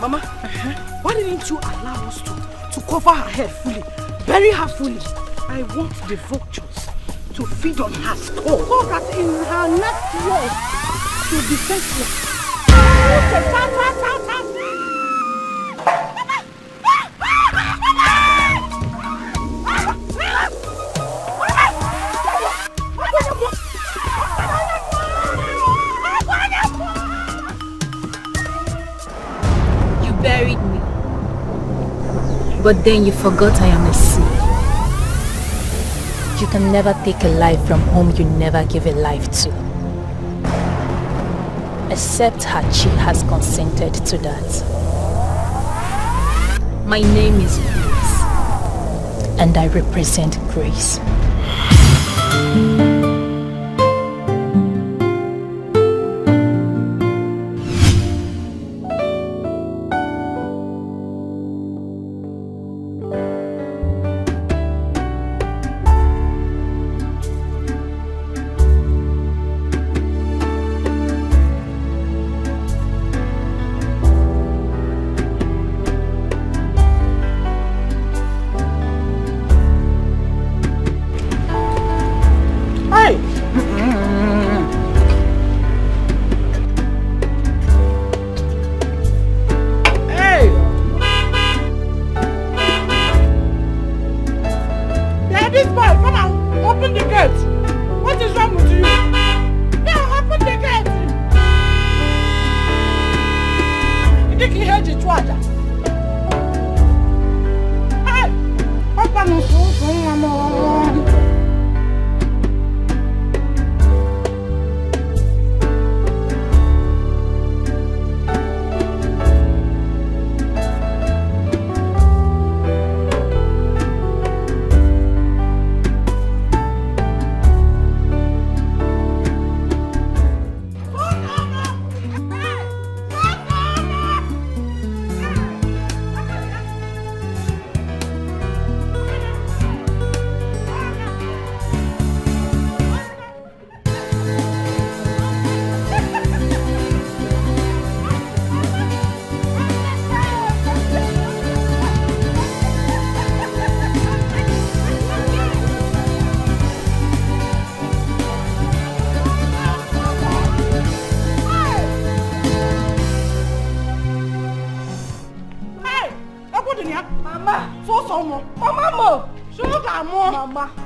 Mama, why didn't you allow us to cover her head fully, bury her fully? I want the vultures to feed on her skull so that in her next war she'll be senseless. You buried me, but then you forgot I am a seed. You can never take a life from whom you never give a life to. Except Hachi has consented to that. My name is Grace, and I represent Grace.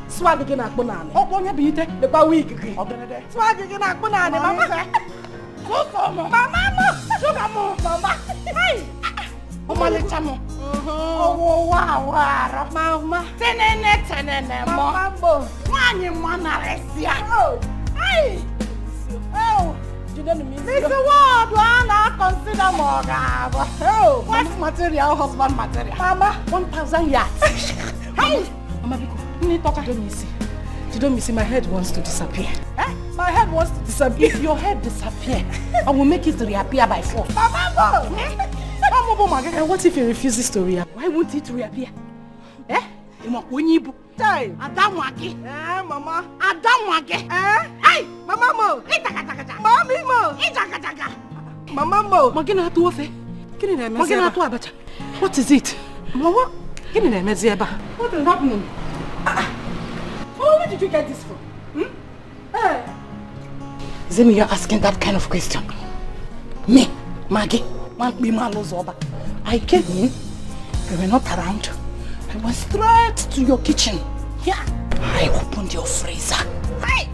Swag again at Bonani. Oh, when you beat it, the week. Swag again at Bonani, Mama. Mama, Mama. Hey, Mama. Oh, wow, Mama. Tenene, Mama. One in one, Alessia. Hey, oh, you don't mean this is what I consider more. Oh, what's material, husband material? Mama, 1,000 yards. Hey, Mama, you don't miss it. My head wants to disappear. Eh? My head wants to disappear. If your head disappears, I will make it reappear by force. Mama! What if it refuses to reappear? Why won't it reappear? Eh? Time. Adamwaki. Eh, Mama. Adamwaki. Eh? Hey! Mama Mo! Mommy Mo! Mama Mo! What is it? Mama? What is happening? Where did you get this from? Hey. Zemi, you're asking that kind of question. Me, Maggie, I came in, you were not around. I went straight to your kitchen. Yeah. I opened your freezer. Hey!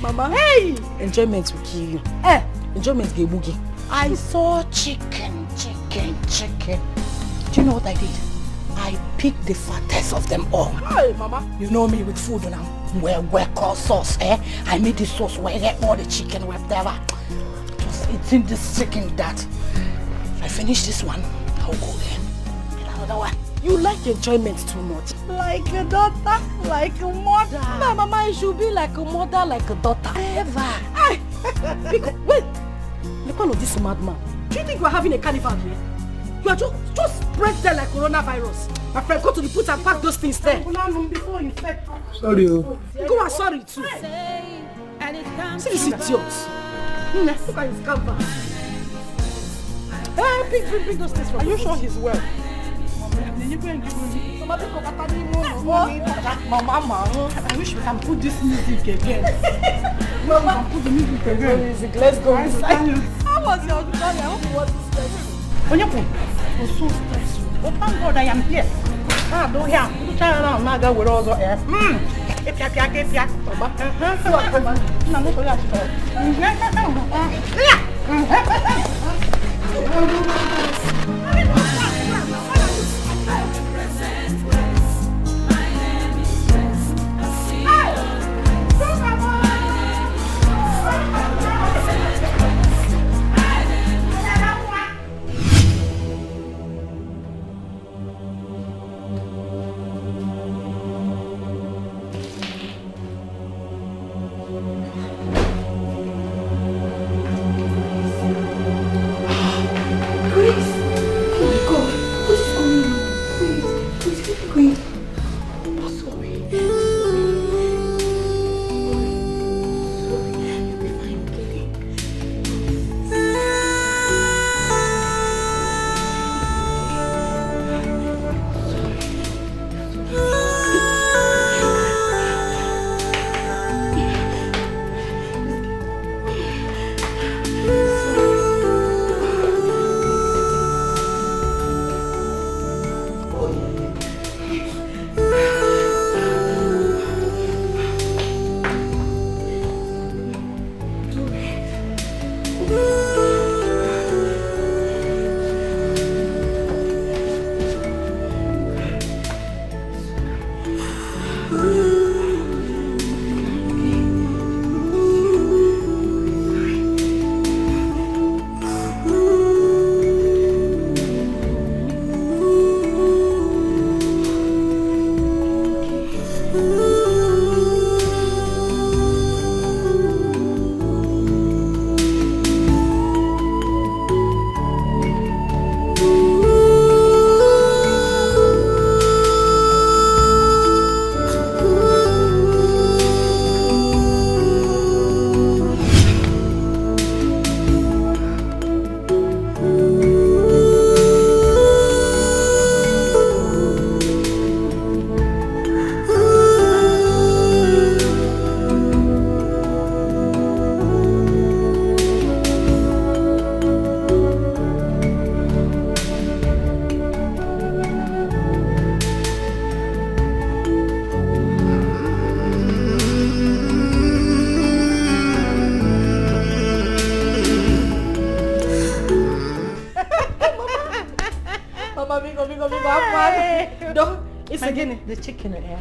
Mama, hey! Enjoyment will kill you. Enjoyment will boogie. I saw chicken. Do you know what I did? I picked the fattest of them all. Hey, Mama. You know me with food now. Where called sauce, eh? I made this sauce where I get all the chicken, whatever. Just eating this chicken that. If I finish this one, I'll go again. Get another one. You like enjoyment too much. Like a daughter, like a mother. No, Mama, it should be like a mother, like a daughter. Ever. Hey! Wait! Look at this madman. Do you think we're having a carnival here? You are just spread there like coronavirus. My friend, go to the put and pack those things there. Before you Sorry. Go and sorry too. See this idiot. Look at his cover. Bring those things from. Are you sure he's well? Mama, I wish we can put this music again. Mama, put the music again. Let's go inside. How was your journey? I hope it wasn't stressful. It was so stressful. But thank God I am here. Don't hear. You try around now with all the air. If you the chicken here.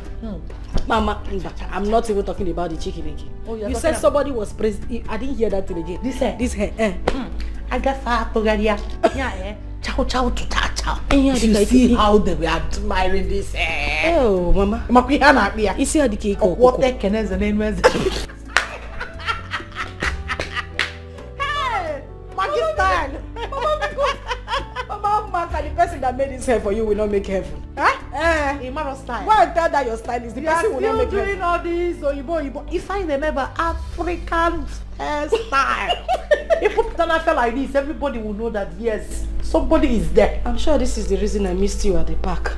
Mama, I'm not even talking about the chicken again. Oh, you said somebody was praised. I didn't hear that thing again. This hair. I got far to get here. Yeah, chow chow to chow. You see how they were admiring this hair. Oh, Mama. You see how the cake of what they can as an name is. Hey, Pakistan. Mama, the person that made this hair for you will not make heaven. Huh? Style. Go and tell that your style is the person will not make heaven. Doing all this Oyibo. If I remember African hairstyle. If Putana fell like this, everybody will know that yes, somebody is there. I'm sure this is the reason I missed you at the park.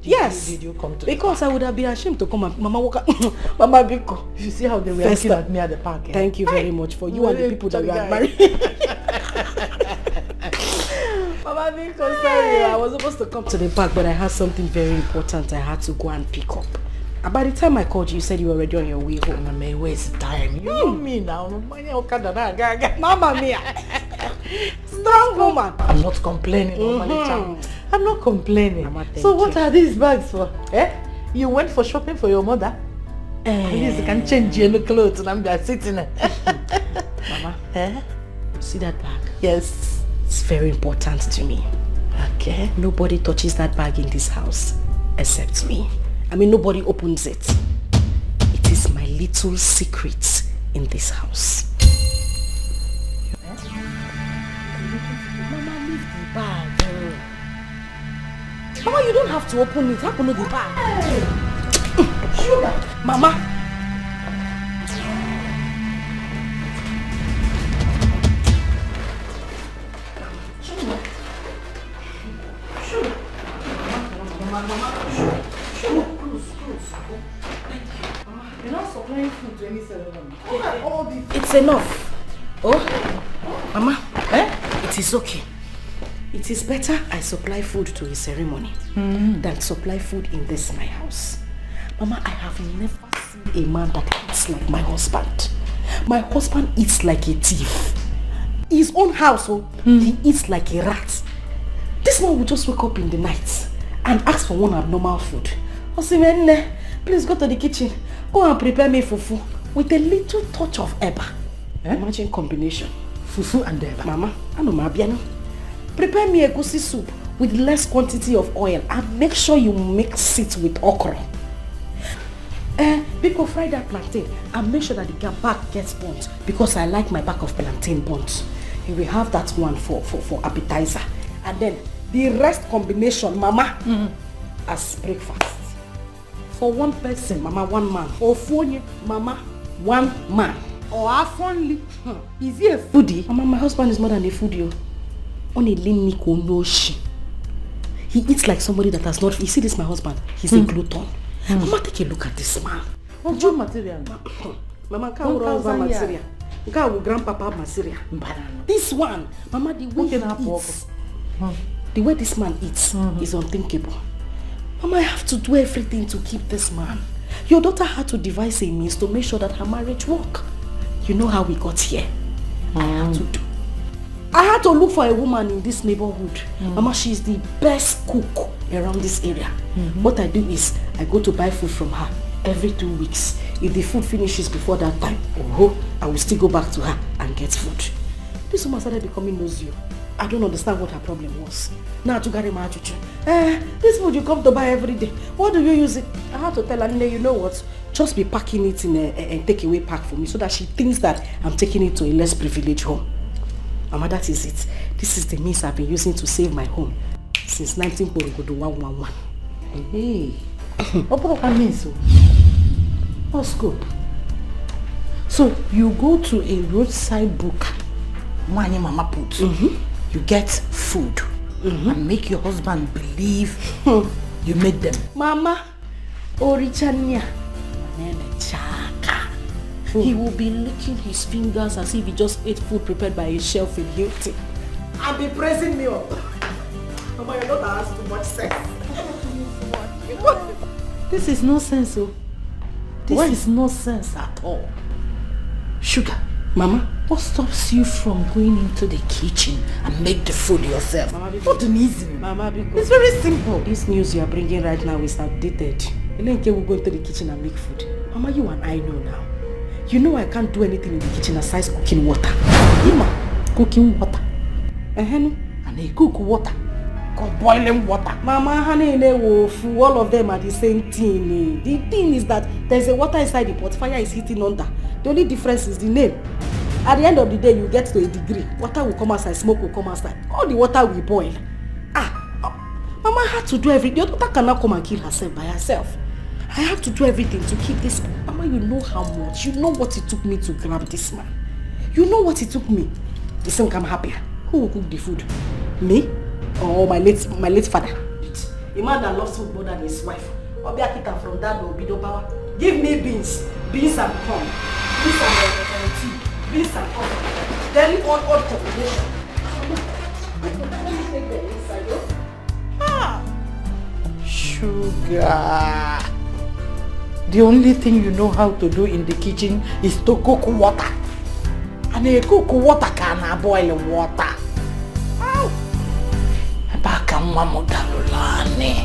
Did you come to because I would have been ashamed to come and Mama Mama Biko. You see how they were looking at me at the park. Eh? Thank you very much for you and the people that you are married. Mama Biko, sorry, I was supposed to come to the park, but I had something very important I had to go and pick up. And by the time I called you, you said you were already on your way home. I may waste time. You know me now. Mama Mia. Strong woman. I'm not complaining. I'm not complaining. Mama, so what are these bags for? You went for shopping for your mother? At least you can change your clothes and I'm just sitting there. Mama, see that bag? Yes. It's very important to me. Okay. Nobody touches that bag in this house except me. I mean, nobody opens it. It is my little secret in this house. Mama, leave the bag. Mama, you don't have to open it. Open the bag. Sugar. Mama. Sure. Close. Thank you. Mama, you're not supplying food to any ceremony. All this. It's enough. Oh, Mama, it is okay. It is better I supply food to a ceremony than supply food in this my house. Mama, I have never seen a man that eats like my husband. My husband eats like a thief. His own house, he eats like a rat. This man will just wake up in the night and ask for one abnormal food. Osimene, please go to the kitchen. Go and prepare me fufu with a little touch of eba. Imagine combination. Fufu and eba. Mama, I know Mabiano. Prepare me a goosey soup with less quantity of oil and make sure you mix it with okra. People fry that plantain and make sure that the back gets burnt because I like my back of plantain burnt. You will have that one for appetizer. And then the rest combination, Mama, as breakfast. For one person, Mama, one man. Or for you, Mama, one man. Or half only. Is he a foodie? Mama, my husband is more than a foodie. Only Liniko Noshi. He eats like somebody that has not. You see this, my husband? He's a glutton. Mama, take a look at this man. What job material? Mama, can't over material. Grandpapa material. This one, Mama, the way he eats, the way this man eats is unthinkable. Mama, I have to do everything to keep this man. Your daughter had to devise a means to make sure that her marriage work. You know how we got here. I had to look for a woman in this neighborhood. Mama, she is the best cook around this area. What I do is, I go to buy food from her every 2 weeks. If the food finishes before that time, I will still go back to her and get food. This woman started becoming nosy. I don't understand what her problem was. Now to get my this food you come to buy every day. What do you use it? I had to tell her, you know what? Just be packing it in a takeaway pack for me so that she thinks that I'm taking it to a less privileged home. Mama, that is it. This is the means I've been using to save my home since 1911. Hey, what means? What's good? So you go to a roadside book, money Mama put. You get food and make your husband believe you made them. Mama, Orichania. He will be licking his fingers as if he just ate food prepared by a chef in Hilton. And be praising me up. Mama, you're not asked too much sex. This is nonsense, This is nonsense at all. Sugar, Mama, what stops you from going into the kitchen and make the food yourself? Mama, What an easy. Mama, it's very simple. This news you are bringing right now is outdated. Elenke will go into the kitchen and make food. Mama, you and I know now. You know I can't do anything in the kitchen aside cooking water. Ima, cooking water. And they cook water. Called boiling water. Mama, honey, all of them are the same thing. The thing is that there's a water inside the pot, fire is heating under. The only difference is the name. At the end of the day, you get to a degree. Water will come outside, smoke will come outside. All the water will boil. Mama had to do everything. Your daughter cannot come and kill herself by herself. I have to do everything to keep this. Mama, you know how much. You know what it took me to grab this man. You know what it took me. You think I'm happier? Who will cook the food? Me? Or my late father? A man that loves food more than his wife. Obiakita from that will be the power. Give me beans and corn. Beans and tea. Beans and corn. Very odd combination. Sugar. The only thing you know how to do in the kitchen is to cook water. And you cook water can boil water. Ow! Baka mama dalulane.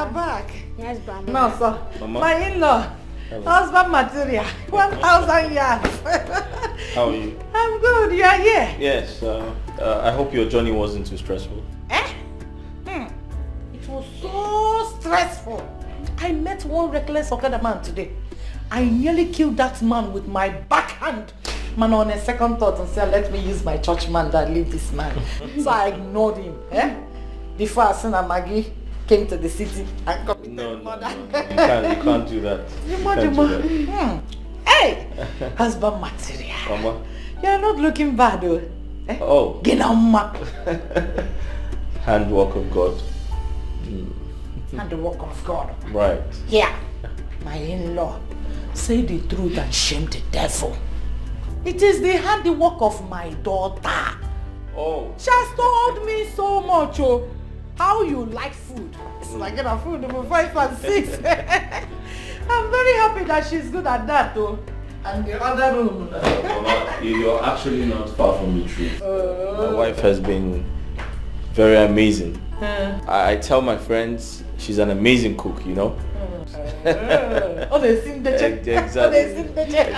you're back. Yes, Grandma. No, sir. Mama? My in-law. Hello. Husband material. 1,000 yards. How are you? I'm good. You are here. Yes, I hope your journey wasn't too stressful. It was so stressful. I met one reckless Okada man today. I nearly killed that man with my backhand. Man, on a second thought and said, let me use my church man that leave this man. So I ignored him. Before I seen Maggie came to the city and committed murder. No. You can't do that. You can't do that. Hey! Husband material. Mama? You're not looking bad though. Oh. Genama. Handwork of God. And the work of God. Right. Yeah. My in-law. Say the truth and shame the devil. It is the handiwork of my daughter. Oh. She has told me so much, how you like food. It's like getting food number 5 and 6. I'm very happy that she's good at that though. And the other room. Mama, you're actually not far from the truth. My wife has been very amazing. I tell my friends she's an amazing cook, you know? Oh, they seen the check. Exactly. Oh, they seen the check.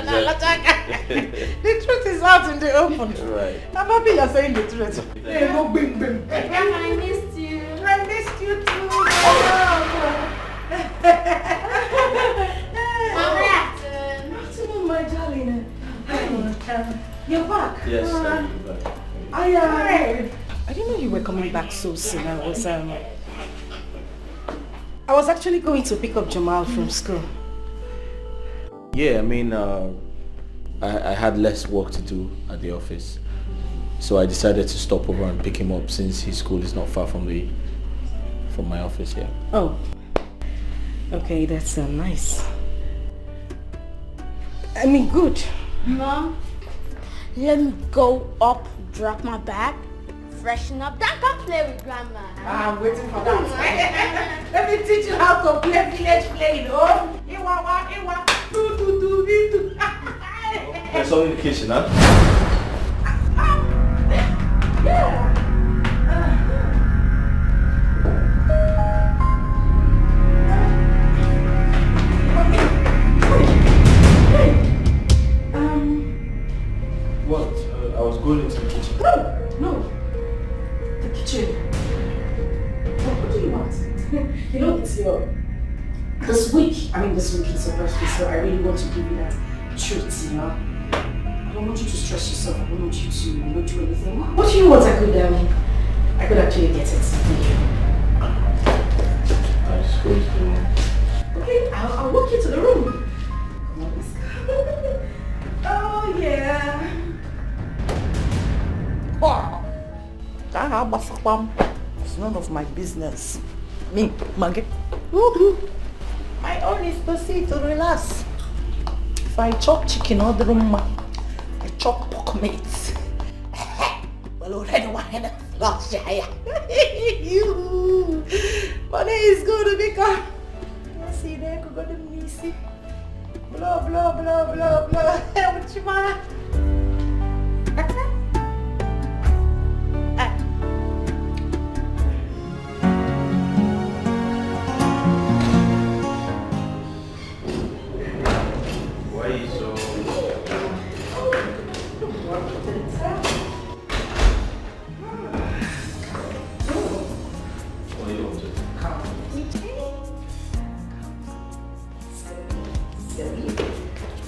The truth is out in the open. Right. I'm happy you're saying the truth. Hey, no bing bing. Grandma, I missed you. I missed you too. Mama, Afternoon, my darling. You're back. Yes, I'm back. I didn't know you were coming back so soon. I was actually going to pick up Jamal from school. Yeah, I mean, I had less work to do at the office. So I decided to stop over and pick him up since his school is not far from my office here. Oh. Okay, that's nice. I mean, good. Mom, let me go up, drop my bag, freshen up, then come play with Grandma. I'm waiting for that. Let me teach you how to play village playing, oh? There's something in the kitchen, huh? Yeah. What? I was going into the kitchen. No. The kitchen. What do you want? You know, it's this week is your birthday, so I really want to give you that treat, you know? I don't want you to stress yourself. I don't want you to not do anything. What do you want? I could actually get it for you. I just go to the room. Okay, I'll walk you to the room. Come on, let's go. Oh, yeah. It's none of my business. Me, Maggie. My own is to see to relax. If I chop chicken or the room, I chop pork meat. Well, already one in a flash. You. Money is going to become. You see, there could go to Missy. Blah, blah, blah, blah, blah. What you want? Why are you so... What are you up to?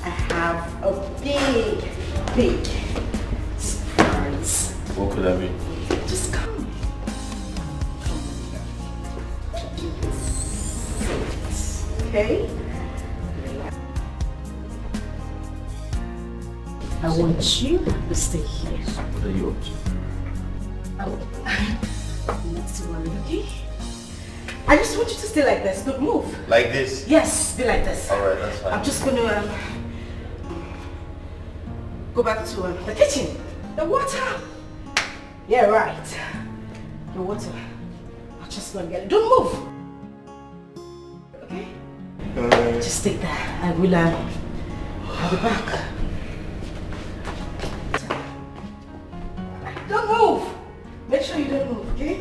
I have a big surprise. What could that be? Just come. Okay? I want you to stay here. What are you up to? Next to one, okay? I just want you to stay like this. Don't move. Like this? Yes, be like this. Alright, that's fine. I'm just going to go back to the kitchen. The water. Yeah, right. The water. I'll just go and get it. Don't move. Okay? Just stay there. I will I'll be back. Don't move. Make sure you don't move, okay?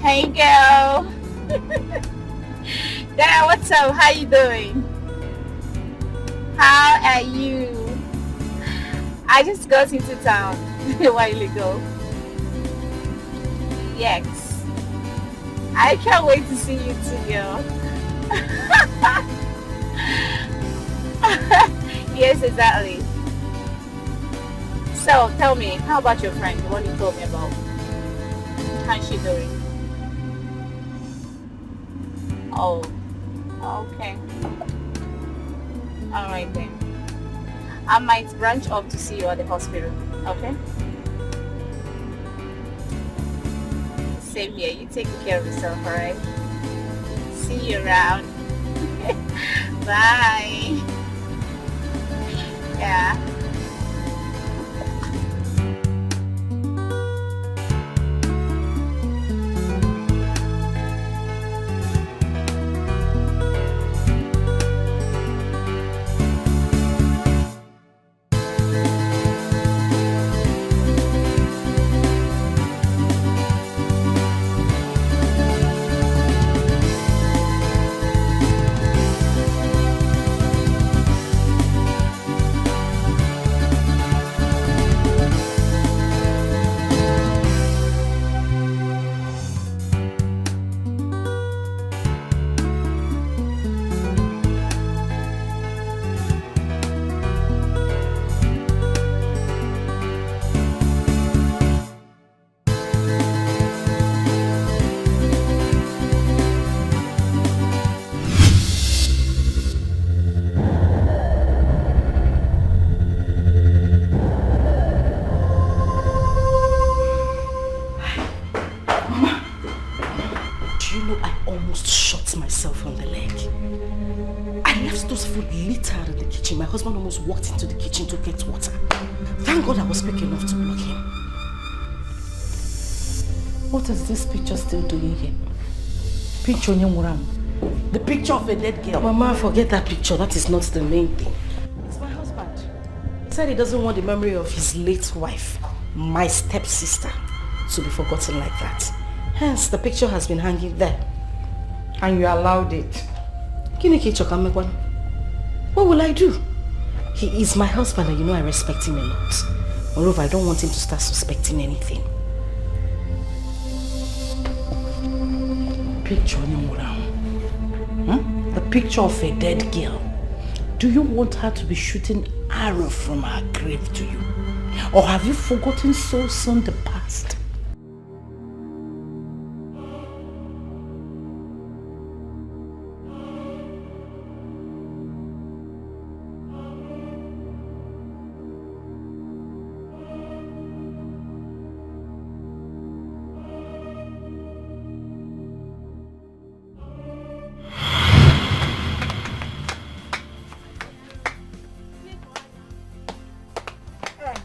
Hey girl. Dad, what's up? How you doing? How are you? I just got into town a while ago. Yes. I can't wait to see you too, girl. Yes, exactly. So, tell me, how about your friend, the one you told me about? How's she doing? Oh, okay. Alright then. I might branch off to see you at the hospital, okay? Same here, you take care of yourself, alright? See you around. Bye. Yeah. My husband almost walked into the kitchen to get water. Thank God I was quick enough to block him. What is this picture still doing here? Picture Nyamuram. The picture of a dead girl. Mama, forget that picture. That is not the main thing. It's my husband. He said he doesn't want the memory of his late wife, my stepsister, to be forgotten like that. Hence, the picture has been hanging there. And you allowed it. What will I do? He is my husband and you know I respect him a lot. Moreover, I don't want him to start suspecting anything. Picture the picture of a dead girl. Do you want her to be shooting arrows from her grave to you? Or have you forgotten so soon the past?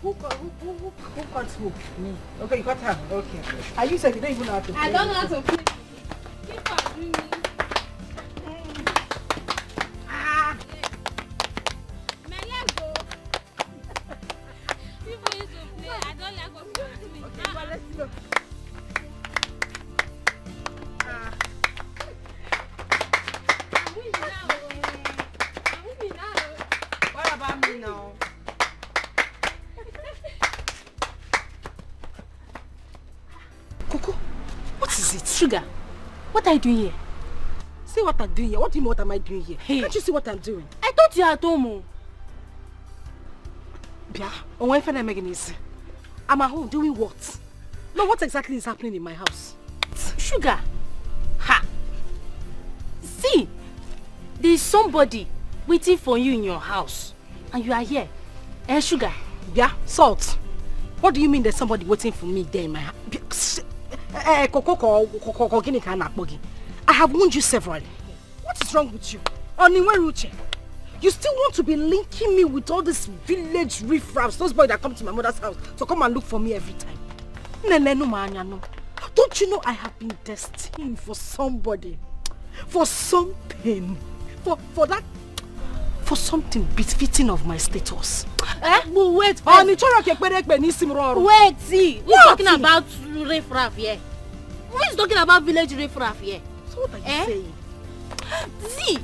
Who cut who? Me. Okay, you got her. Okay. Are you saying you don't even know how to play? I don't know how to play. Keep on doing me. My leg go. People used to play. I don't like what people do. Okay, well, let's go. I'm winning now. What about me now? Coco, what is it? Sugar, what are you doing here? See what I'm doing here. What do you mean what am I doing here? Hey. Can't you see what I'm doing? I thought you were at home. Bia, on when I'm making this. I'm at home doing what? No, what exactly is happening in my house? Sugar, ha! See, there is somebody waiting for you in your house, and you are here. Eh, Sugar? Bia, Salt. What do you mean there's somebody waiting for me there in my house? I have warned you severally. What is wrong with you? Onny, you still want to be linking me with all these village riffraffs, those boys that come to my mother's house to come and look for me every time. Don't you know I have been destined for somebody, for something, for something befitting of my status? But wait, Wait, see, we're talking about riffraff here. Who is talking about village riffraff here? So what are you saying? See,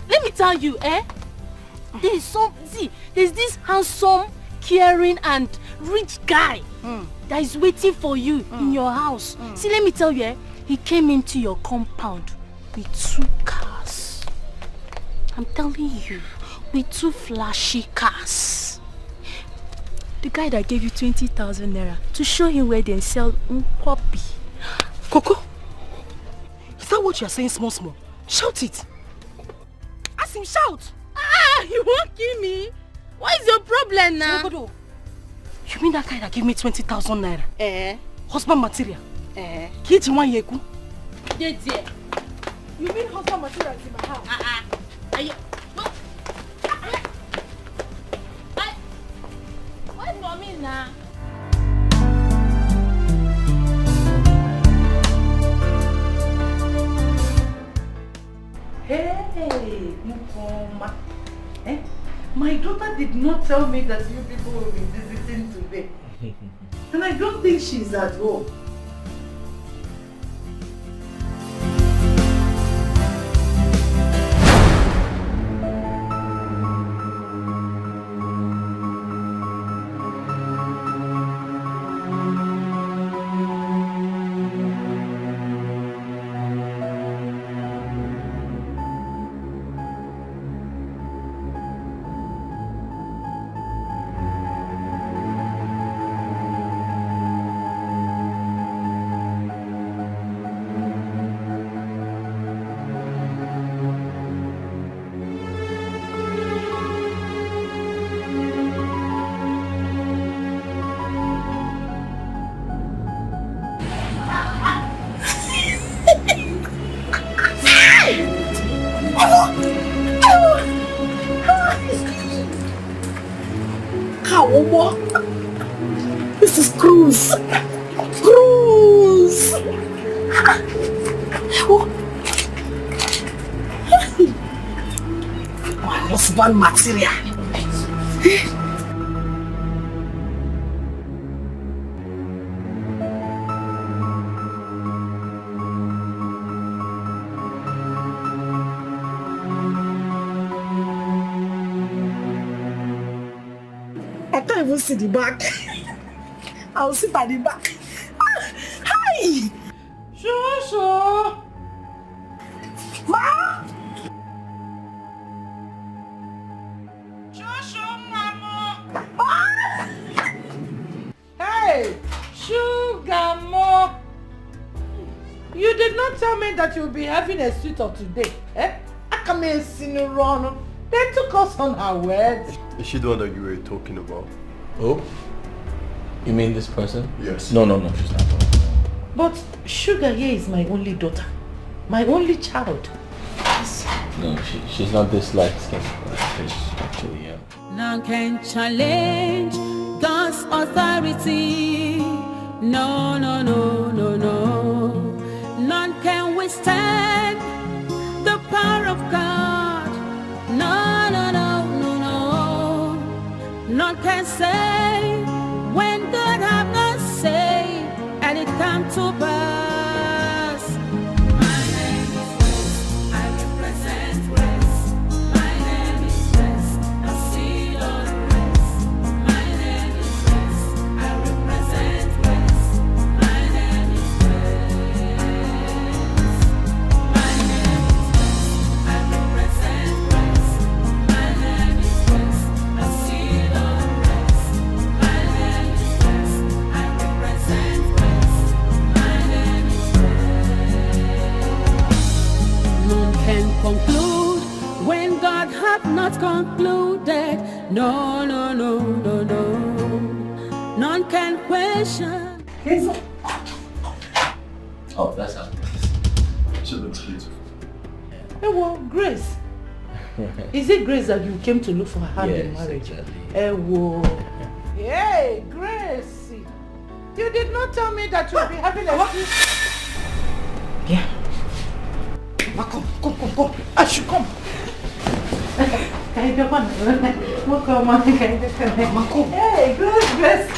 let me tell you, there's this handsome, caring and rich guy that is waiting for you in your house. See, let me tell you, he came into your compound with 2 cars. I'm telling you, with 2 flashy cars. The guy that gave you 20,000 naira to show him where they sell Nkwobi. Coco, is that what you are saying small? Shout it. Ask him, shout. You won't kill me. What is your problem now? You mean that guy that gave me 20,000 naira? Husband material? Kiti one yeku? Yeah. You mean husband material is in my house? What for me now? Hey, Mukoma. My daughter did not tell me that you people will be visiting today. And I don't think she's at home. This is cruise. My husband material. I can't even see the back. I'll sit at the back. Hi! Shosho! Ma! Shosho, Mama! Ah! Hey, Sugar Mo! You did not tell me that you'll be having a suit of today. I come in Sinuronu. They took us on our words. Is she the one that you were talking about? Oh? You mean this person? Yes. No, she's not. But Sugar here is my only daughter. My only child. No, she's not this light-skinned. She's actually, None can challenge God's authority. No. None can withstand the power of God. No. None can say when God have not said, and it come to pass. My name is Grace, I represent Grace. My name is Grace, I seal on Grace. My name is Grace, I represent Grace. My name is Grace. My name is Grace, I represent Grace. My name is Grace, I seal on Grace. My name is Grace, I represent Grace. My name is Grace. None can conclude when God hath not concluded. No. None can question. Oh, that's how. She looks beautiful. Hey, well, Grace. Is it Grace that you came to look for her hand in marriage? Exactly. Hey, whoa. Hey, Grace. You did not tell me that you'll be having a suit. Yeah. Ma, come. I should come. Can you come on? Come. Hey, Grace.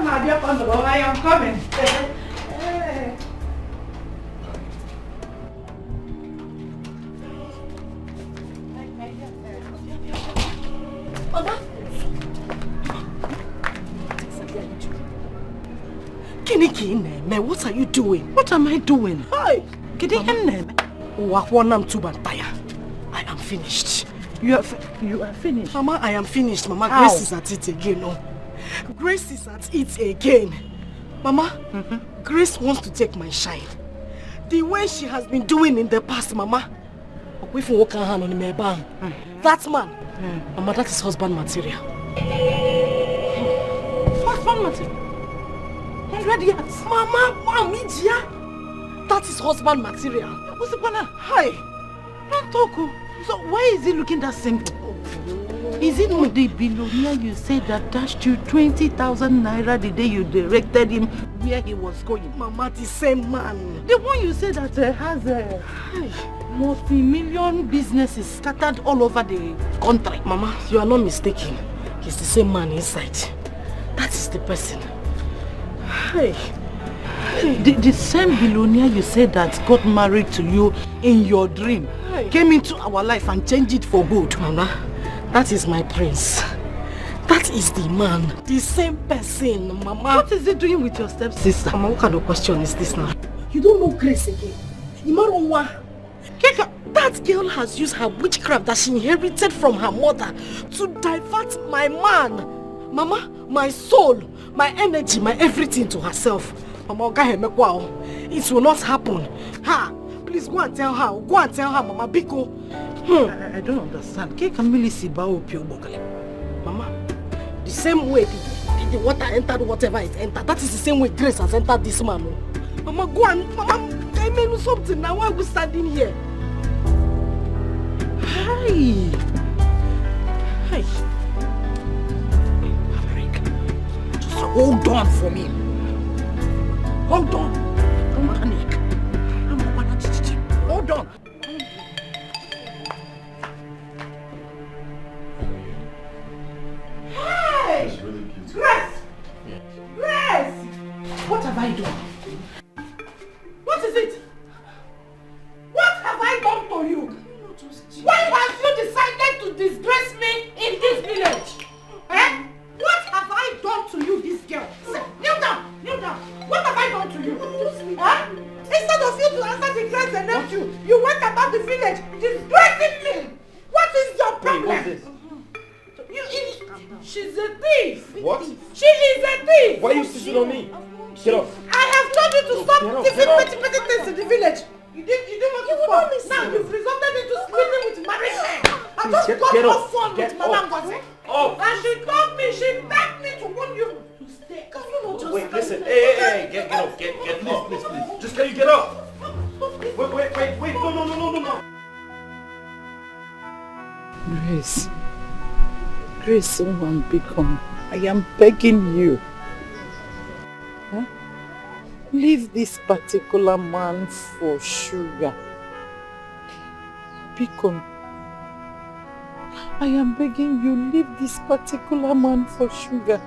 I am coming. What are you doing? What am I doing? Hi. I am finished. You are finished? Mama, I am finished. Mama, How? Grace is at it again. No. Grace is at it again. Mama, Grace wants to take my shine. The way she has been doing in the past, Mama. That man, Mama, that is husband material. Husband material? 100 years? Mama, that is husband material. What's the plan? Hi. Don't talk. So why is he looking that simple? Is it not the billionaire you said that dashed you 20,000 naira the day you directed him where he was going? Mama, the same man. The one you said that has multi-million businesses scattered all over the country. Mama, you are not mistaken. He's the same man inside. That is the person. Hey. The same billionaire you said that got married to you in your dream came into our life and changed it for good. Mama, that is my prince. That is the man. The same person, Mama. What is he doing with your stepsister? Mama, what kind of question is this now? You don't know Grace again. That girl has used her witchcraft that she inherited from her mother to divert my man, Mama, my soul, my energy, my everything to herself. Mama, it will not happen. Ha! Please go and tell her. Go and tell her, Mama Biko. I don't understand. Mama, the same way the water entered whatever it entered, that is the same way Grace has entered this man. Mama, go and Mama, I may do something now. Why are we standing here? Hey! Hey! Just hold on for me. Hold on. Don't panic. Hold on. Hey! Really cute. Grace! Grace! What have I done? What is it? What have I done to you? Why have you decided to disgrace me in this village? Eh? What have I done to you, this girl? Kneel down! Kneel down! What have I done to you? Huh? Instead of you to answer the grace and help you went about the village disgracing me! What is your problem? Wait, what's this? She's a thief! What? She is a thief! Why are you sitting on me? Get off. I have told you to stop thieving petty things in the village! You didn't want to stop. Now you've resulted into sleeping with married men! I just got off fun with Madam Godson! And she told me, she begged me to warn you to stay. Can you not just... Wait, listen. Hey, get off. Get please. Just can you get up? Wait. No. Grace, woman, become. I am begging you. Huh? Leave this particular man for sugar. Beacon, I am begging you, leave this particular man for sugar.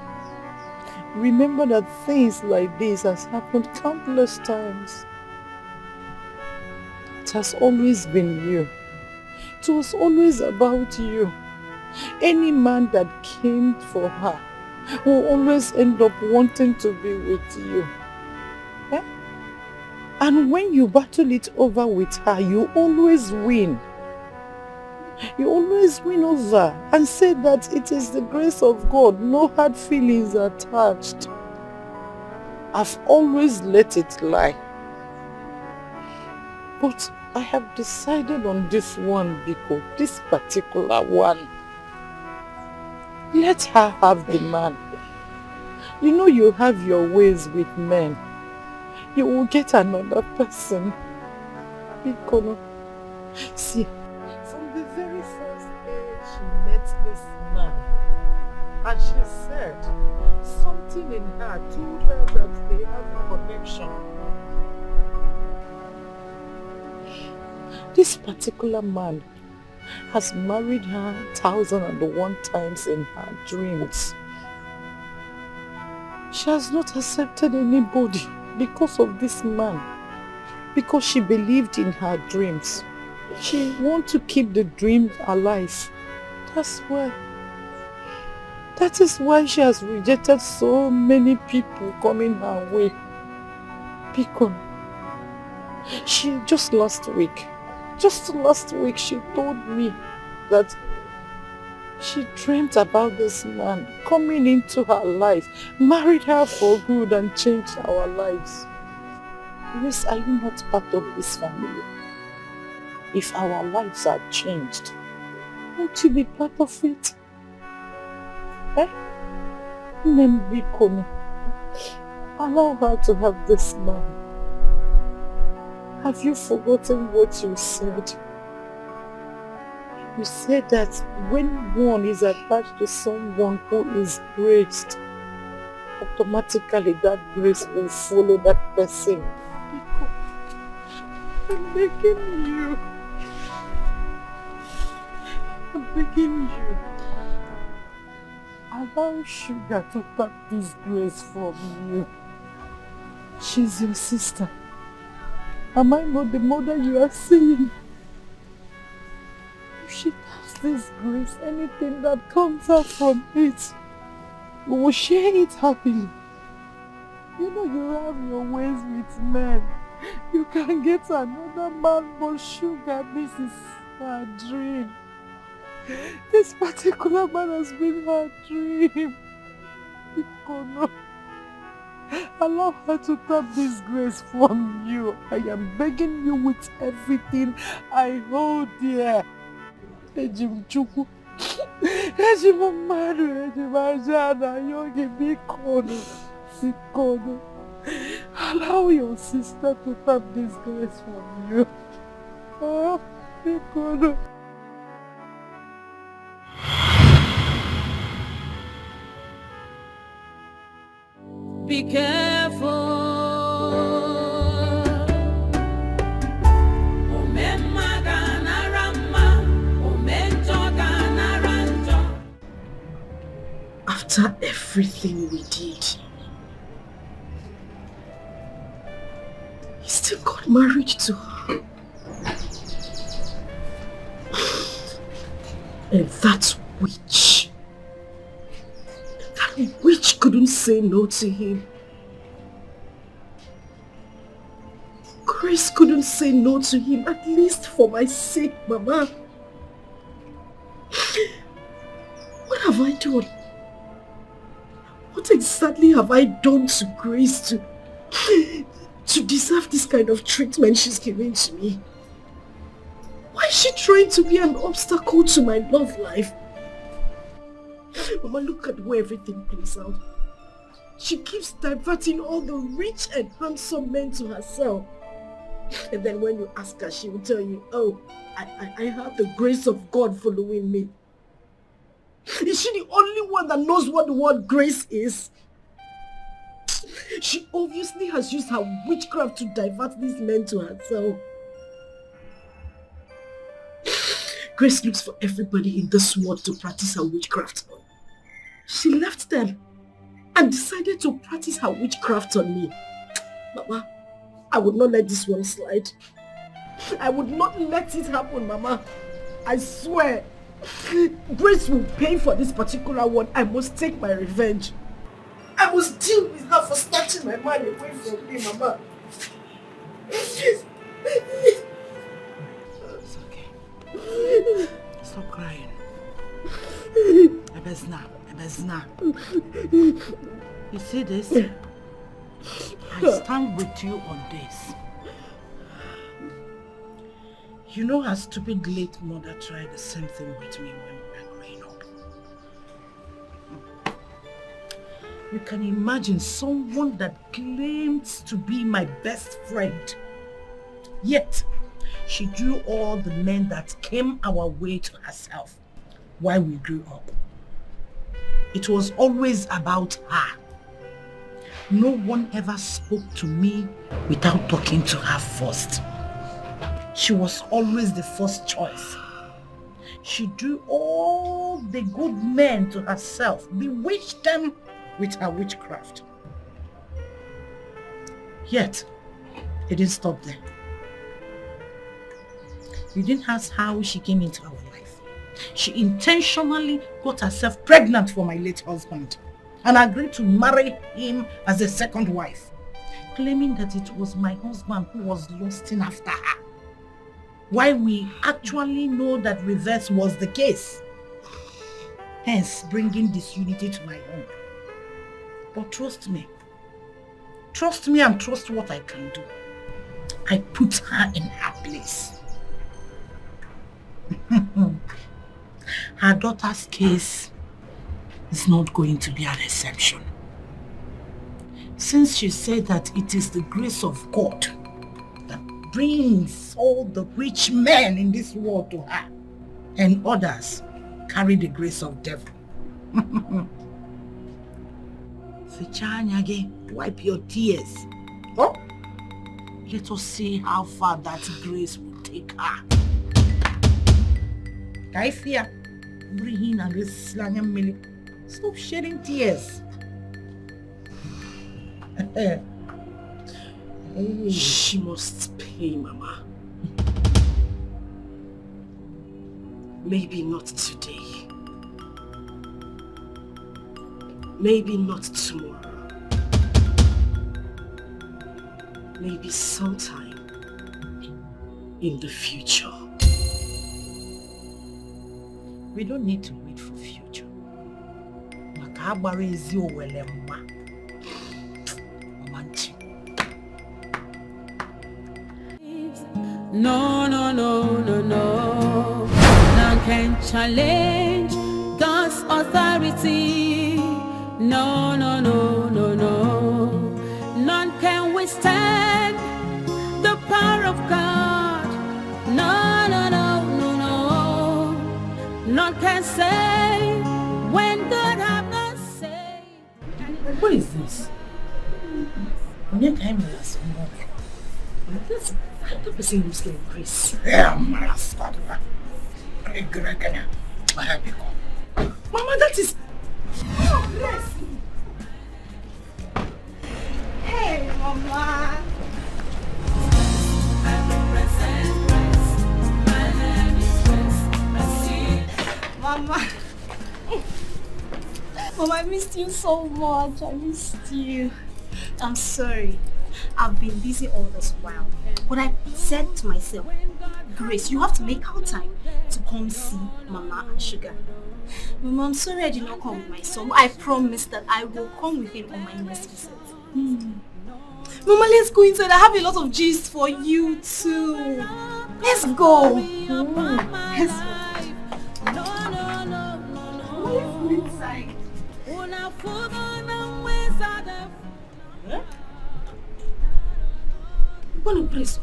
Remember that things like this has happened countless times. It has always been you. It was always about you. Any man that came for her will always end up wanting to be with you. Eh? And when you battle it over with her, you always win. You always win over and say that it is the grace of God, no hard feelings attached. I've always let it lie. But I have decided on this one, Biko, this particular one. Let her have the man. You know you have your ways with men. You will get another person. Biko, see, from the very first day she met this man, and she said something in her told her that they have a connection. This particular man has married her 1,001 times in her dreams. She has not accepted anybody because of this man. Because she believed in her dreams. She wants to keep the dream alive. That's why. That is why she has rejected so many people coming her way. Because she just last week she told me that she dreamt about this man coming into her life, married her for good and changed our lives. Yes, are you not part of this family? If our lives are changed, won't you be part of it? Eh? Nembikono. Allow her to have this man. Have you forgotten what you said? You said that when one is attached to someone who is graced, automatically that grace will follow that person. I'm begging you. I'm begging you. Allow Sugar to tap this grace from you. She's your sister. Am I not the mother you are saying? If she taps this grace, anything that comes out from it, we will share it happily. You know you have your ways with men. You can get another man, but Sugar, this is her dream. This particular man has been her dream. Ikono, allow her to tap this grace from you. I am begging you with everything I hold dear. Ejim Chukwu, Ejim Mmadụ, Ejim Ajana, Yogi Bikono, Ikono. Allow your sister to tap this grace from you. Oh, Ikono. Be careful. After everything we did, he still got married to her. And that witch couldn't say no to him. Grace couldn't say no to him, at least for my sake, Mama. What have I done? What exactly have I done to Grace to deserve this kind of treatment she's giving to me? Why is she trying to be an obstacle to my love life? Mama, look at where everything plays out. She keeps diverting all the rich and handsome men to herself. And then when you ask her, she will tell you, oh, I have the grace of God following me. Is she the only one that knows what the word grace is? She obviously has used her witchcraft to divert these men to herself. Grace looks for everybody in this world to practice her witchcraft on. She left them and decided to practice her witchcraft on me. Mama, I would not let this one slide. I would not let it happen, Mama. I swear. Grace will pay for this particular one. I must take my revenge. I must deal with her for snatching my man away from me, Mama. It's okay. Stop crying. Ebezna. You see this? I stand with you on this. You know her stupid late mother tried the same thing with me when we were growing up. You can imagine someone that claims to be my best friend. Yet, she drew all the men that came our way to herself while we grew up. It was always about her. No one ever spoke to me without talking to her first. She was always the first choice. She drew all the good men to herself, bewitched them with her witchcraft. Yet, it didn't stop there. You didn't ask how she came into our life. She intentionally got herself pregnant for my late husband and agreed to marry him as a second wife, claiming that it was my husband who was lusting after her. While we actually know that reverse was the case. Hence, bringing disunity to my home. But trust me and trust what I can do. I put her in her place. Her daughter's case is not going to be an exception. Since she said that it is the grace of God that brings all the rich men in this world to her, and others carry the grace of devil. Fichanyage, wipe your tears. Oh, let us see how far that grace will take her. Kaifia, bring and this mili. Stop shedding tears. She must pay, Mama. Maybe not today. Maybe not tomorrow. Maybe sometime in the future. We don't need to wait for future. Makabari is your welemma. Omanchi. No, no, no, no, no. None can challenge God's authority. No, no, no, no, no. None can withstand the power of God. No, no, no, no, no. None can say when God have not said. What is this? When came last month. This the person who's getting grace. Yeah, master. Mama, that is... Oh, bless you. Hey, Mama. Mama. Mama, I missed you so much. I missed you. I'm sorry. I've been busy all this while. But I said to myself, Grace, you have to make our time to come see Mama and Sugar. Mama, I'm sorry I did not come with my son. I promise that I will come with him on my next visit. Mama, let's go inside. I have a lot of gist for you too. Let's go. Let's go. Let's go inside. Bueno, preso.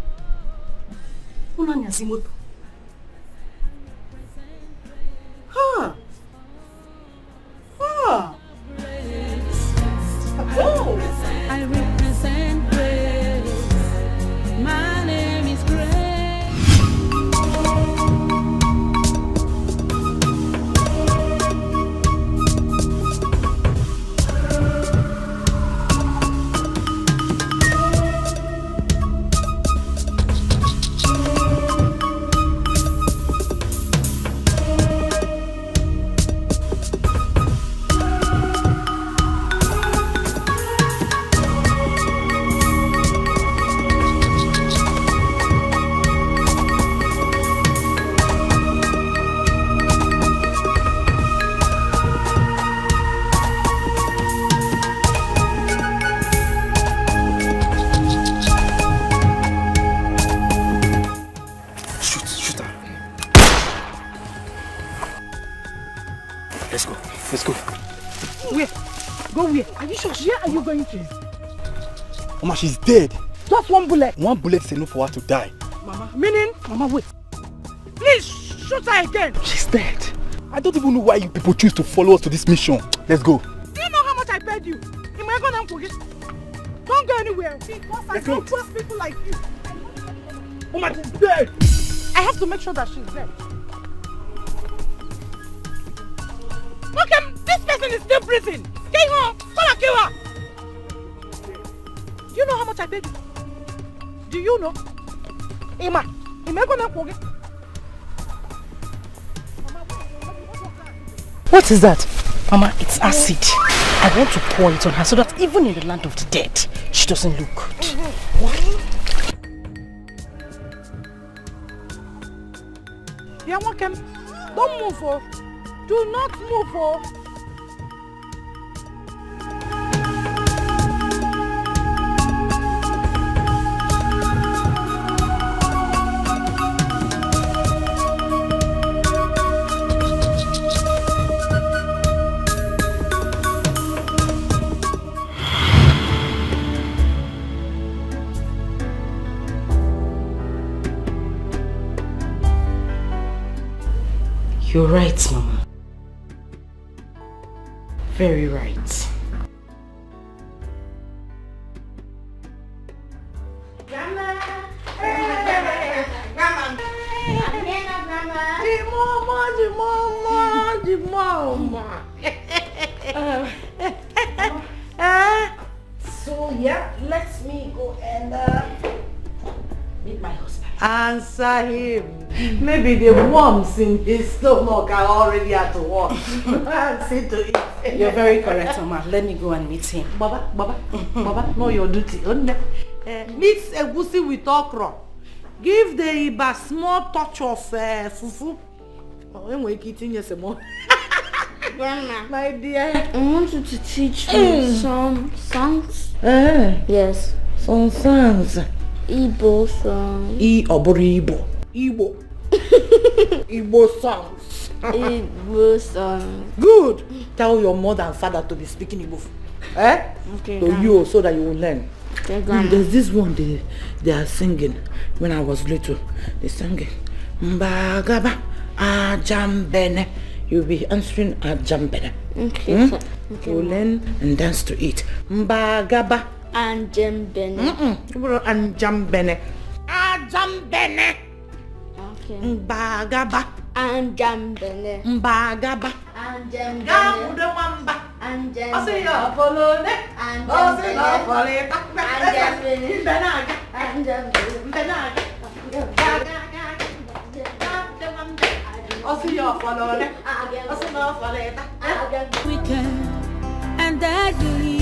Una nyazimoto. Ha! Ha! Oh! I represent grace. My name is Where are you going to? Mama, she's dead. Just one bullet. One bullet is enough for her to die. Mama, meaning? Mama, wait. Please, shoot her again. She's dead. I don't even know why you people choose to follow us to this mission. Let's go. Do you know how much I paid you? Am I going to forget? Don't go anywhere. Because I don't trust people like you. Mama, she's dead. I have to make sure that she's dead. Okay, this person is still breathing. Kill her. Kill her. Do you know how much I paid you? Do you know? Ima gonna cook. What is that? Mama, it's acid. I want to pour it on her so that even in the land of the dead, she doesn't look good. Yeah, welcome. Don't move, oh. Do not move, oh. You're right, Mama. Very right. Grandma! Hey! Grandma! I'm here now, Grandma! The mama. So yeah, let me go and meet my husband. Answer him. Maybe the worms in his stomach are already at work. See to it. You're very correct, Mama. Let me go and meet him. Baba, know your duty. Mix egusi with okra. Give the Iba small touch of fufu. Grandma, My dear. I want you to teach me some songs. Yes. Some songs. Igbo songs. Igbo. Igbo songs. Igbo songs. Good. Tell your mother and father to be speaking Igbo. Okay, To you, so that you will learn. Okay, Grandma. There's this one they are singing when I was little. They sang it. Mbagaba ajambene. You'll be answering ajambene. Okay, so, okay. You learn and dance to it. Mbagaba Anjambene. Anjambene. Ajambene. Okay. Mbagaba. Anjambene. Mbagaba. Anjambene. Gabude wamba. Anjambene. Ose ya folone. Ose ya foleta. Anjambene. Mbenaga. Anjambene. Mbenaga. Ose ya folone. Ose ya foleta. Weekend and deadly.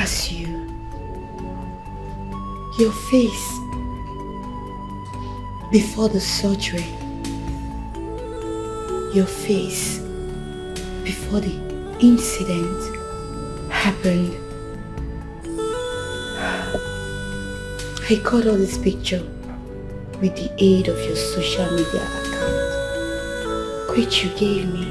That's you. Your face before the surgery. Your face before the incident happened. I got all this picture with the aid of your social media account, which you gave me.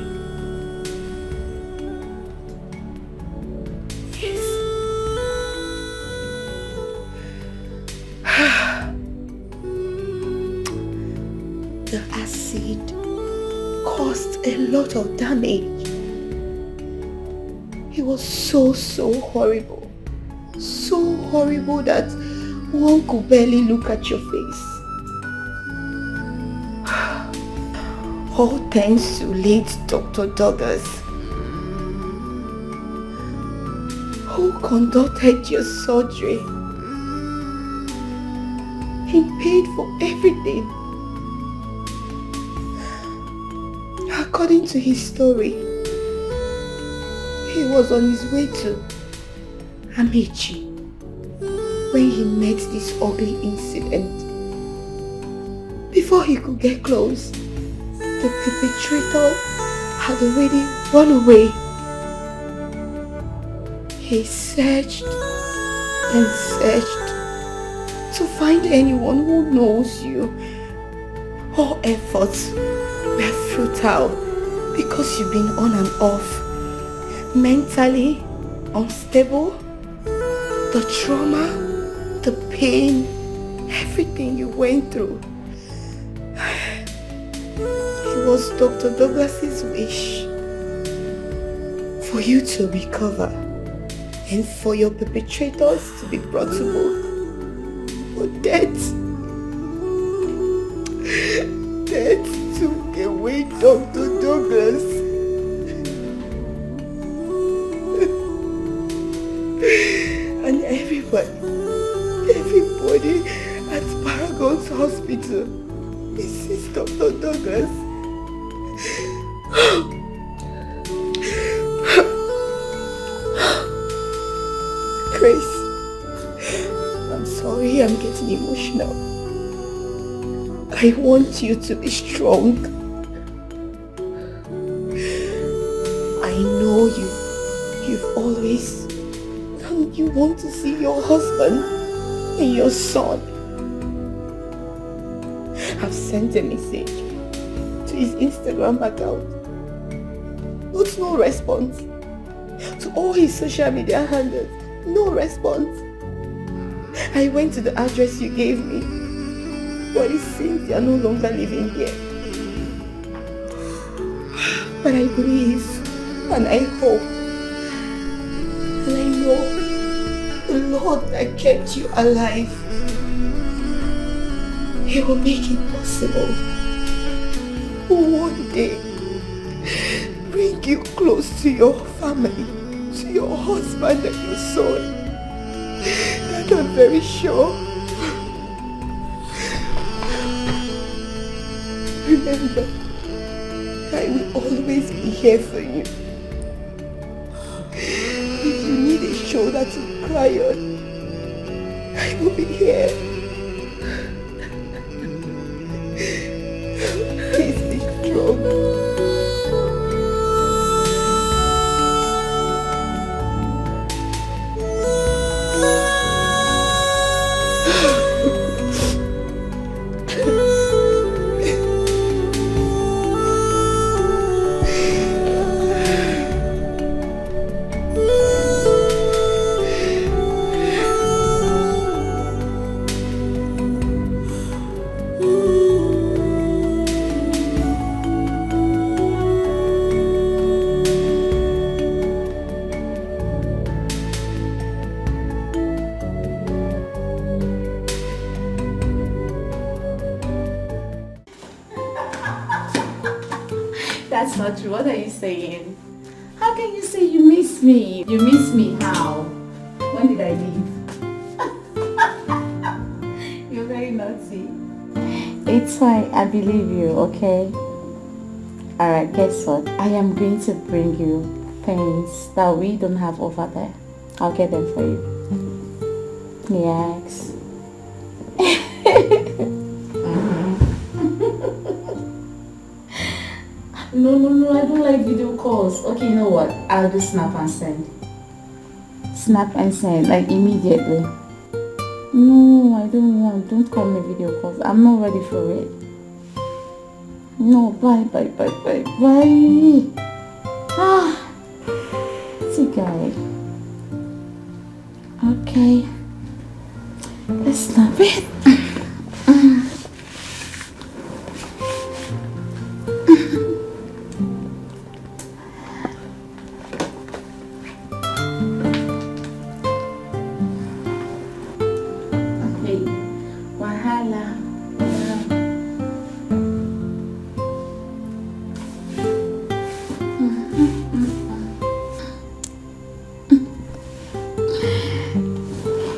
The acid caused a lot of damage. It was so horrible. So horrible that one could barely look at your face. All thanks to late Dr. Douglas, who conducted your surgery. He paid for everything. According to his story, he was on his way to Alichi when he met this ugly incident. Before he could get close, the perpetrator had already run away. He searched and searched to find anyone who knows you. All efforts were futile because you've been on and off, mentally unstable. The trauma, the pain, everything you went through. It was Dr. Douglas's wish for you to recover and for your perpetrators to be brought to book. But death took away Dr. Douglas. And everybody at Paragon's hospital misses Dr. Douglas. Grace, I'm sorry I'm getting emotional. I want you to be strong. I know you. You've always... And you want to see your husband and your son. I've sent a message to his Instagram account. But no response. To all his social media handles, no response. I went to the address you gave me, but it seems they are no longer living here. But I believe and I hope and I know the Lord that kept you alive, He will make it possible. One day, bring you close to your family, to your husband and your son. That I'm very sure. Remember, I will always be here for you. If you need a shoulder to cry on, I will be here. Please be strong. That's not true. What are you saying? How can you say you miss me? You miss me how? When did I leave? You're very naughty. It's fine. I believe you, okay? Alright, guess what? I am going to bring you things that we don't have over there. I'll get them for you. Yes. No, I don't like video calls. Okay, you know what? I'll do snap and send. Snap and send, like immediately. No, I don't want. Don't call me video calls. I'm not ready for it. No, bye. Ah, see guy. Okay. Let's snap it.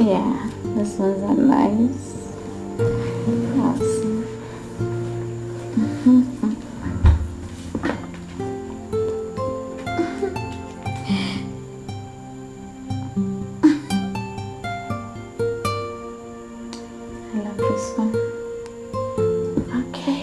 Yeah, this ones are nice. Awesome. I love this one. Okay.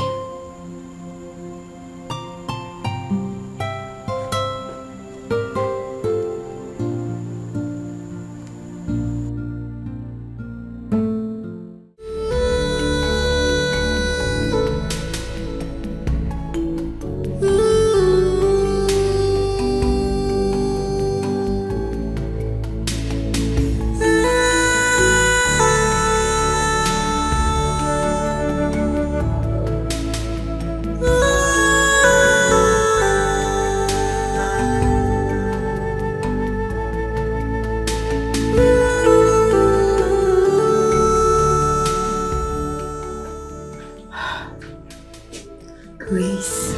Grace.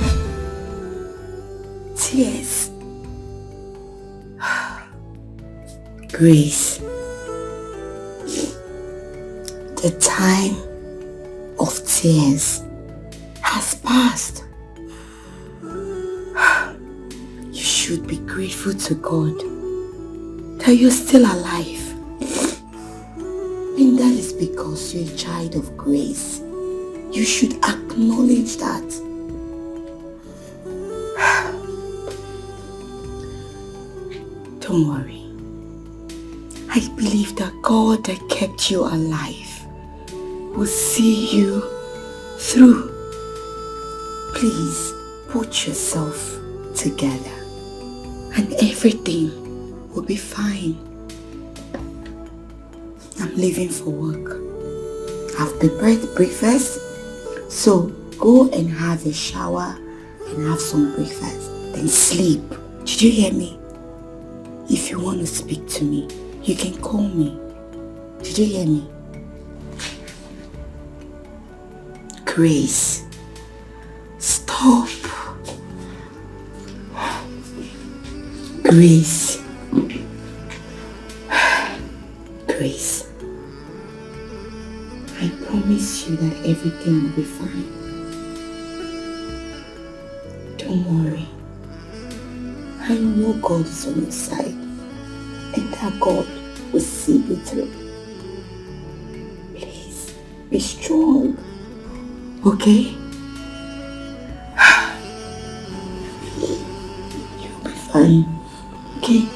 Tears. Grace. The time of tears has passed. You should be grateful to God that you're still alive. And that is because you're a child of grace. You should acknowledge that. Don't worry. I believe that God that kept you alive will see you through. Please put yourself together and everything will be fine. I'm leaving for work. I've prepared breakfast, so go and have a shower and have some breakfast, then sleep. Did you hear me? If you want to speak to me, you can call me. Did you hear me? Grace, stop. Grace. Grace. I promise you that everything will be fine. Don't worry. I know God is on your side, and that God will see you through. Please, be strong, okay? You'll be fine, okay?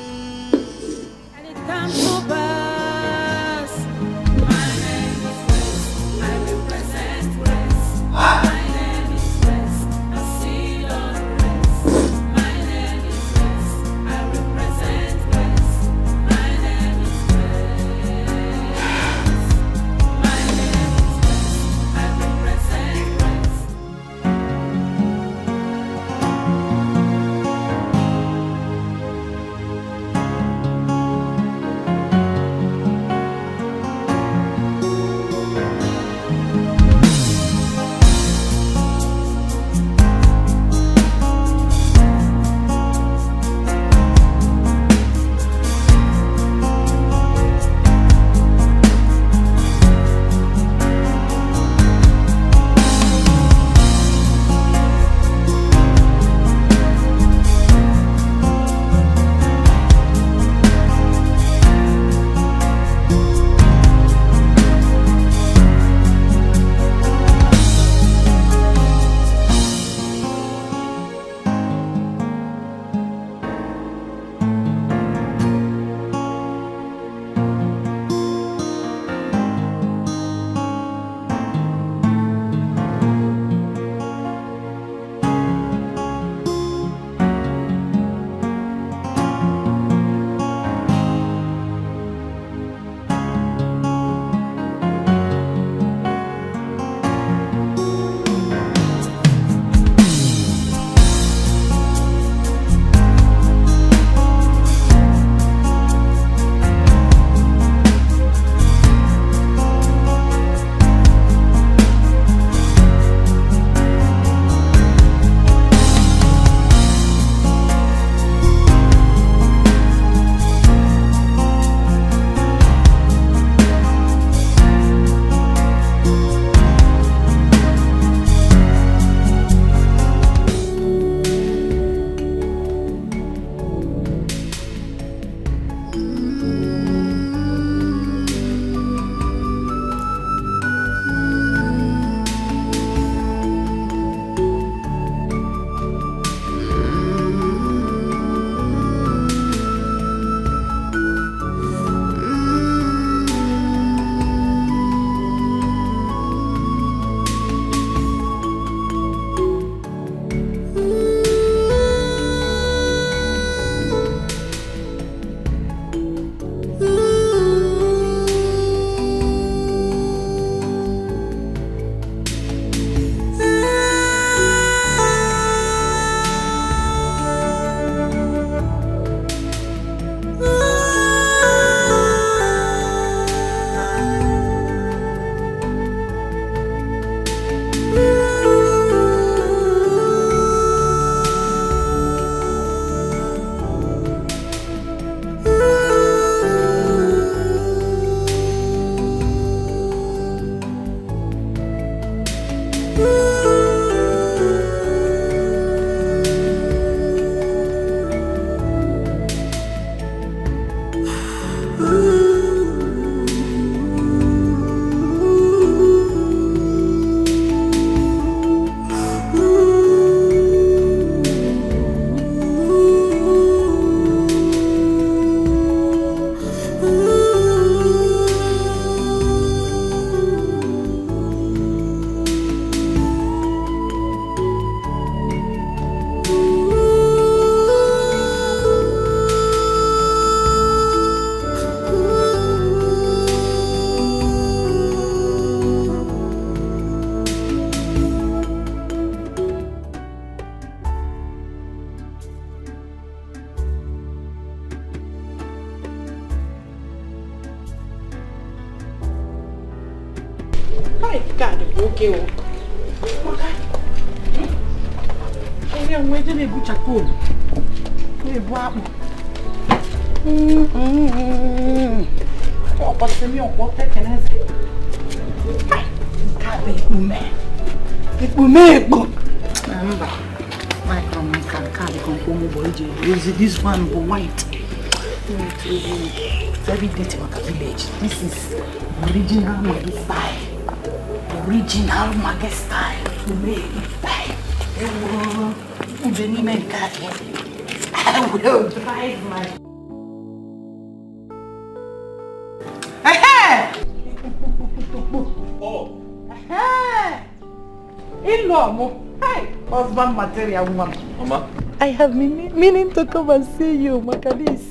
Hey, God, okay. I'm waiting to put a cool. Oh, what's the meal? What can I say? Can't be man. It will make good. This one go white. Very dirty like a village. This is original Maggie style. Original Maggie style. I will drive my. Oh. In-law, hey, husband material woman. Mama? I have been meaning to come and see you, Macadis.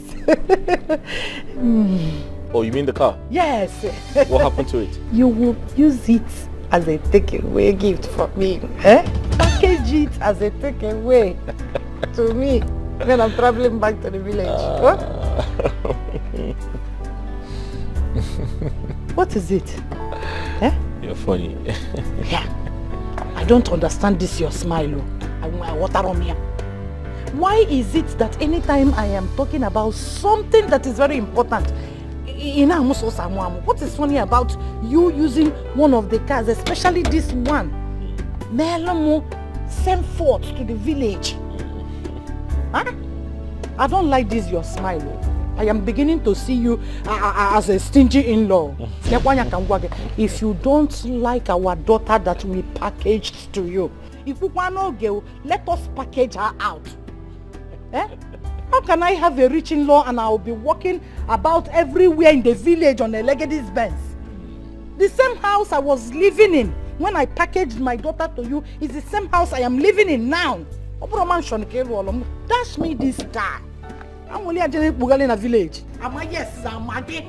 Oh, you mean the car? Yes. What happened to it? You will use it as a takeaway gift for me. Eh? Package it as a takeaway to me when I'm traveling back to the village. What is it? Eh? You're funny. Yeah. I don't understand this your smile. I water on me. Why is it that anytime I am talking about something that is very important, what is funny about you using one of the cars, especially this one? Send forth to the village. Huh? I don't like this your smile. I am beginning to see you as a stingy in-law. If you don't like our daughter that we packaged to you, if you want to go, let us package her out. Eh? How can I have a rich in-law and I will be walking about everywhere in the village on a Legacy's Benz? The same house I was living in when I packaged my daughter to you is the same house I am living in now. Dash me this guy. I'm only a Bugal in a village. Am I? Yes, I'm Maggie.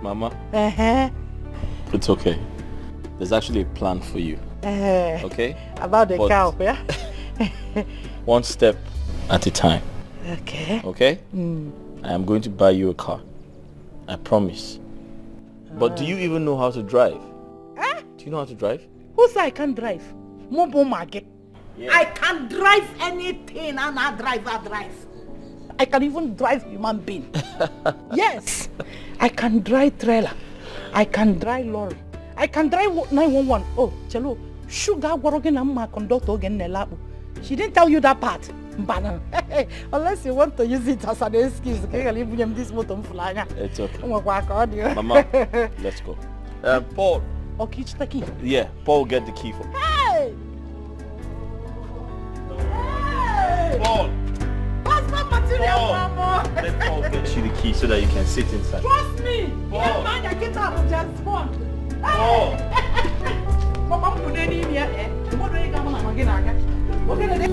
Mama? It's okay. There's actually a plan for you. Okay? About the cow, yeah? One step at a time. Okay. Okay? I am going to buy you a car. I promise. But do you even know how to drive? Do you know how to drive? Who said I can't drive? Mobo Maggie. Yeah. I can drive anything and I drive. I can even drive human being. Yes. I can drive trailer. I can drive lorry. I can drive 911. Oh, Chelo, sugar warogen and my conductor again nelabu. She didn't tell you that part. Unless you want to use it as an excuse. It's okay. Mama, let's go. Paul. Okay, the key. Yeah, Paul get the key for. Hey! Paul! What's my material, Mama? Let Paul get you the key so that you can sit inside. Trust me! Paul! Yeah, man, I get out of just one. Paul! Mama, put it in here. What do you come on again? What did I do?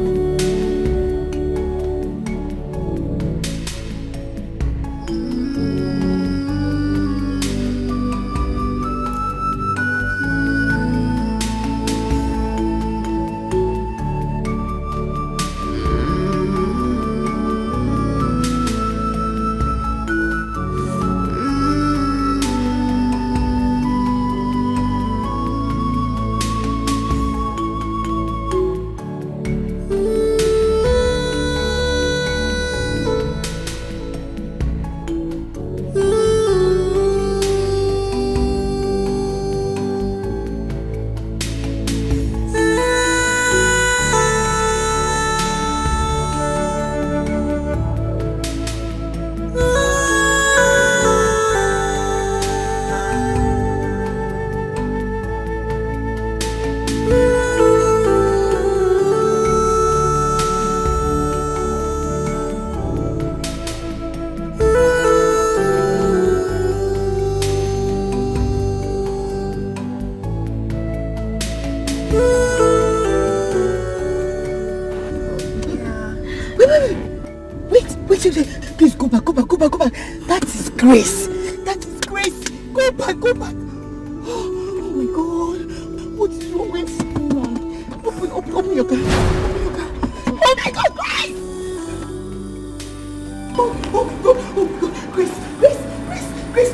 Please go back. That is grace. Go back. Oh my God. What is wrong with you? Open your car. Oh my God, Grace! Oh my God. Grace.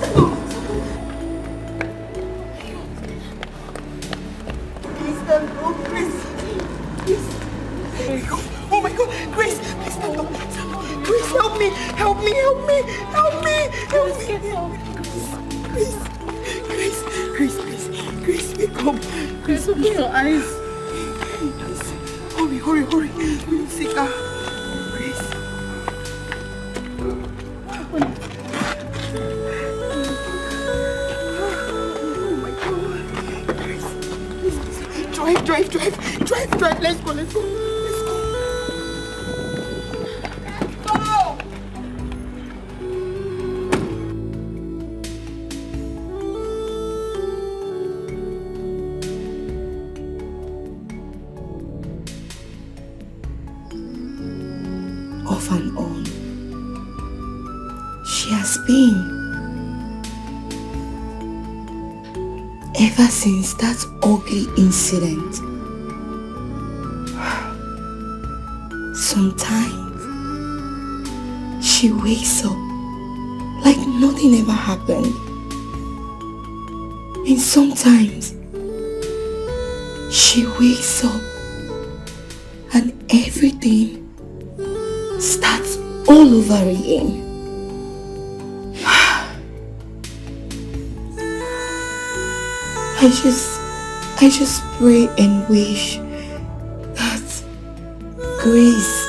Grace, wake up. Grace, open your eyes. Hurry. We'll see her. Grace. Oh my God. Grace, please. Drive. Let's go. Off and on, she has been ever since that ugly incident. Sometimes she wakes up like nothing ever happened, and sometimes she wakes up and everything starts all over again. I just pray and wish that Grace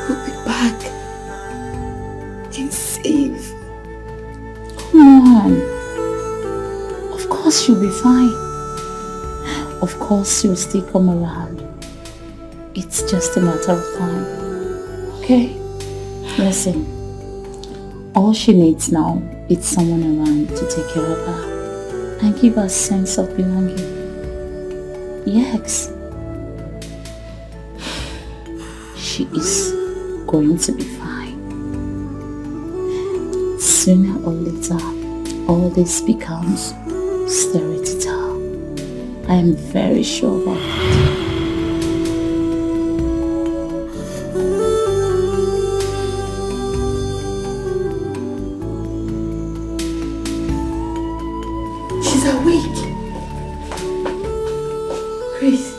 will be back and safe. Come on. Of course she'll be fine. Of course she'll still come around. It's just a matter of time. Okay? Listen. All she needs now is someone around to take care of her and give her a sense of belonging. Yes. She is going to be fine. Sooner or later, all this becomes story to tell. I am very sure about it. She's awake. Grace.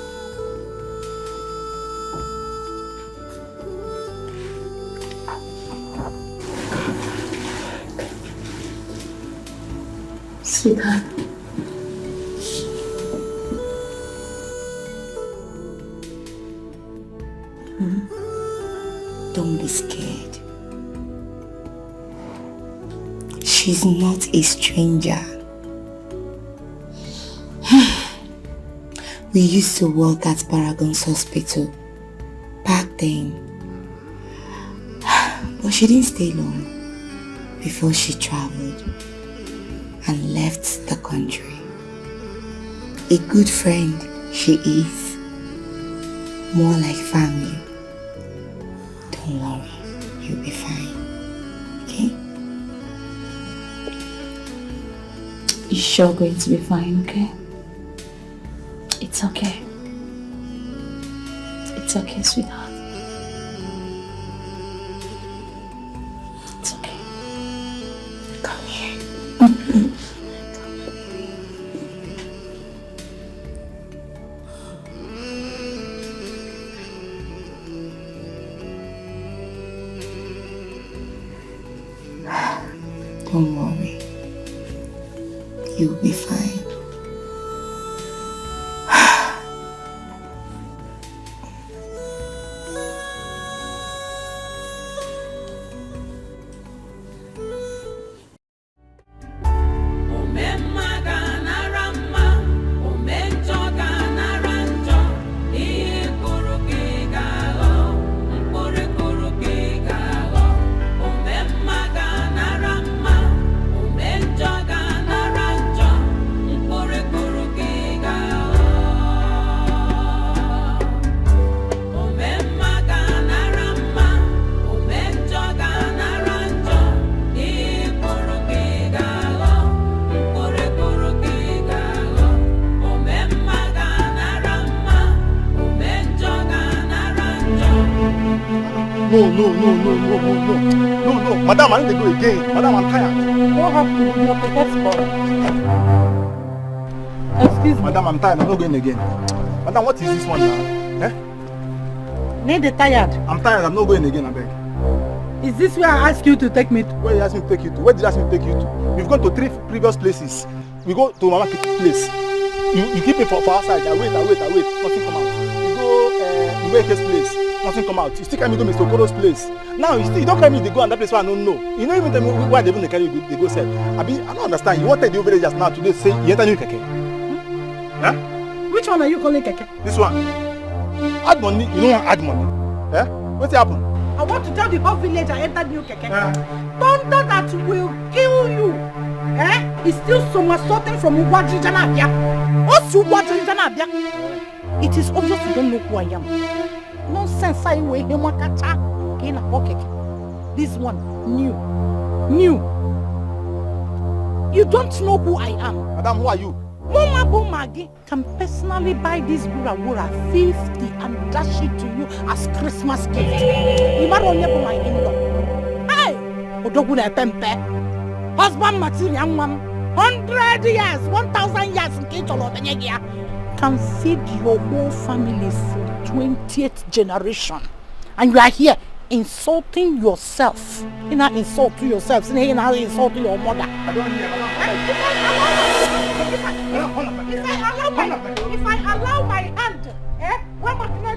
Sweetheart. Don't be scared. She's not a stranger. We used to work at Paragon's hospital back then. But she didn't stay long before she traveled and left the country. A good friend she is. More like family. Don't worry, you'll be fine. Okay? You're sure going to be fine, okay? It's okay. It's okay, sweetheart. It's okay. Come here. Don't worry. You'll be fine. No. Madam, I need to go again. Madam, I'm tired. What happened with your pocket spot? Excuse me. Madam, I'm tired. I'm not going again. Madam, what is this one now? Eh? Need the tired. I'm tired. I'm not going again, I beg. Is this where I asked you to take me to? Where did you ask me to take you to? Where did you ask me to take you to? We've gone to 3 previous places. We go to Mama Kitty's place. You keep me for outside. I wait. Nothing come out. You go Umeke's place. Nothing come out. You still carry me to Mr. Okoro's place. Now you don't carry me to go and that place where I don't know. You don't even tell me why they even carry you. They go sell. I don't understand. You wanted the over just now today say you enter new keke. Huh? Which one are you calling keke? This one. Add money. You don't want add money. Eh? What's happened? I want to tell the whole village I entered new keke. Thunder that will kill you. Eh? It's still somersaulting from Ugwadrijanabia. It is obvious you don't know who I am. Nonsense, I will This one, new. You don't know who I am. Madam, who are you? Mama Bomagi can personally buy this Wura 50 and dash it to you as Christmas gift. You might only for my in-law. Hey! Odoguna Pempe. Husband material, 100 years, 1,000 years in Kitolo can feed your whole family for 20th generation. And you are here insulting yourself. You not insult to yourself, you not insult to your mother. I don't hear. If I allow my hand, what am I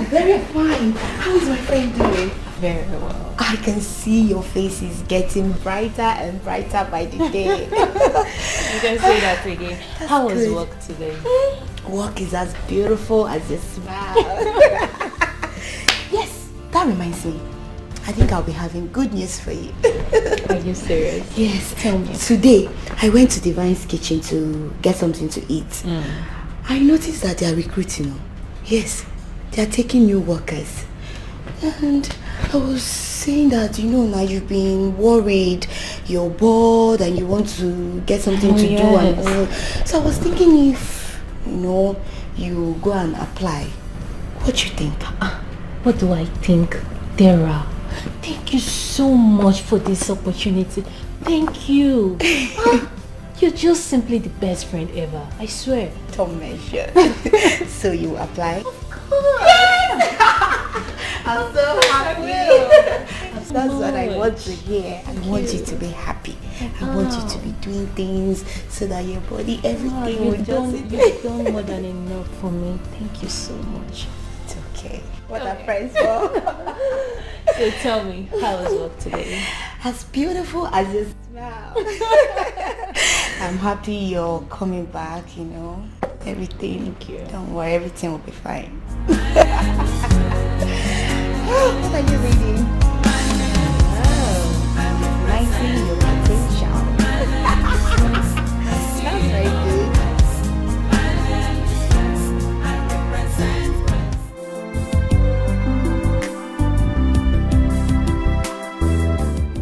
Very fine. How is my friend doing? Very well. I can see your face is getting brighter and brighter by the day. You can say that again. How was work today? Work is as beautiful as your smile. Yes, that reminds me. I think I'll be having good news for you. Are you serious? Yes. Tell me. Today, I went to Divine's kitchen to get something to eat. I noticed that they are recruiting. Yes, they are taking new workers. And I was saying that, now you've been worried, you're bored and you want to get something to do and all. So I was thinking if, you go and apply. What do you think? What do I think? Dara, thank you so much for this opportunity. Thank you. You're just simply the best friend ever. I swear. Don't measure. So you apply? Of course. I'm so happy. That's what I want to hear. I want you to be happy. I want you to be doing things so that your body, everything will just... You've done more than enough for me. Thank you so much. It's okay. What are friends for? So tell me, how was work today? As beautiful as your smile. I'm happy you're coming back, Everything. Thank you. Don't worry, everything will be fine. What are you reading? Oh, lightening your potential. That's very good.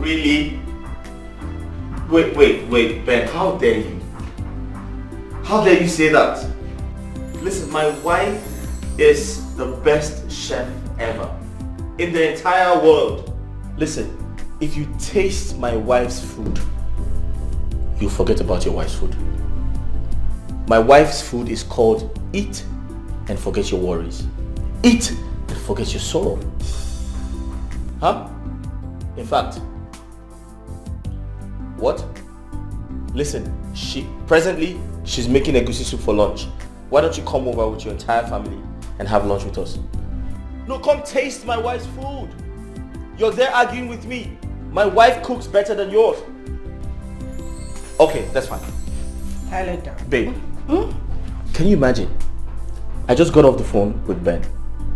Really? Wait, Ben, how dare you? How dare you say that? Listen, my wife is the best chef ever in the entire world. Listen, if you taste my wife's food, you'll forget about your wife's food. My wife's food is called eat and forget your worries. Eat and forget your sorrow. Huh? In fact, what? Listen, she's making egusi soup for lunch. Why don't you come over with your entire family and have lunch with us? No, come taste my wife's food. You're there arguing with me. My wife cooks better than yours. Okay, that's fine. Silent down. Babe, can you imagine? I just got off the phone with Ben.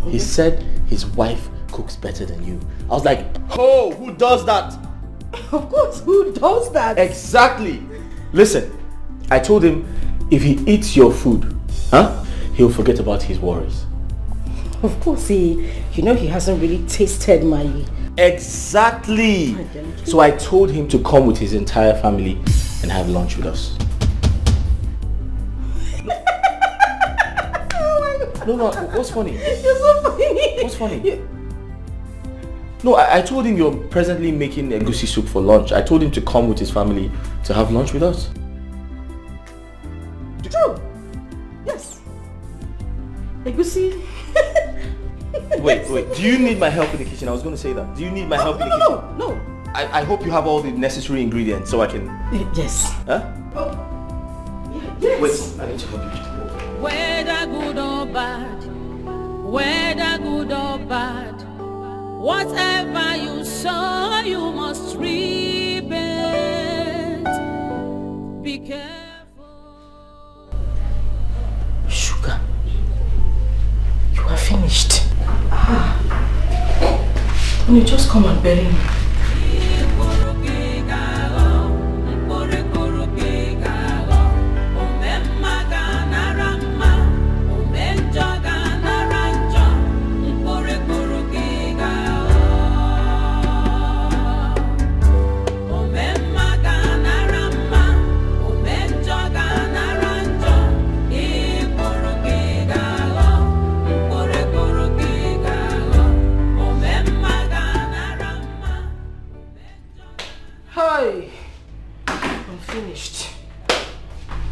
He said his wife cooks better than you. I was like, oh, who does that? Of course, who does that? Exactly. Listen, I told him if he eats your food, he'll forget about his worries. Of course, he hasn't really tasted my... Exactly. So I told him to come with his entire family and have lunch with us. No, what's funny? You're so funny. What's funny? No, I told him you're presently making egusi soup for lunch. I told him to come with his family to have lunch with us. True. Yes. Egusi. Wait. Do you need my help in the kitchen? I was going to say that. Do you need my help in the kitchen? No. I hope you have all the necessary ingredients so I can... Yes. Huh? Oh. Yes. Wait, I need to help you. Whether good or bad, whether good or bad, whatever you sow, you must reap it. Be careful. Sugar, you are finished. You just come and bury me.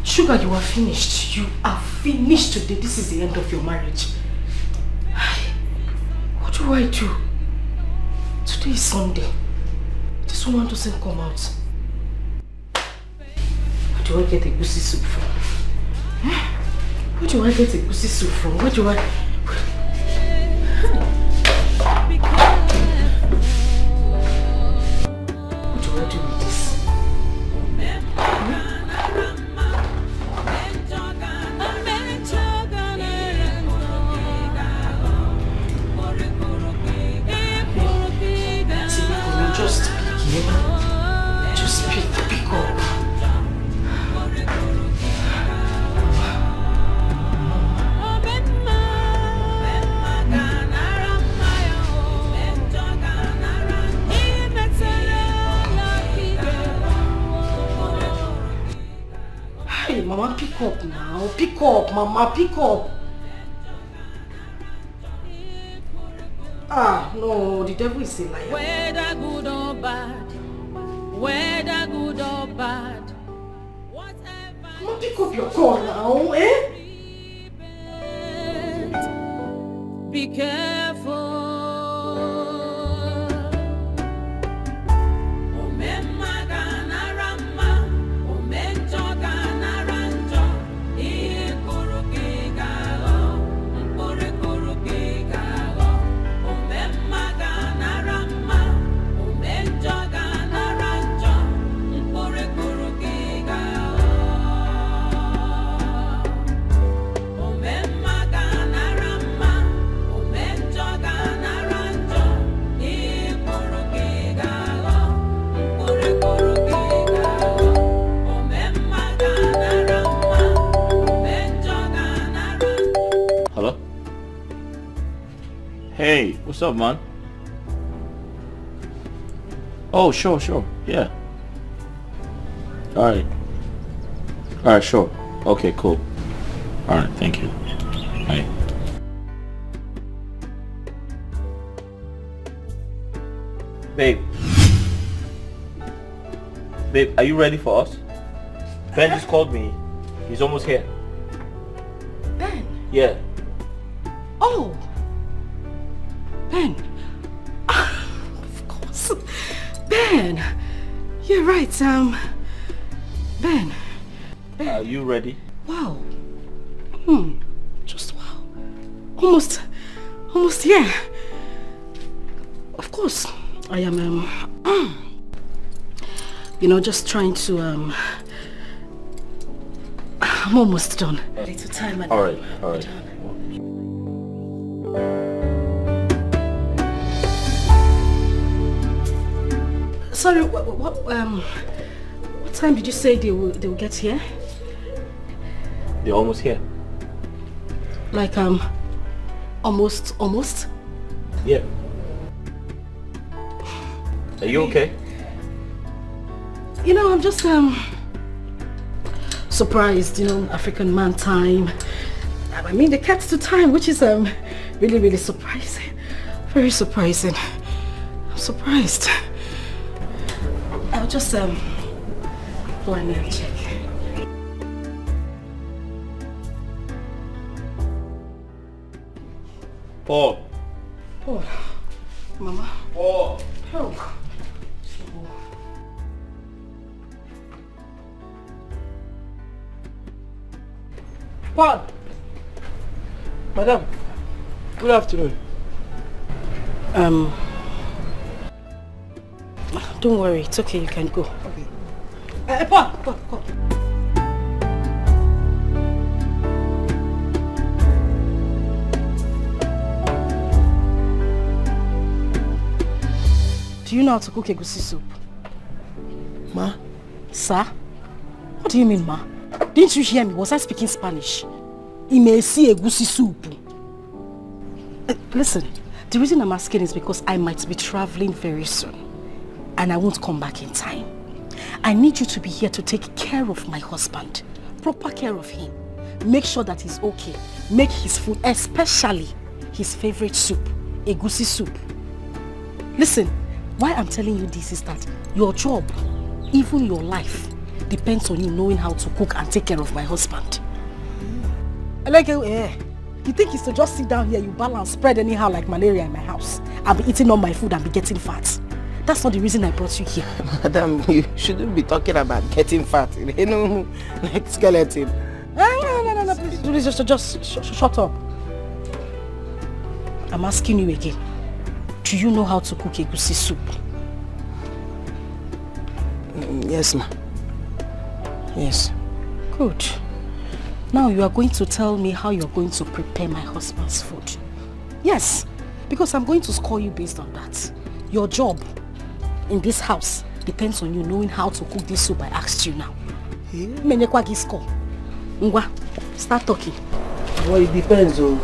Sugar, you are finished. You are finished today. This is the end of your marriage. What do I do? Today is Sunday. This woman doesn't come out. Where do I get a goosey soup from? Where do I get a goosey soup from? Where do I... pick up now. Pick up, Mama, pick up. Ah, no, the devil is a liar. Whether good or bad, whether good or bad, whatever. Mama, pick up your call now, eh? Be careful. Hey, what's up, man? Oh, sure, yeah. Alright, sure. Okay, cool. Alright, thank you. Bye. Babe, are you ready for us? Ben just called me. He's almost here. Ben? Yeah. Oh! Ben! Of course. Ben! You're right, Ben. Are you ready? Wow. Just wow. Almost here. Of course. I am, just trying to, I'm almost done. Little time. Alright. Sorry, what time did you say they will get here? They're almost here. Like, almost? Yeah. Are you okay? I'm just, surprised, African man time. I mean, they kept to time, which is, really, really surprising. Very surprising. I'm surprised. I'll just, go in and check. Paul. Mama. Paul. Help. Paul. Madam, good afternoon. Don't worry, it's okay, you can go. Okay. Paul. Do you know how to cook egusi soup? Ma? Sir? What do you mean, ma? Didn't you hear me? Was I speaking Spanish? Imesi egusi soup. Listen, the reason I'm asking is because I might be traveling very soon. And I won't come back in time. I need you to be here to take care of my husband. Proper care of him. Make sure that he's okay. Make his food, especially his favorite soup, egusi soup. Listen, why I'm telling you this is that your job, even your life, depends on you knowing how to cook and take care of my husband. Like, you think it's to just sit down here, you balance, spread anyhow like malaria in my house. I'll be eating all my food and be getting fat. That's not the reason I brought you here. Madam, you shouldn't be talking about getting fat. Like skeleton. No, please, just shut up. I'm asking you again. Do you know how to cook egusi soup? Yes, ma. Yes. Good. Now you are going to tell me how you are going to prepare my husband's food. Yes, because I'm going to score you based on that. Your job in this house depends on you knowing how to cook this soup I asked you now. Ngwa, start talking. Well, it depends on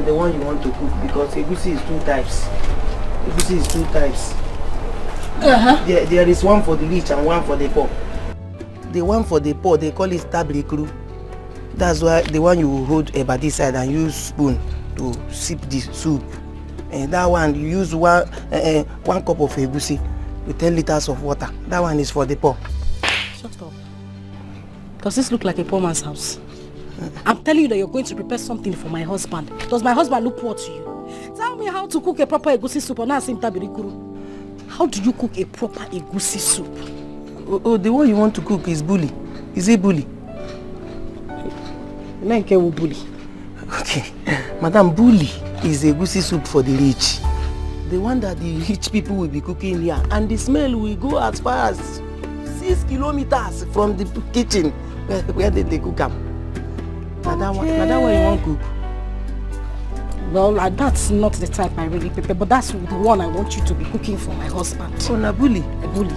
the one you want to cook because egusi is two types. There is one for the rich and one for the poor. The one for the poor, they call it tablikru. That's why the one you hold by this side and use spoon to sip the soup. And that one you use one cup of egusi with 10 liters of water. That one is for the poor. Shut up. Does this look like a poor man's house? I'm telling you that you're going to prepare something for my husband. Does my husband look poor to you? Tell me how to cook a proper egusi soup. How do you cook a proper egusi soup? Oh, the one you want to cook is bully. Is it bully? Bully. Okay. Madam, bully is egusi soup for the rich. The one that the rich people will be cooking here. And the smell will go as far as 6 kilometers from the kitchen where they cook them. Madam, what you want to cook? Well, that's not the type I really prepare, but that's the one I want you to be cooking for my husband. Oh, na bully. A bully.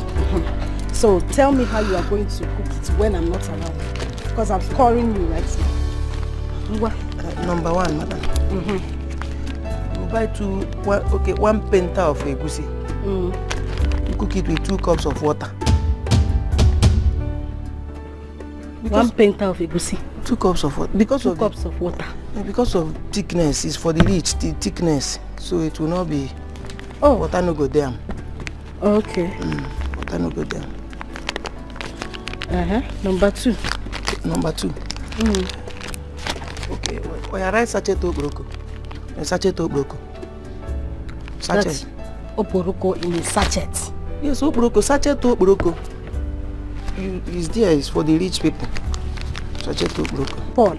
So tell me how you are going to cook it when I'm not around. Because I'm scoring you right now. Number one, madam. You buy one penta of egusi. You cook it with 2 cups of water. One penta of egusi. 2 cups of water. Because 2 cups of water. Because of thickness, it's for the rich, the thickness. So it will not be. Oh, water no go down. Okay. Water no go down. Number 2. Number 2. Okay. When I write sachet obroko. Sachet obroko. Sachet. That's obroko in a sachet. Yes, obroko. Sachet obroko. It's there. It's for the rich people. Sachet obroko. Paul.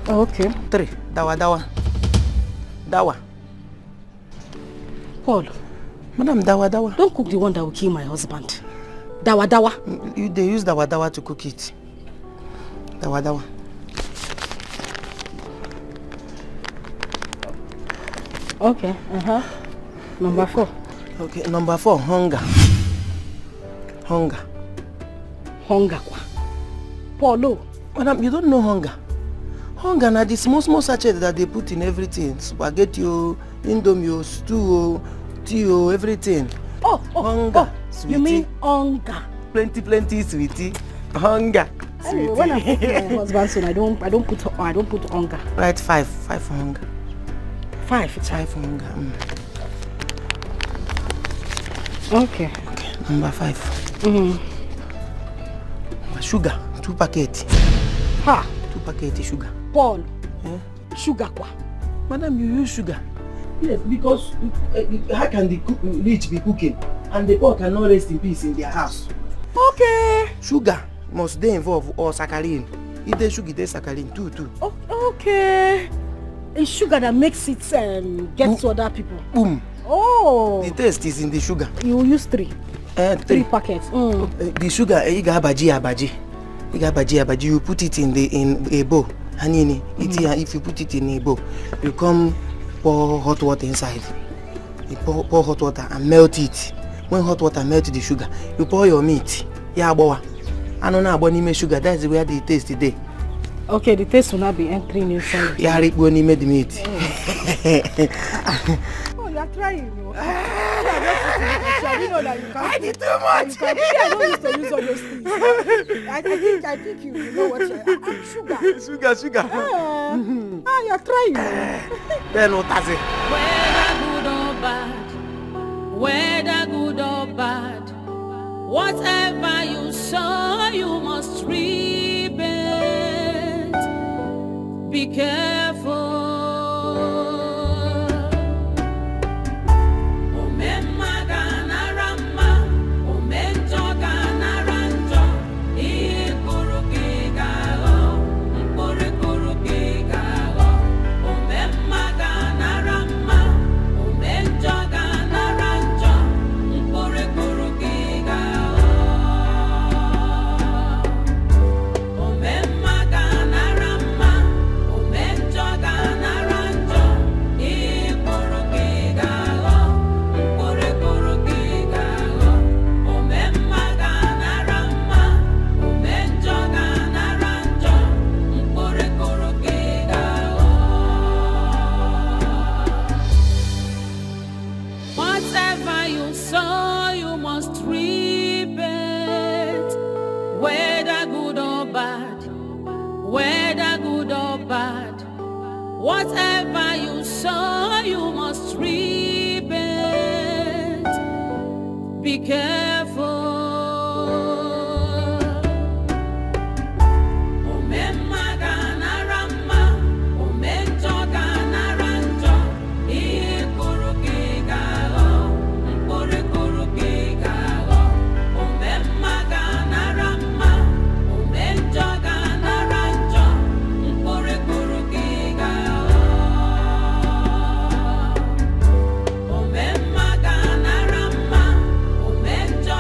Okay. 3. Dawa. Paul. Madam, dawa. Don't cook the one that will kill my husband. Dawa. They use dawa to cook it. Dawa. Okay. Number 4. Okay, number 4, hunger. Hunger. Paulo. Madam, you don't know hunger. Hunger na the small sachet that they put in everything. Spaghetti, indomie, stew, tea, everything. Hunger. You mean hunger? Plenty, sweetie. Hunger. Anyway, when I cook my husband's son, I don't put hunger. Right, 5 for hunger. 5 for hunger. Okay. Number 5. Sugar, 2 packets. 2 packets sugar. Paul. Sugar kwa? Madam, you use sugar. Yes, because how can the rich be cooking and the poor cannot rest in peace in their house? Okay. Sugar must they involve or saccharin. If they sugar, they saccharin too. Okay. It's sugar that makes it get to other people. Boom. Oh. The taste is in the sugar. You use 3. 3 packets. The sugar, you got abaji. You put it in a bowl. Hanini, if you put it in a bowl, you come pour hot water inside. You pour hot water and melt it. When hot water melts the sugar, you pour your meat. Yeah, boy. I don't know about sugar. That's where the taste today. Okay, the taste will not be entering inside. Yeah, Rick when he made the meat. Oh, you are trying. I didn't know that you can't. I did too much. I don't used to use all those things. I think you know what you're Sugar. You're trying. Then what does it? Whether good or bad, whatever you sow, you must reap it. Be careful. Whatever you sow, you must reap it. Be careful. Enjoy.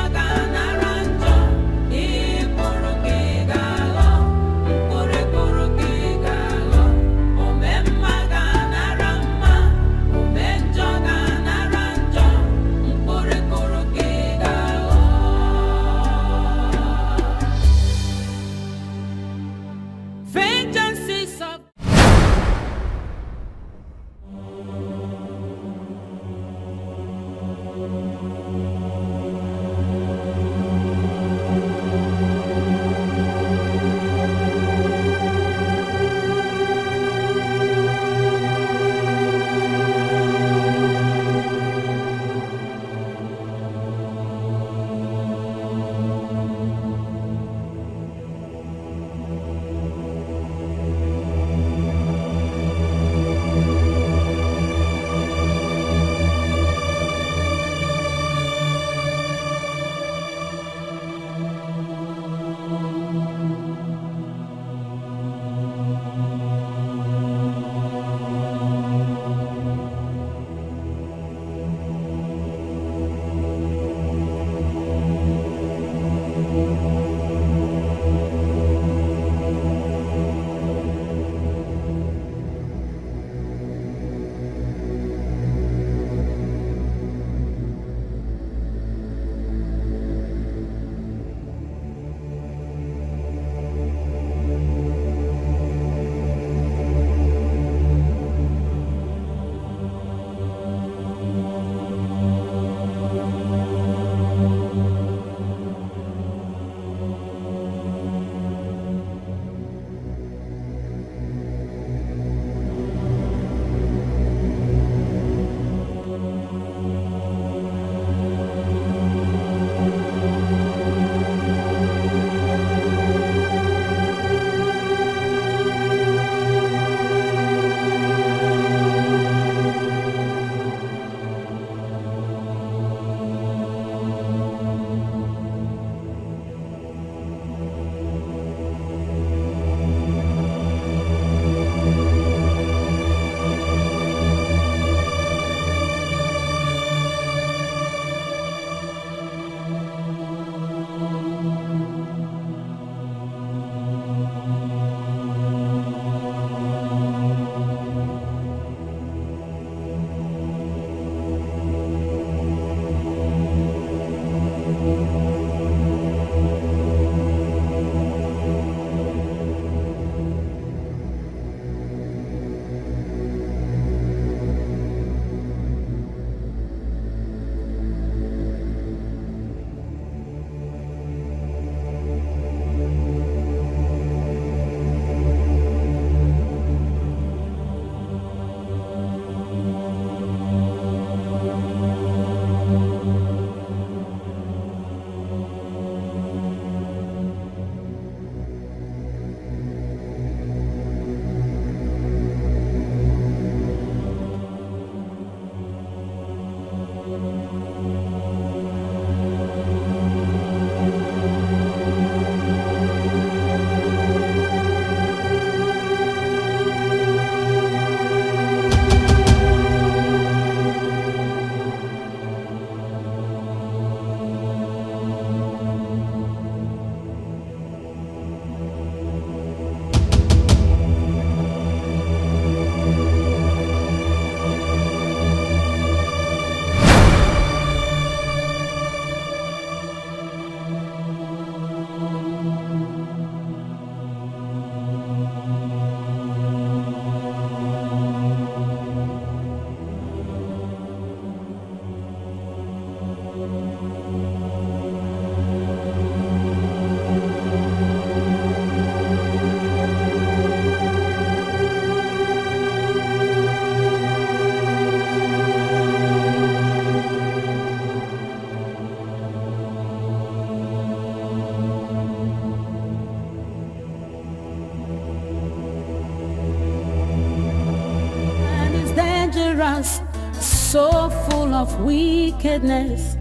dangerous, so full of wickedness,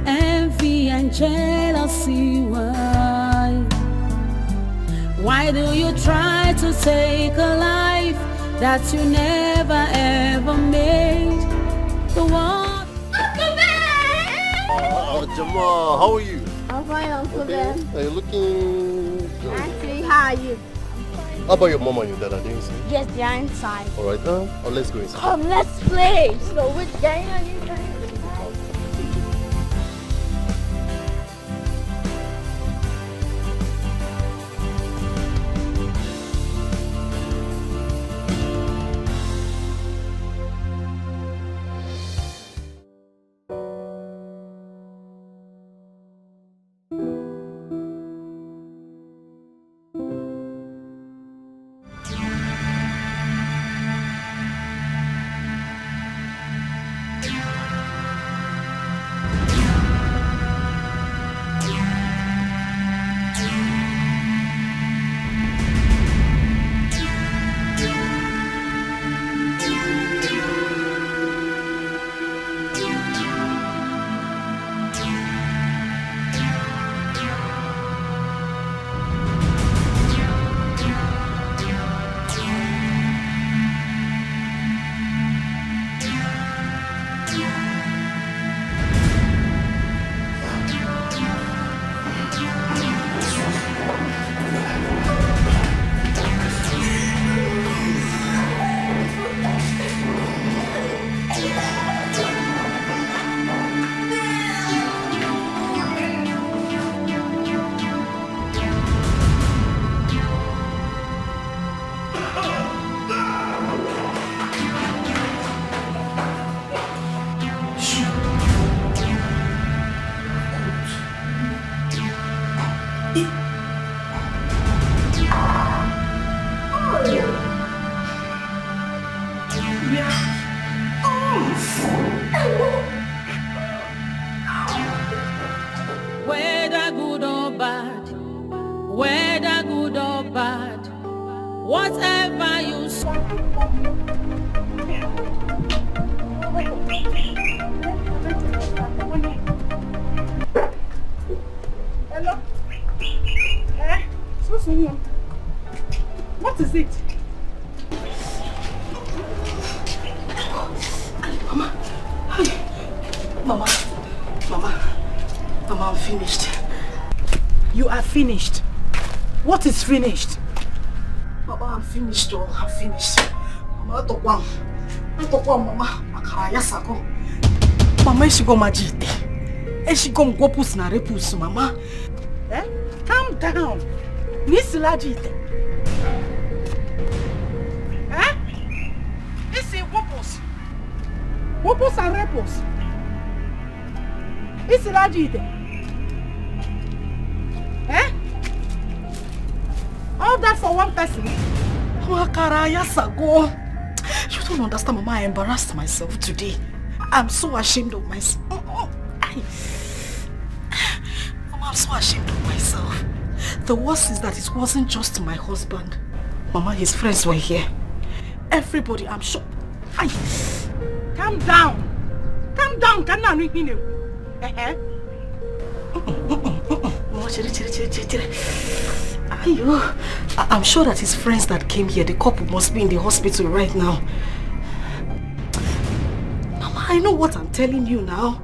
envy and jealousy. Why do you try to take a life that you never ever made? The one. Jamal, how are you? I'm fine, Uncle Ben. Are you looking good? Actually, how are you? How about your mom and your dad? Are they inside? Yes, they are inside. Alright, let's go inside. Come, let's play. So which game are you playing? Whether good or bad, whether good or bad, whatever you Hello? What is it? Mama, I'm finished. You are finished. What is finished? Mama, I'm finished. Oh, I'm finished. Mama, I don't want. Mama. Makaraya sako. Mama, she go majite. She go gwopus na repus, Mama. Calm down. Nisila jite. This is gwopus. Gwopus and repus. Nisila jite. All that for one person? Makaraya sago. You don't understand, Mama. I embarrassed myself today. I'm so ashamed of myself. Mama, I'm so ashamed of myself. The worst is that it wasn't just my husband. Mama, his friends were here. Everybody, I'm sure. Calm down. Calm down. I'm sure that his friends that came here, the couple must be in the hospital right now. Mama, I know what I'm telling you now.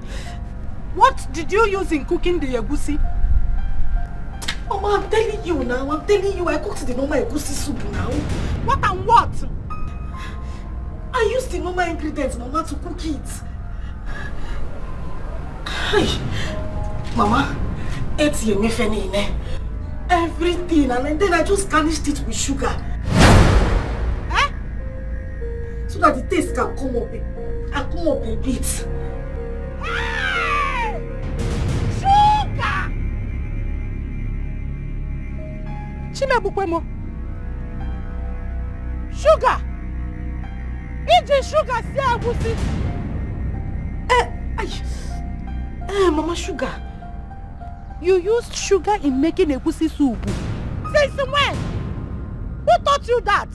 What did you use in cooking the egusi? Mama, I'm telling you now. I'm telling you, I cooked the normal egusi soup now. What and what? I used the normal ingredients, Mama, to cook it. Mama, everything, and then I just garnished it with sugar. So that the taste can come up a bit. Hey! Sugar! Chimebukwemo. Sugar! Iji sugar si agusi. Mama, sugar. You used sugar in making egusi soup. Since when? Who taught you that?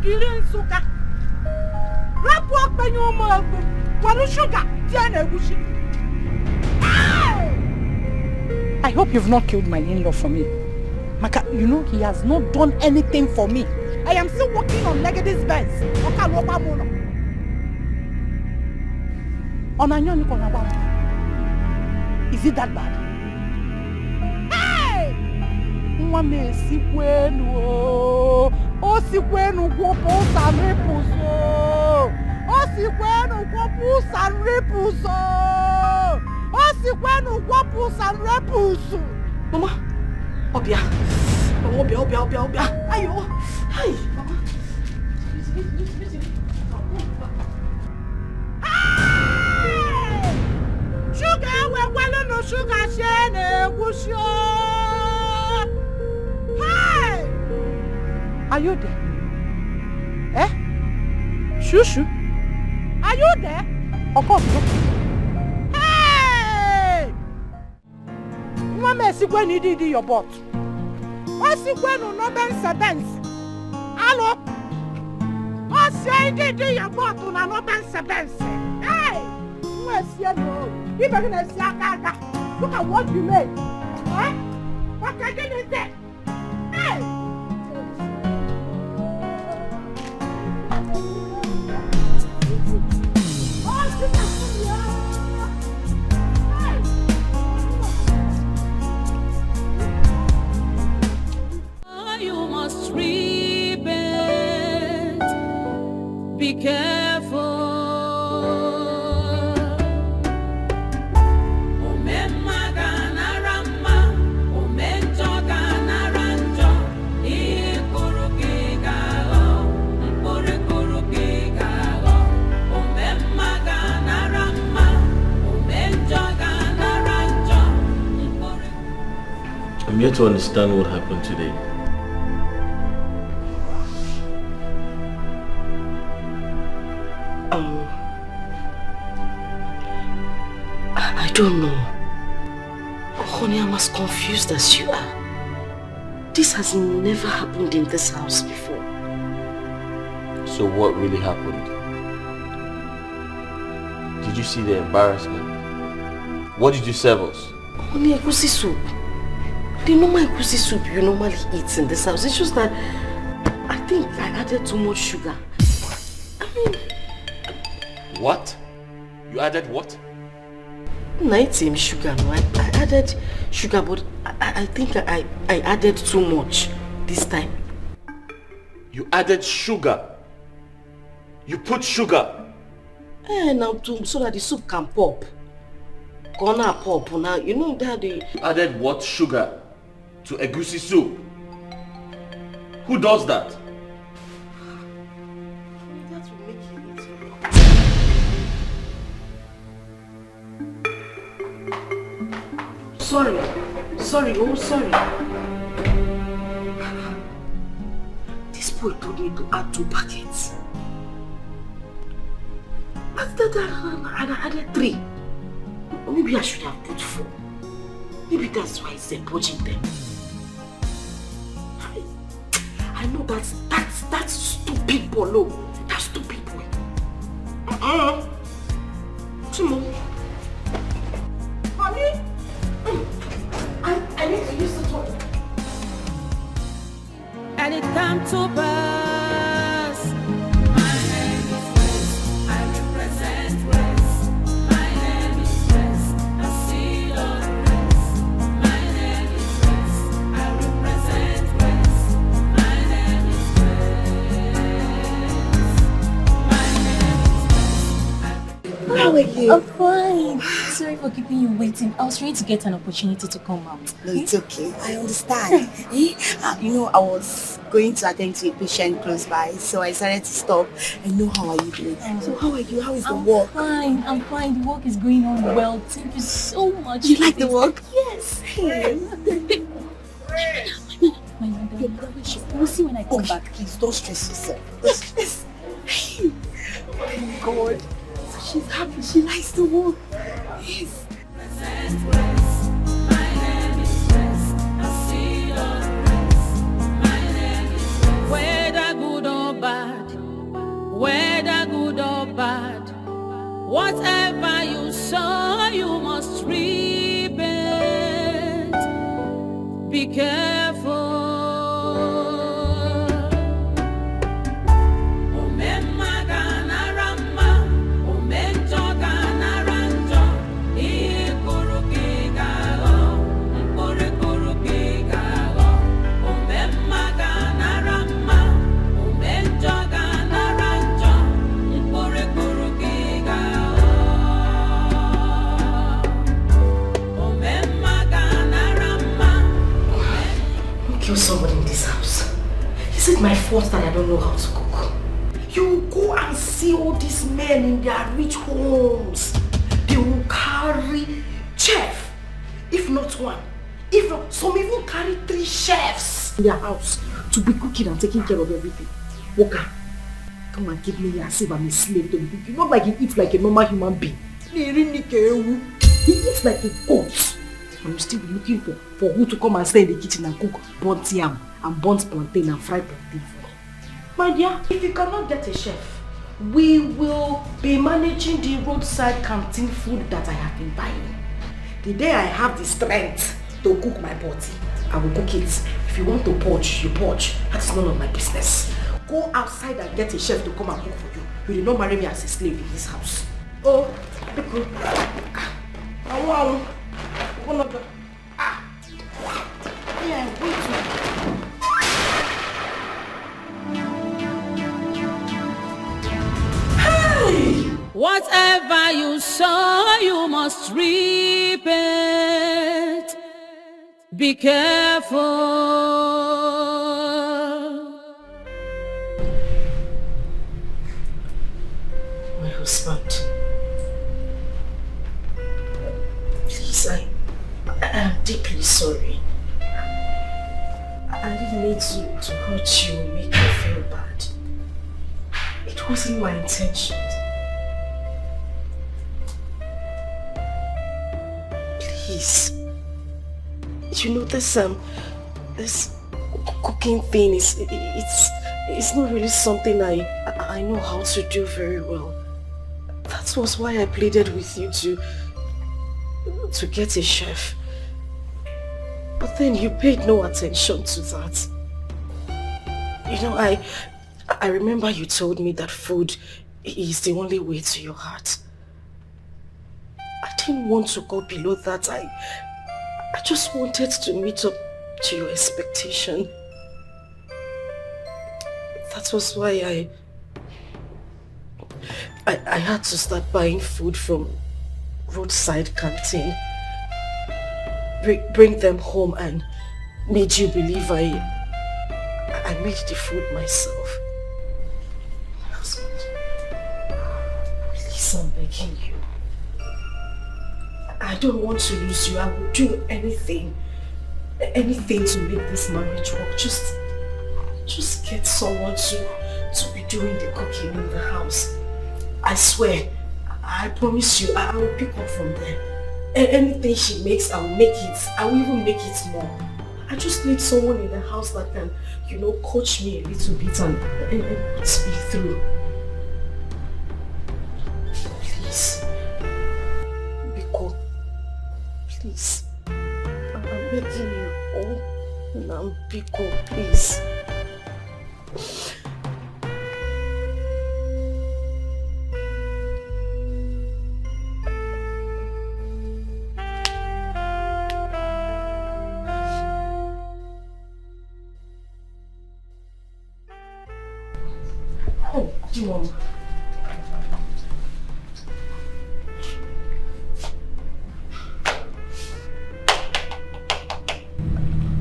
Killing sugar. Rap walk by your mother. What sugar? Tiana Gushi. I hope you've not killed my in-law for me. Maka, you know he has not done anything for me. I am still working on Legacy's Benz. Is it that bad? Hey! Mwame sikwenu o sikwenu gwopo sanrepuso o sikwenu gwopo sanrepuso o sikwenu gwopo sanrepuso. Mama, Obia, ayo, hi, Mama. Sugar, well, no sugar, shane, wusho. Hi! Are you there? Eh? Shushu? Are you there? Of course. Hey! Mama, see when you did your butt. What's it when you no benz? Hello? What's it did your butt on no benz? Hey! Look at what you made. Huh? What can you do there? Hey! Oh, you must repent. Be careful. I'm yet to understand what happened today. I don't know. Honey, I'm as confused as you are. This has never happened in this house before. So what really happened? Did you see the embarrassment? What did you serve us? Honey, egusi soup. The normal egusi soup you normally eat in this house. It's just that I think I added too much sugar. I mean... What? You added what? Not same sugar, no. I added sugar, but I think I added too much this time. You added sugar? You put sugar? Now so that the soup can pop. Gonna pop now. You know that the... You added what sugar to egusi soup? Who does that? That will make it easier. Sorry, oh sorry. This boy told me to add 2 packets. I added 3. Maybe I should have put 4. Maybe that's why he's purging them. I know that's stupid Polo. That's stupid boy. Timo. Honey? I need to use the toilet. And it come to pass. My name is West. I represent West. My name is West. I see your West. My name is West. I represent West. My name is West. My name is West. How are you? I'm fine. Sorry for keeping you waiting. I was trying to get an opportunity to come out. No, it's okay. I understand. You know, I was going to attend to a patient close by, so I decided to stop. And know how are you doing? So how are you? How is the work? I'm fine. The work is going on well. Thank you so much. You like the work? Yes. Hey. My mother. We'll see when I come back. Please don't stress yourself. Don't stress. Oh my God. She's happy. She likes the work. Yes. Whether good or bad, be careful. Kill somebody in this house. Is it my fault that I don't know how to cook? You go and see all these men in their rich homes. They will carry chef, if not one. If not, some even carry 3 chefs in their house to be cooking and taking care of everything. Walker, come and give me as if I'm a slave to the cooking. Not like he eats like a normal human being. He eats like a goat. And you still be looking for who to come and stay in the kitchen and cook burnt yam and burnt plantain and fried plantain for you. My dear, if you cannot get a chef, we will be managing the roadside canteen food that I have been buying. The day I have the strength to cook my body, I will cook it. If you want to poach, you poach. That is none of my business. Go outside and get a chef to come and cook for you. You did not marry me as a slave in this house. Oh, because one of the yeah, wait. Hey! Whatever you sow, you must reap it. Be careful. My husband, please, I am deeply sorry. I didn't mean to hurt you or make you feel bad. It wasn't my intention. Please. You know this cooking thing it's not really something I know how to do very well. That was why I pleaded with you to get a chef. But then you paid no attention to that. You know, I remember you told me that food is the only way to your heart. I didn't want to go below that. I just wanted to meet up to your expectation. That was why I had to start buying food from roadside canteen. Bring them home and made you believe I made the food myself. Husband, please, I'm begging you. I don't want to lose you. I will do anything to make this marriage work. Just get someone to be doing the cooking in the house. I swear, I promise you, I will pick up from there. Anything she makes, I will make it. I will even make it more. I just need someone in the house that can, coach me a little bit and put me through. Please. Biko. Please. I'm begging you. Oh, Biko, please. Mom.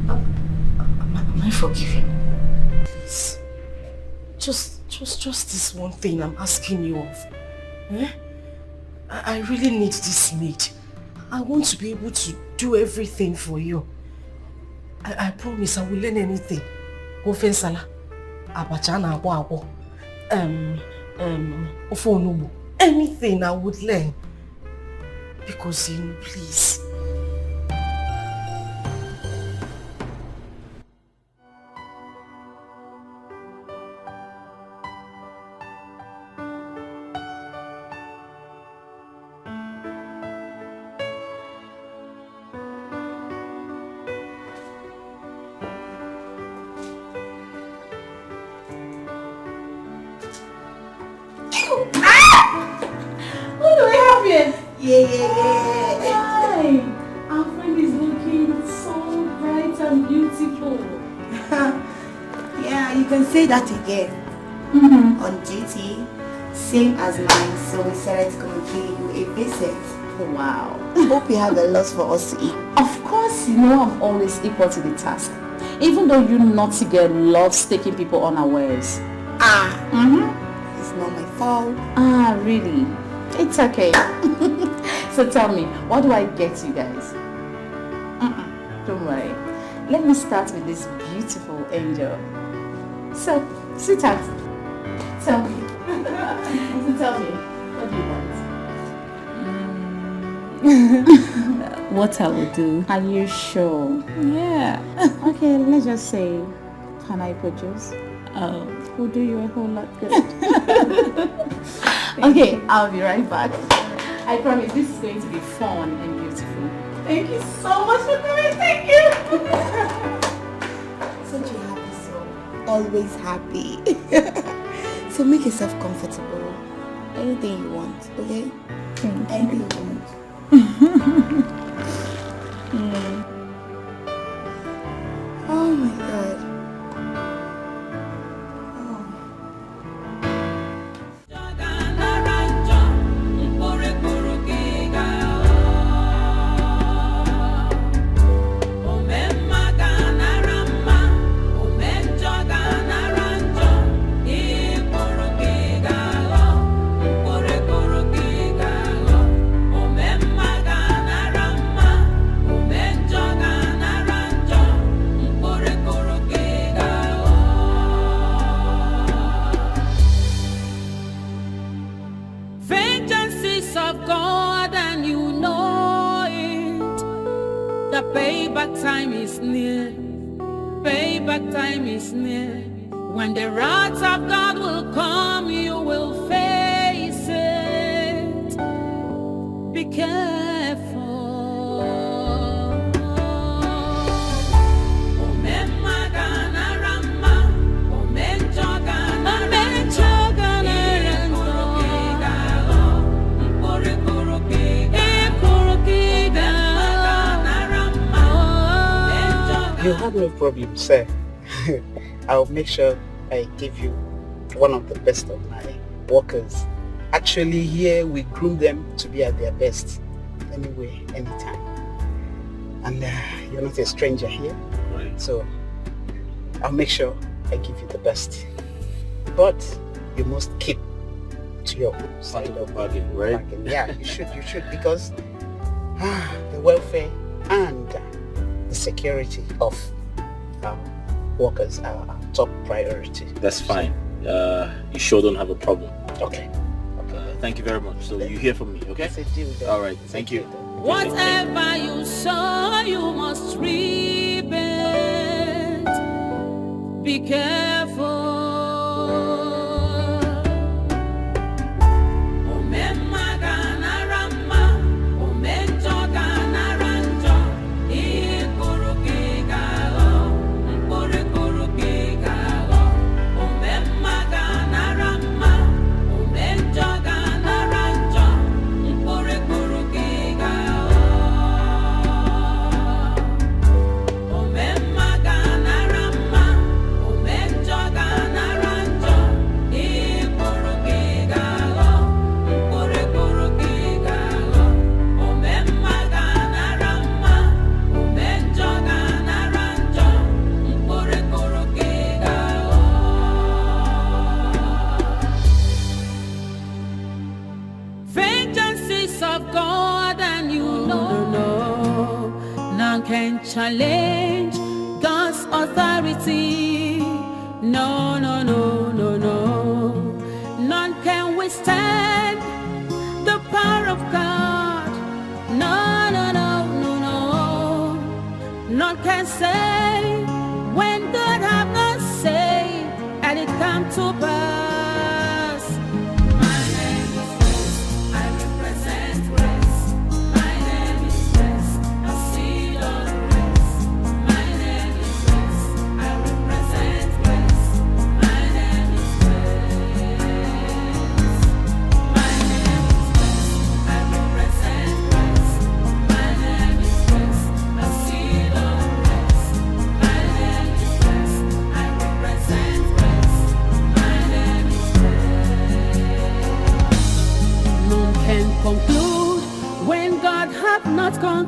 Am I forgiven? Please. Just this one thing I'm asking you of. Eh? I really need this maid. I want to be able to do everything for you. I promise I will learn anything. Ofe nsala, abacha na agbo. Anything I would learn. Because please. Yeah. Hi! Our friend is looking so bright and beautiful. Yeah, you can say that again. On duty, same as mine, so we decided to come and pay you a visit. Wow. Hope you have a lot for us to eat. Of course, you know I'm always equal to the task. Even though you naughty girl loves taking people unawares. It's not my fault. Really? It's okay. So tell me, what do I get you guys? Don't worry. Let me start with this beautiful angel. So, sweetheart, tell me. Tell me, what do you want? What I will do. Are you sure? Yeah. Okay, let's just say, can I produce? Oh, we'll do you a whole lot good. Okay, I'll be right back. I promise this is going to be fun and beautiful. Thank you so much for coming. Thank you. Such a happy soul. Always happy. So make yourself comfortable. Anything you want, okay? Anything you want. Oh my god. Time is near, payback time is near. When the wrath of God will come, you will face it. Be careful. You have no problem, sir. I'll make sure I give you one of the best of my workers. Actually, here we groom them to be at their best. Anyway, anytime. And you're not a stranger here, right? So I'll make sure I give you the best. But you must keep to your side of bargain, right? Bargain. Yeah, you should, because the welfare and the security of workers are our top priority. That's fine. You sure don't have a problem. Okay. Thank you very much. So you hear from me, okay? All right. Thank you. Whatever you sow, you must reap it. Be careful. Challenge God's authority. No, no, no, no, no. None can withstand the power of God. No, no, no, no, no. None can say when God have not said, and it come to pass.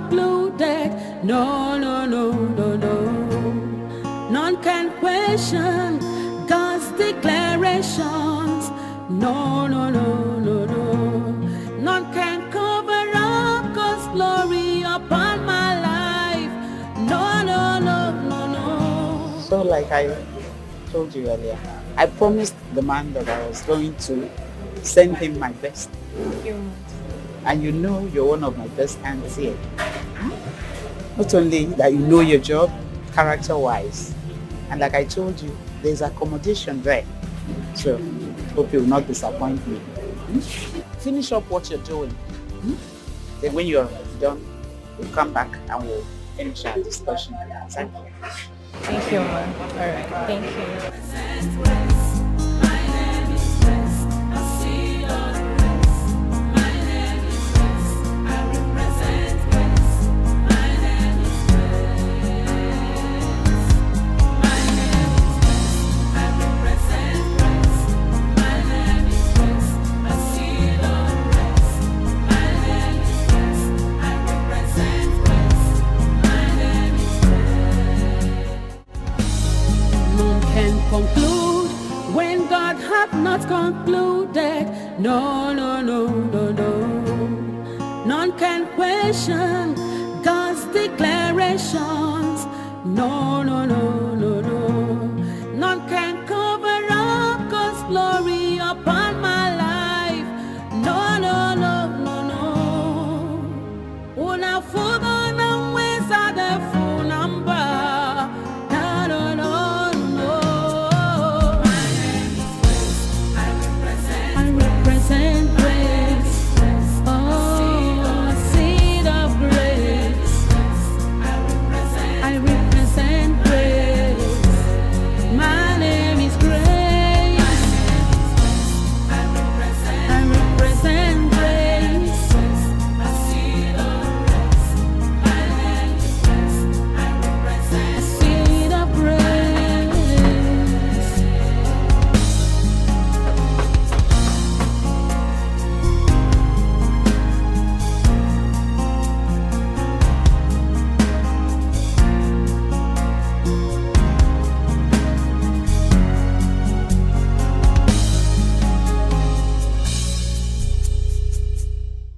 concluded. No, no, no, no, no. None can question God's declarations. No, no, no, no, no. None can cover up God's glory upon my life. No, no, no, no, no. So like I told you earlier, I promised the man that I was going to send him my best. And you know you're one of my best hands here. Not only that you know your job, character-wise, and like I told you, there's accommodation there. So, hope you will not disappoint me. Finish up what you're doing. Then when you're done, we'll come back and we'll finish our discussion. Thank you. Thank you, man. All right. Thank you. Conclude when God hath not concluded. No, no, no, no, no. None can question God's declarations. No, no, no, no, no. None can cover up God's glory upon my life. No, no, no, no, no. Una fuga na weza de funamba.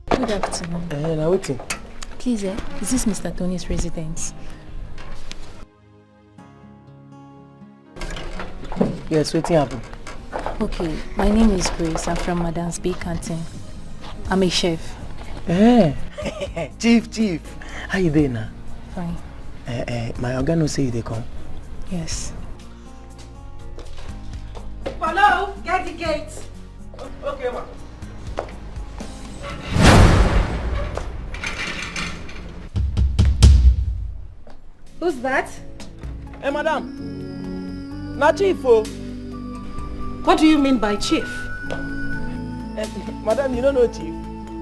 Good afternoon. Now waiting. Please, is this Mr. Tony's residence? Yes, waiting happen. Okay, my name is Grace. I'm from Madam's Bay Canteen. I'm a chef. Chief. How you doing now? Fine. My organ say they come. Yes. Hello, get the gate. Okay, ma. Who's that? Hey, madam. Na chief, oh. What do you mean by chief? Madam, you don't know chief.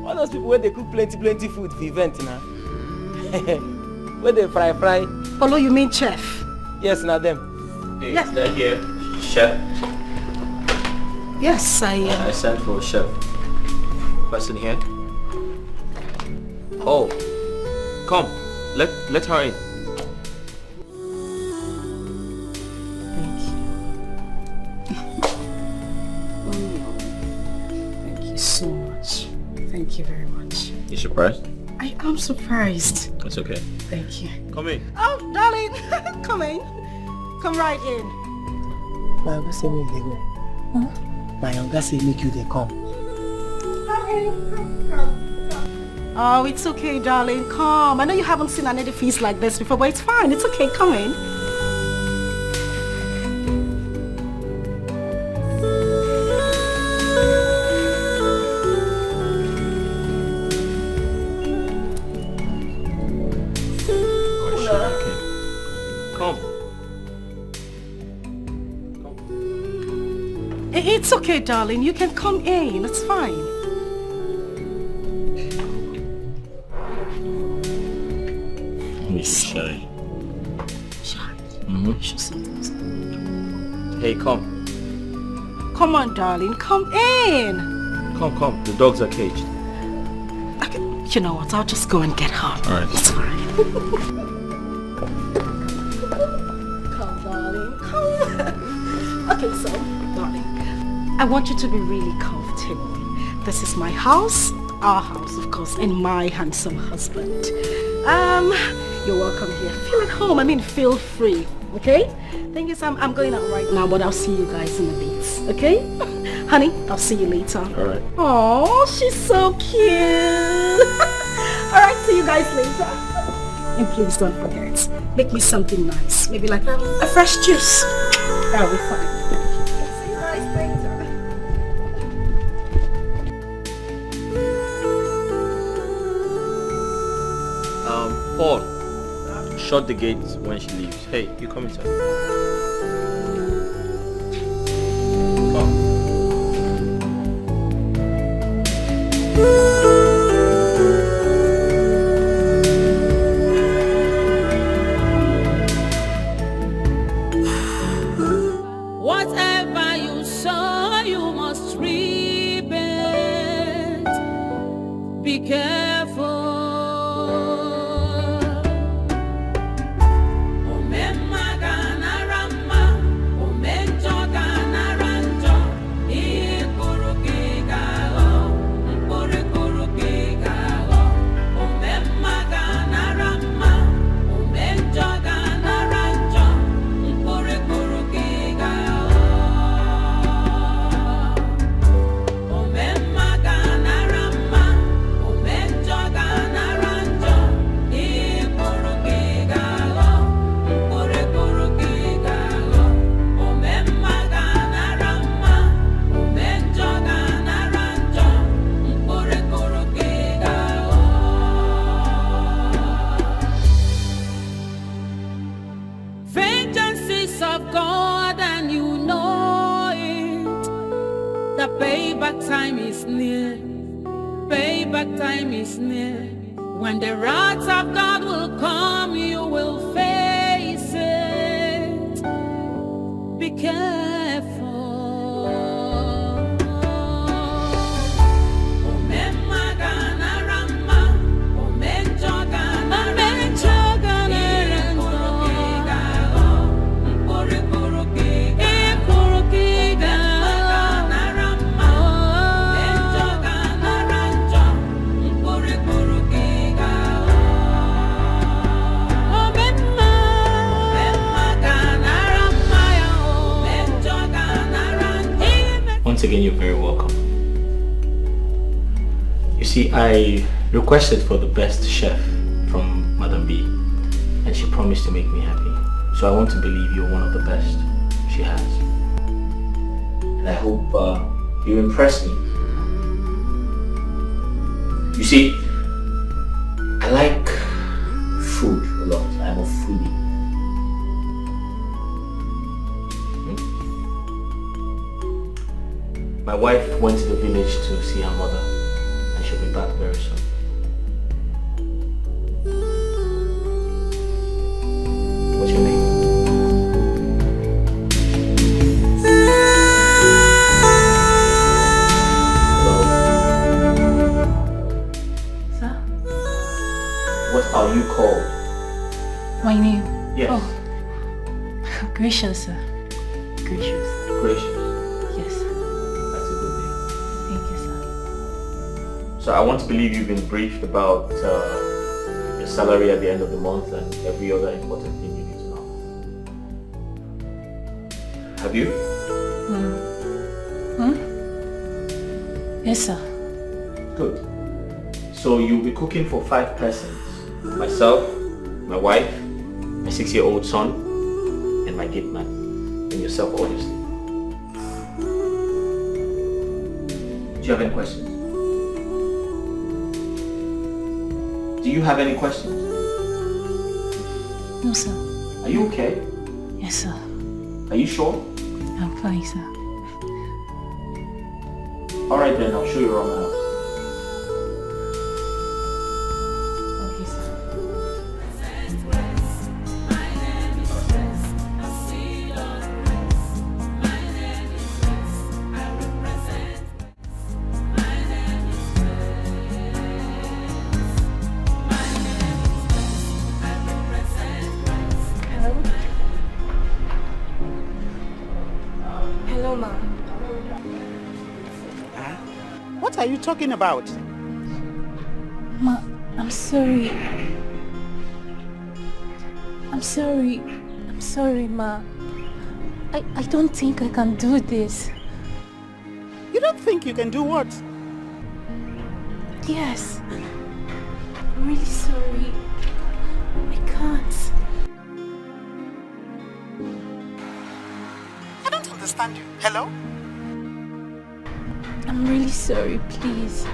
All those people where they cook plenty food for event now. Where they fry. Polo, you mean chef? Yes, na them. Hey, yes. Is that here? Chef? Yes, I sent for a chef. Person here? Oh, come. Let her in. So much. Thank you very much. You surprised? I am surprised. That's okay. Thank you. Come in. Oh, darling, come in. Come right in. My uncle say make they go. Huh? My uncle say make you they come. Oh, it's okay, darling. Come. I know you haven't seen an edifice like this before, but it's fine. It's okay. Come in. It's okay, darling. You can come in. It's fine. He's shy. Shy? Hey, come. Come on, darling. Come in. Come. The dogs are caged. Okay. You know what? I'll just go and get her. All right. It's fine. Come, darling. Come. Okay, so, darling, I want you to be really comfortable. This is my house, our house, of course, and my handsome husband. You're welcome here. Feel at home. I mean, feel free. Okay? Thing is, I'm going out right now, but I'll see you guys in a bit. Okay? Honey, I'll see you later. All right. Oh, she's so cute. All right, see you guys later. And please don't forget, make me something nice. Maybe like a fresh juice. That'll be fine. See you guys later. Paul, shut the gate when she leaves. Hey, you come inside. Whatever you sow, you must reap it. Be careful. Time is near, payback time is near. When the wrath of God will come, you will face it. Be careful. Once again, you're very welcome. You see, I requested for the best chef from Madam B, and she promised to make me happy. So I want to believe you're one of the best she has. And I hope you impress me. You see, I like food a lot. I'm a foodie. My wife went to the village to see her mother, and she'll be back very soon. What's your name? Hello? Sir? What are you called? My name? Yes. Oh. Gracious, sir. Gracious. Gracious. Yes. That's a good name. Thank you, sir. So I want to believe you've been briefed about your salary at the end of the month and every other important thing you need to know. Have you? Yes, sir. Good. So you'll be cooking for 5 persons. Myself, my wife, my 6-year-old son, and my gate man. And yourself, obviously. Do you have any questions? Do you have any questions? No, sir. Are you okay? Yes, sir. Are you sure? I'm fine, sir. Alright then, I'll show you around the house. Okay, sir. No, ma. Huh? What are you talking about? Ma, I'm sorry. I'm sorry. I'm sorry, ma. I don't think I can do this. You don't think you can do what? Yes. I'm really sorry. I can't. I don't understand you. Hello? I'm really sorry, please.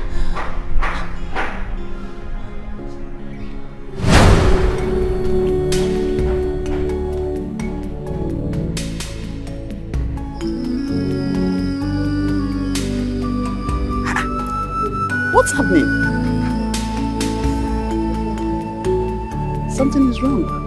What's happening? Something is wrong.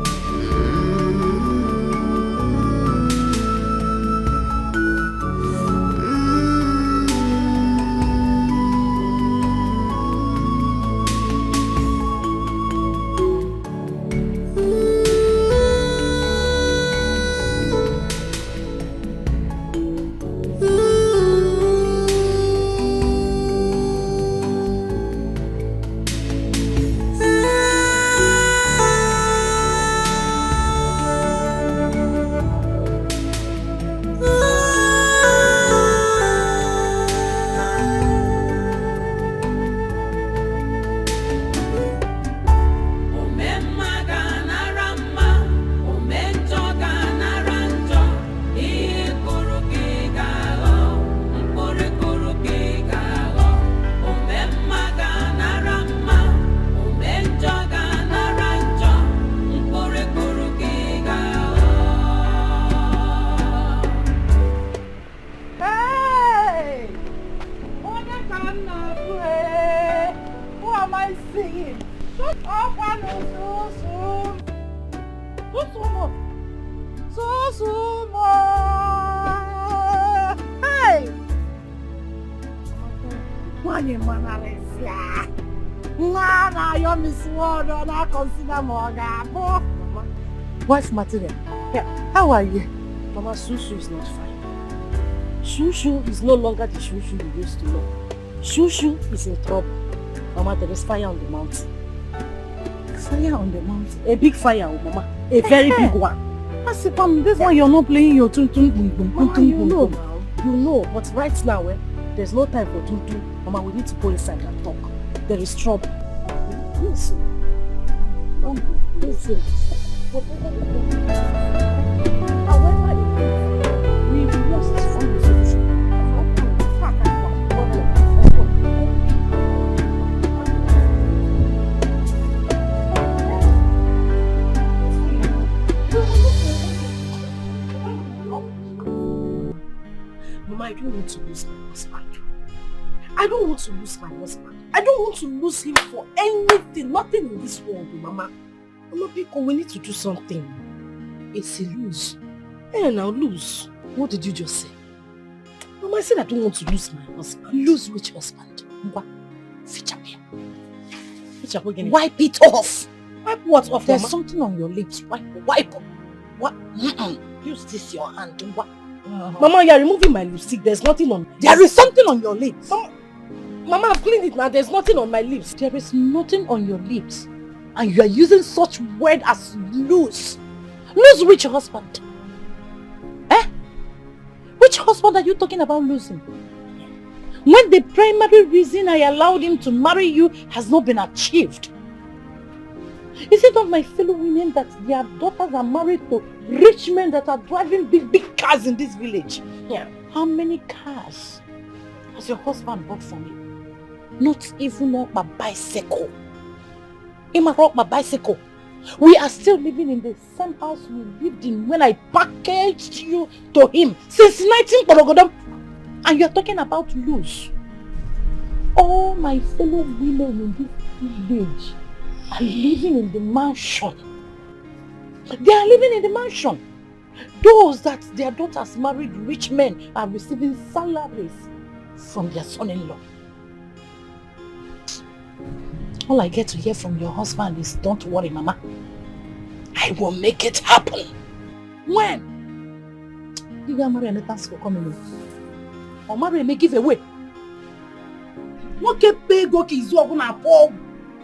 Wife material. Yeah. How are you? Mama, Shushu is not fine. Shushu is no longer the Shushu you used to know. Shushu is in trouble. Mama, there is fire on the mountain. Fire on the mountain? A big fire, Mama. A very big one. Asipam, this one you're not playing your tun-tun. Mama, you know now. You know. But right now, there's no time for tun-tun. Mama, we need to go inside and talk. There is trouble. Listen. Listen. However it is, we must find a solution. Mama, I don't want to lose my husband. I don't want to lose my husband. I don't want to lose him for anything. Nothing in this world, Mama. Mama, Biko, we need to do something. It's a lose. Hey, now lose. What did you just say? Mama, I said I don't want to lose my husband. Lose which husband? What? Wipe it off. Wipe what off, There's Mama? something on your lips. Wipe. What? Use this your hand. What? Mama, you are removing my lipstick. There's nothing on. There is something on your lips. Mama, I've cleaned it now. There's nothing on my lips. There is nothing on your lips. And you are using such word as lose. Lose which husband? Eh? Which husband are you talking about losing? When the primary reason I allowed him to marry you has not been achieved. Is it not my fellow women that their daughters are married to rich men that are driving big cars in this village? Yeah. How many cars has your husband bought for me? Not even a bicycle. My bicycle. We are still living in the same house we lived in when I packaged you to him since 19 Porogodom. And you're talking about lose. All my fellow women in this village are living in the mansion. They are living in the mansion. Those that their daughters married rich men are receiving salaries from their son-in-law. All I get to hear from your husband is, don't worry, Mama. I will make it happen. When? You got married and thanks for coming in. Or marry and give away. What can pay go kids over na poor?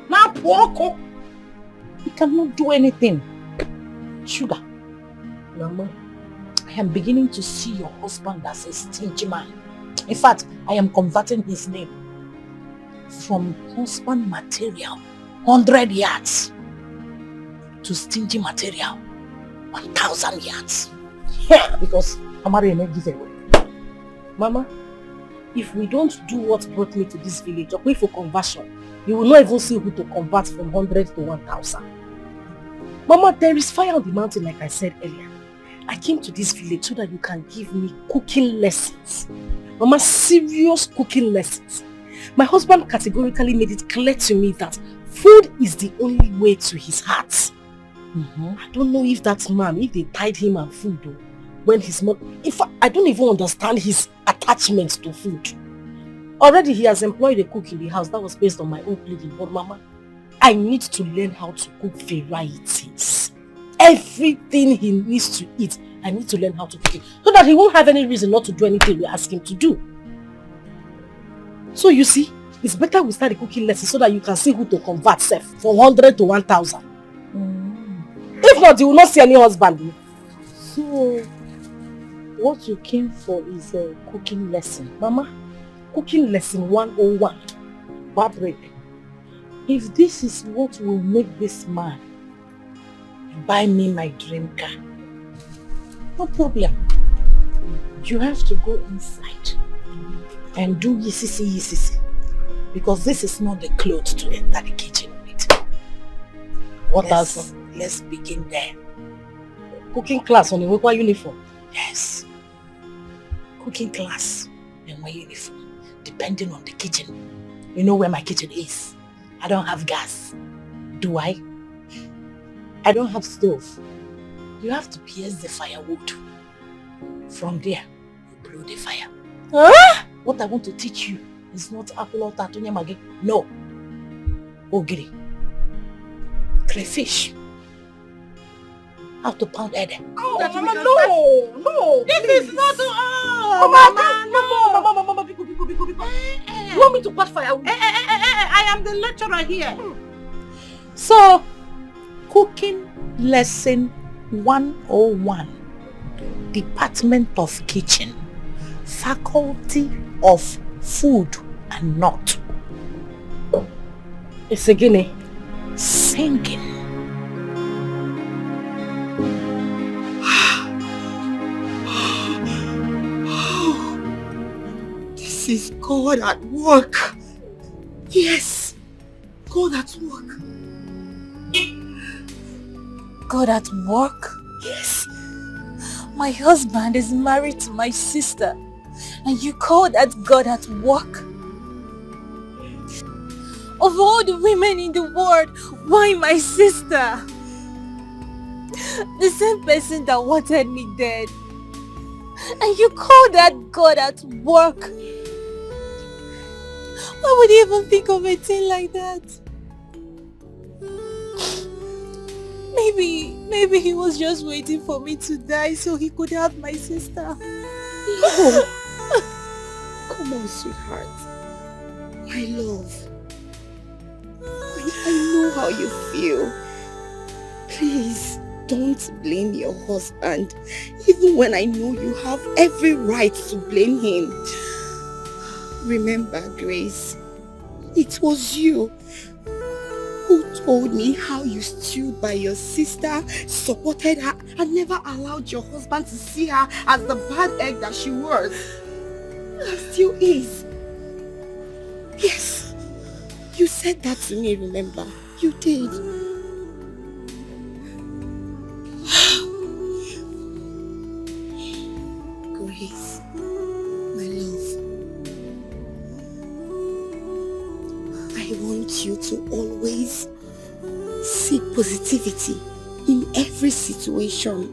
Na poor. He cannot do anything. Sugar. Mama, I am beginning to see your husband as a stingy man. In fact, I am converting his name from husband material, 100 yards, to stingy material, 1,000 yards. Yeah, because Amari may give away. Mama, if we don't do what brought me to this village, or wait for conversion, you will not even see who to convert from 100 to 1,000. Mama, there is fire on the mountain, like I said earlier. I came to this village so that you can give me cooking lessons. Mama, serious cooking lessons. My husband categorically made it clear to me that food is the only way to his heart. I don't know if that man, if they tied him and food though, when he's not... In fact, I don't even understand his attachment to food. Already he has employed a cook in the house. That was based on my own pleading. But Mama, I need to learn how to cook varieties. Everything he needs to eat, I need to learn how to cook it. So that he won't have any reason not to do anything we ask him to do. So you see, it's better we start the cooking lesson so that you can see who to convert self from 100 to 1,000. If not, you will not see any husband. So, what you came for is a cooking lesson. Mama, cooking lesson 101. Fabric. If this is what will make this man buy me my dream car, no problem. You have to go inside and do yisisi. Because this is not the clothes to enter the kitchen with. What else? Let's begin there. Cooking class on the work uniform? Yes. Cooking class in my uniform. Depending on the kitchen. You know where my kitchen is. I don't have gas. Do I? I don't have stove. You have to pierce the firewood. From there, you blow the fire. Huh? What I want to teach you is not apple or tatunya magi. No. Ogiri. Crayfish. How to pound egg. Oh, Mama, no. This is not... Mama, biko. You want me to pat firewood? I am the lecturer here. So, cooking lesson 101. Department of Kitchen. Faculty of Food and Not. It's a guinea. Singing. This is God at work. Yes, God at work. God at work? Yes. My husband is married to my sister, and you call that God at work? Of all the women in the world, why my sister? The same person that wanted me dead. And you call that God at work? Why would you even think of a thing like that? Maybe he was just waiting for me to die so he could have my sister. No. Come on, sweetheart. My love. I know how you feel. Please, don't blame your husband. Even when I know you have every right to blame him. Remember, Grace, it was you who told me how you stood by your sister, supported her, and never allowed your husband to see her as the bad egg that she was. And still is. Yes, you said that to me, remember? You did. Grace, my love, I want you to always seek positivity in every situation.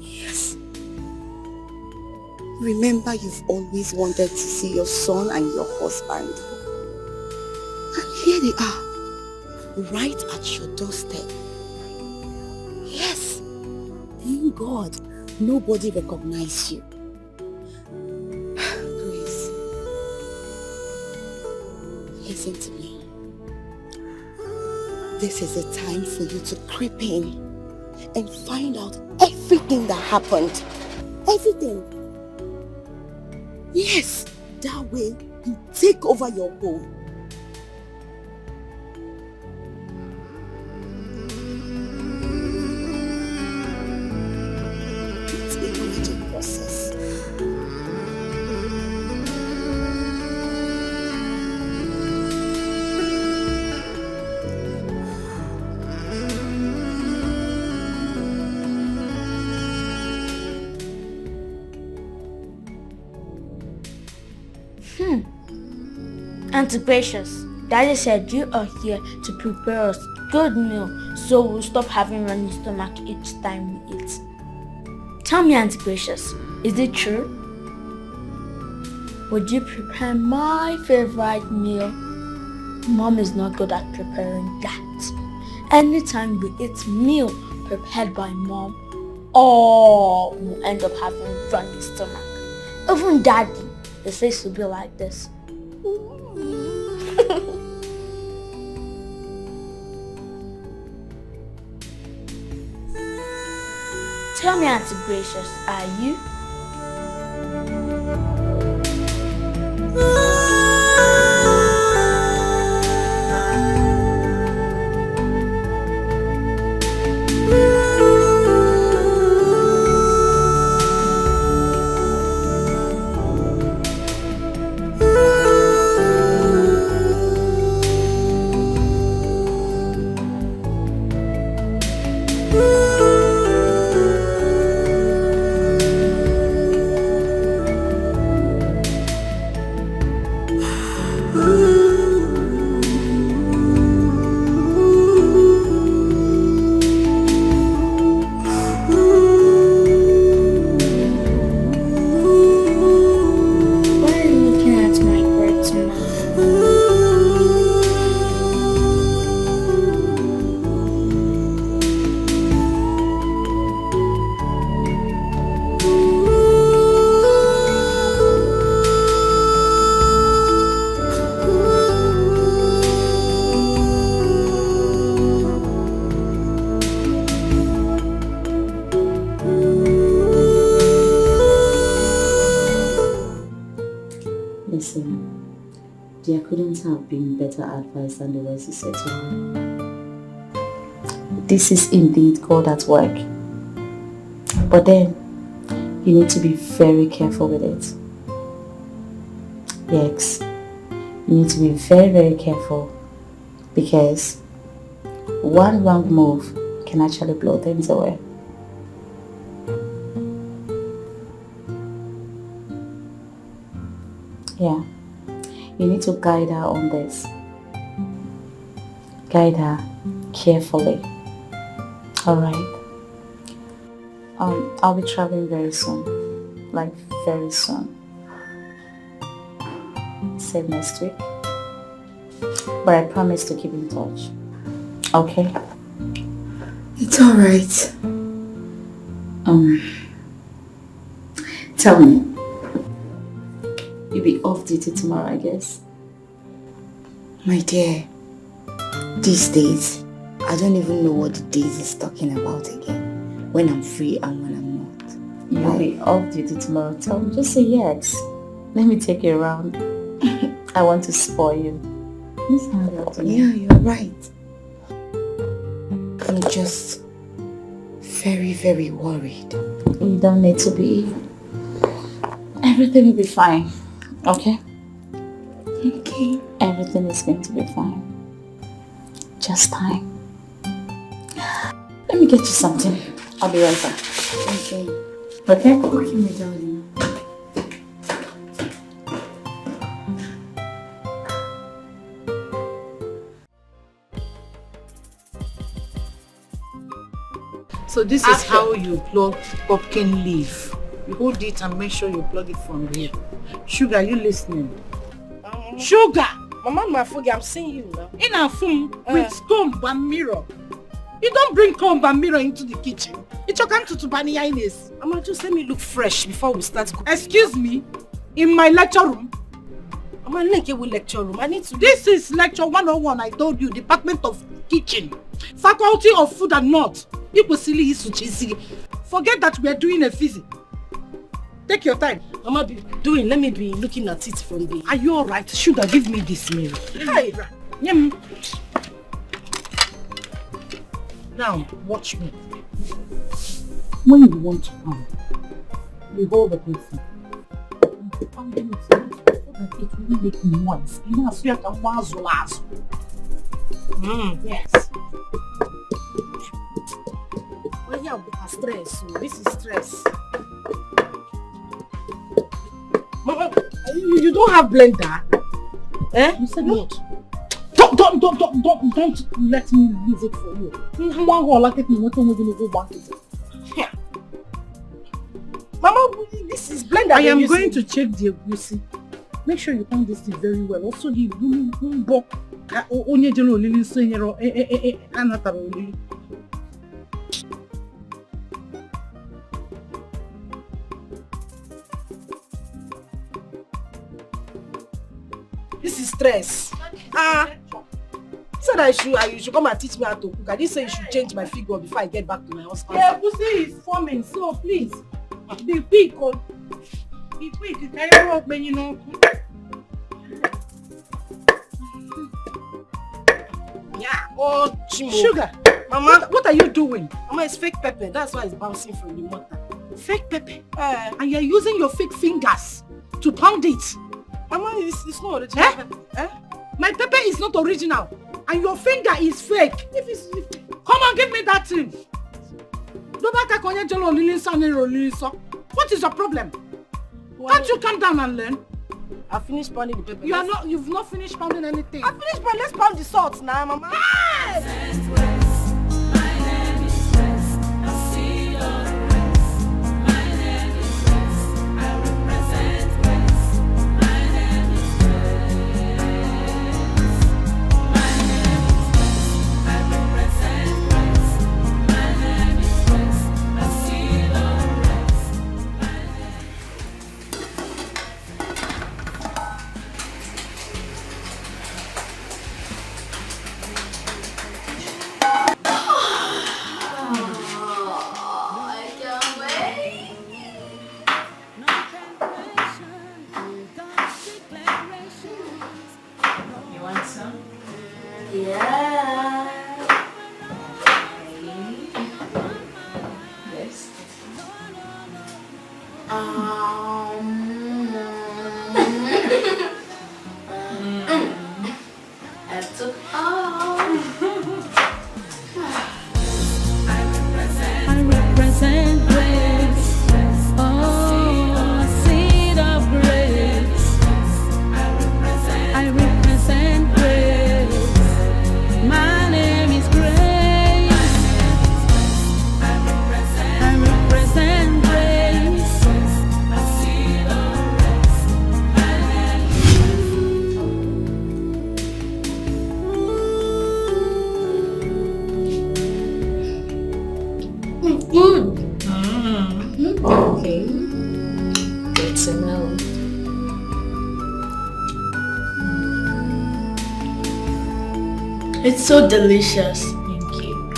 Yes. Remember, you've always wanted to see your son and your husband. And here they are, right at your doorstep. Yes. Thank God nobody recognized you. Grace, listen to me. This is a time for you to creep in and find out everything that happened. Everything. Yes, that way you take over your home. It's a magic process. Auntie Gracious, Daddy said you are here to prepare us good meal so we'll stop having running stomach each time we eat. Tell me, Auntie Gracious, is it true? Would you prepare my favorite meal? Mom is not good at preparing that. Anytime we eat meal prepared by Mom, all will end up having running stomach. Even Daddy, they say to be like this. Tell me, Auntie Gracious, are you? There couldn't have been better advice than the words you said to her. This is indeed God at work. But then, you need to be very careful with it. Yes, you need to be very, very careful because one wrong move can actually blow things away. Yeah. You need to guide her on this. Guide her carefully. Alright? I'll be traveling very soon. Like very soon. Say next week. But I promise to keep in touch. Okay? It's alright. Tell me. You'll be off duty tomorrow, I guess. My dear, these days, I don't even know what the days is talking about again. When I'm free and when I'm not. You'll be off duty tomorrow. Tell me, just say yes. Let me take you around. I want to spoil you. Yeah, you're right. I'm just very, very worried. You don't need to be. Everything will be fine. Okay? Okay. Everything is going to be fine. Just time. Let me get you something. I'll be right back. Okay. Okay? Okay, my darling. So this is how you plug pumpkin leaf. You hold it and make sure you plug it from here. Sugar, you listening? Sugar! Mama, my food, I'm seeing you now. In a phone with comb and mirror. You don't bring comb and mirror into the kitchen. It's your time to bani yaines. Mama, just let me look fresh before we start cooking. Excuse me? In my lecture room? Mama, like with lecture room. I need to... This is lecture 101, I told you. Department of Kitchen. Faculty of Food and Not. Chizzy. Forget that we are doing a physics. Take your time. Mama, let me be looking at it from the... Are you alright? Should I give me this mirror? Hi. Now, watch me. When you want to pound, you hold the person. Pounding it so that it will make noise. You know, so you can wazzle. Yes. Well, yeah, stress. So this is stress. Mama, you don't have blender? Eh? You said what? Don't let me use it for you. Yeah. Mama, this is blender. I am going to check the egusi. Make sure you pound this thing very well. Also, the bumbo onye jelo lili senyero anataro lili. This is stress. Said you should come and teach me how to cook. I didn't say you should change my figure before I get back to my husband. Yeah, pussy is forming, so please be quick. Be quick. You carry work when you know. Yeah. Oh, sugar. Mama, what are you doing? Mama, it's fake pepper. That's why it's bouncing from the mortar. Fake pepper? And you're using your fake fingers to pound it. Mama, it's not original. My pepper is not original. And your finger is fake. Come on, give me that thing. What is your problem? Can't you calm down and learn? I finished pounding the pepper. You've not finished pounding anything. I finished pounding. Let's pound the salt now, Mama. It's so delicious. Thank you.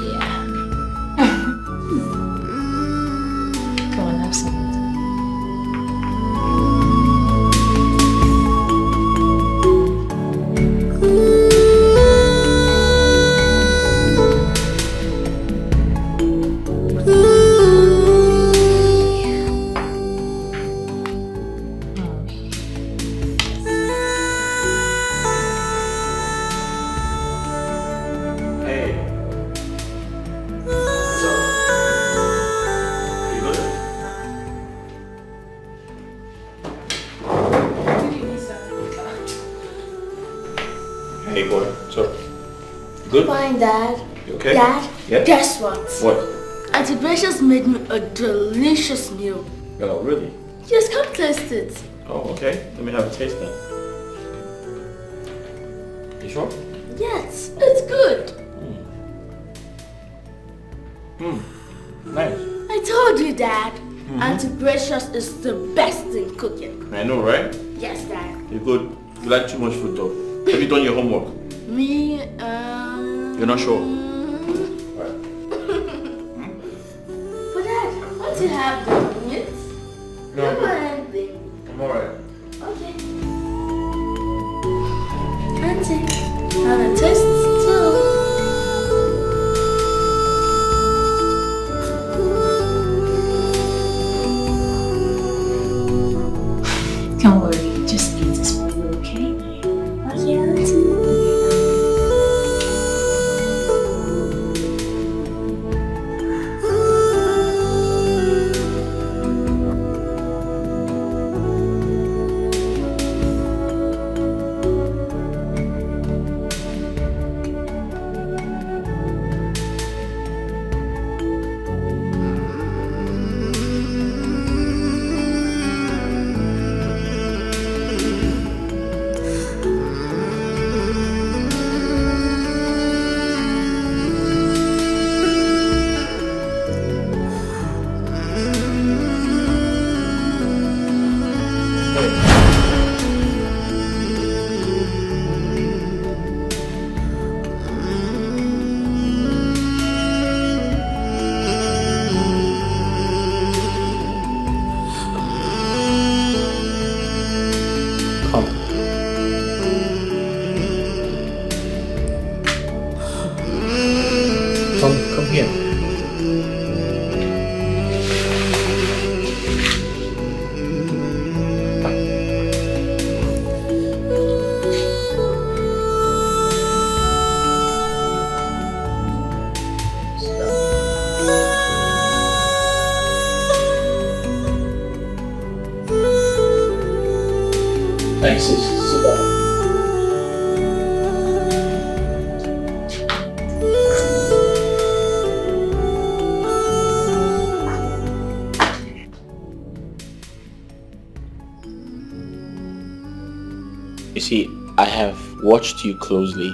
Yeah. Come on, have some. Dad. You okay? Dad, yeah? Guess what? What? Auntie Precious made me a delicious meal. Oh, really? Yes, come taste it. Oh, okay. Let me have a taste then. You sure? Yes, it's good. Nice. I told you, Dad. Auntie Precious is the best in cooking. I know, right? Yes, Dad. You're good. You like too much food though. Have you done your homework? Me, You're not sure? But Dad, what do you have the meat? No. Don't want anything. I'm alright. Okay. Auntie, have a taste too. Don't worry, just eat this for you, okay? Okay, Auntie. Come here. Thanks, sis. Sit down. You see, I have watched you closely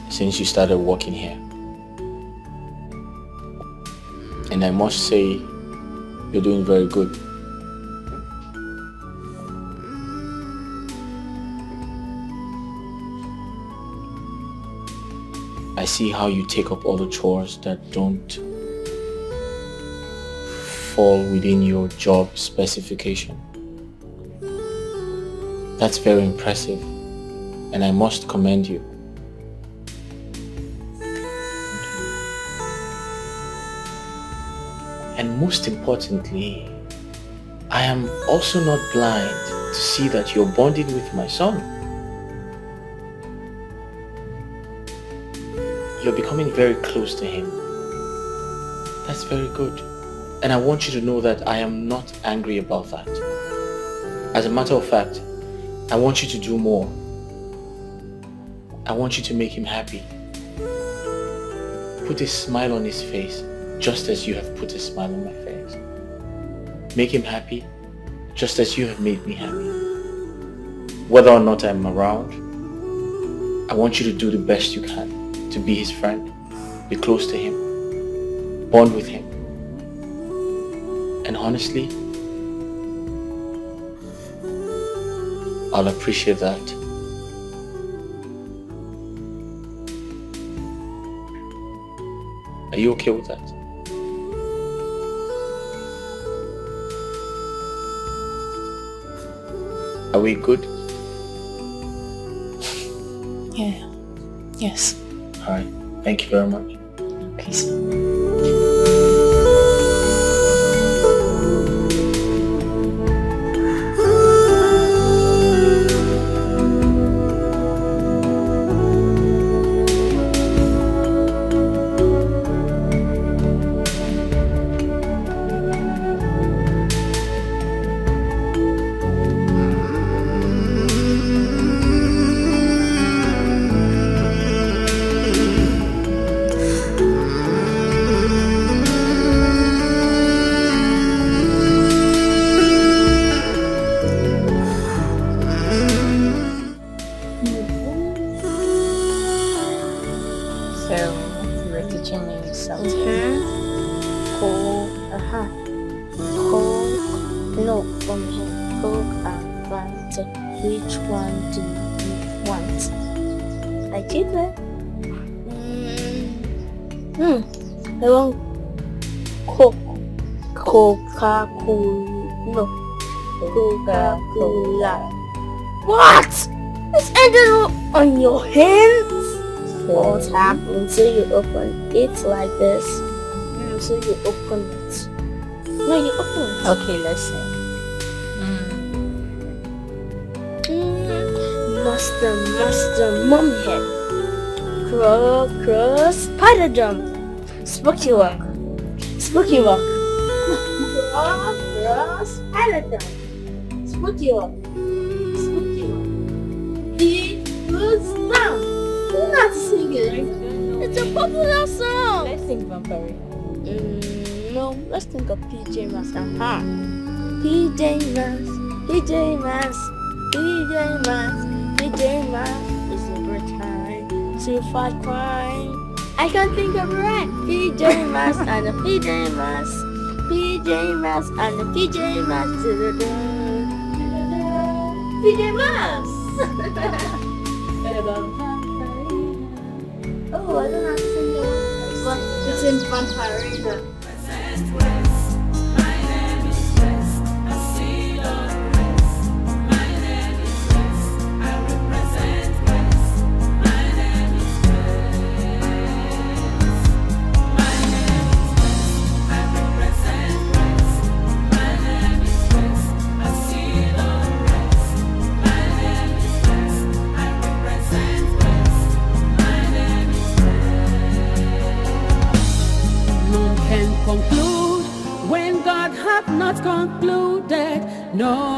since you started working here. And I must say, you're doing very good. I see how you take up all the chores that don't fall within your job specification. That's very impressive, and I must commend you. And most importantly, I am also not blind to see that you're bonding with my son. You're becoming very close to him. That's very good. And I want you to know that I am not angry about that. As a matter of fact, I want you to do more. I want you to make him happy. Put a smile on his face, just as you have put a smile on my face. Make him happy, just as you have made me happy. Whether or not I'm around, I want you to do the best you can to be his friend, be close to him, bond with him. And honestly, I'll appreciate that. Are you okay with that? Are we good? Yeah. Yes. Alright. Thank you very much. Please. From here, Coke and Fanta. Which one do you want? I keep it. I want Coke. Coca-Cola. No. Coca-Cola. What? It's ended on your hands? What happened? So you open it like this. So you open it. No, you open it. Okay, let's see. Master, mom head. Cross, spider jump. Spooky walk. Cross, spider jump. Spooky walk. Feet goes down. You're not singing. It's a popular song. Let's sing Vampire. No, let's think of PJ Masks. PJ Masks is a great time to fight crime. I can't think of it right. PJ Masks and the PJ Masks. PJ Masks and the PJ Masks to the door. PJ Masks! Oh, I don't know how to sing that. But it's in Vampire. Not concluded. No.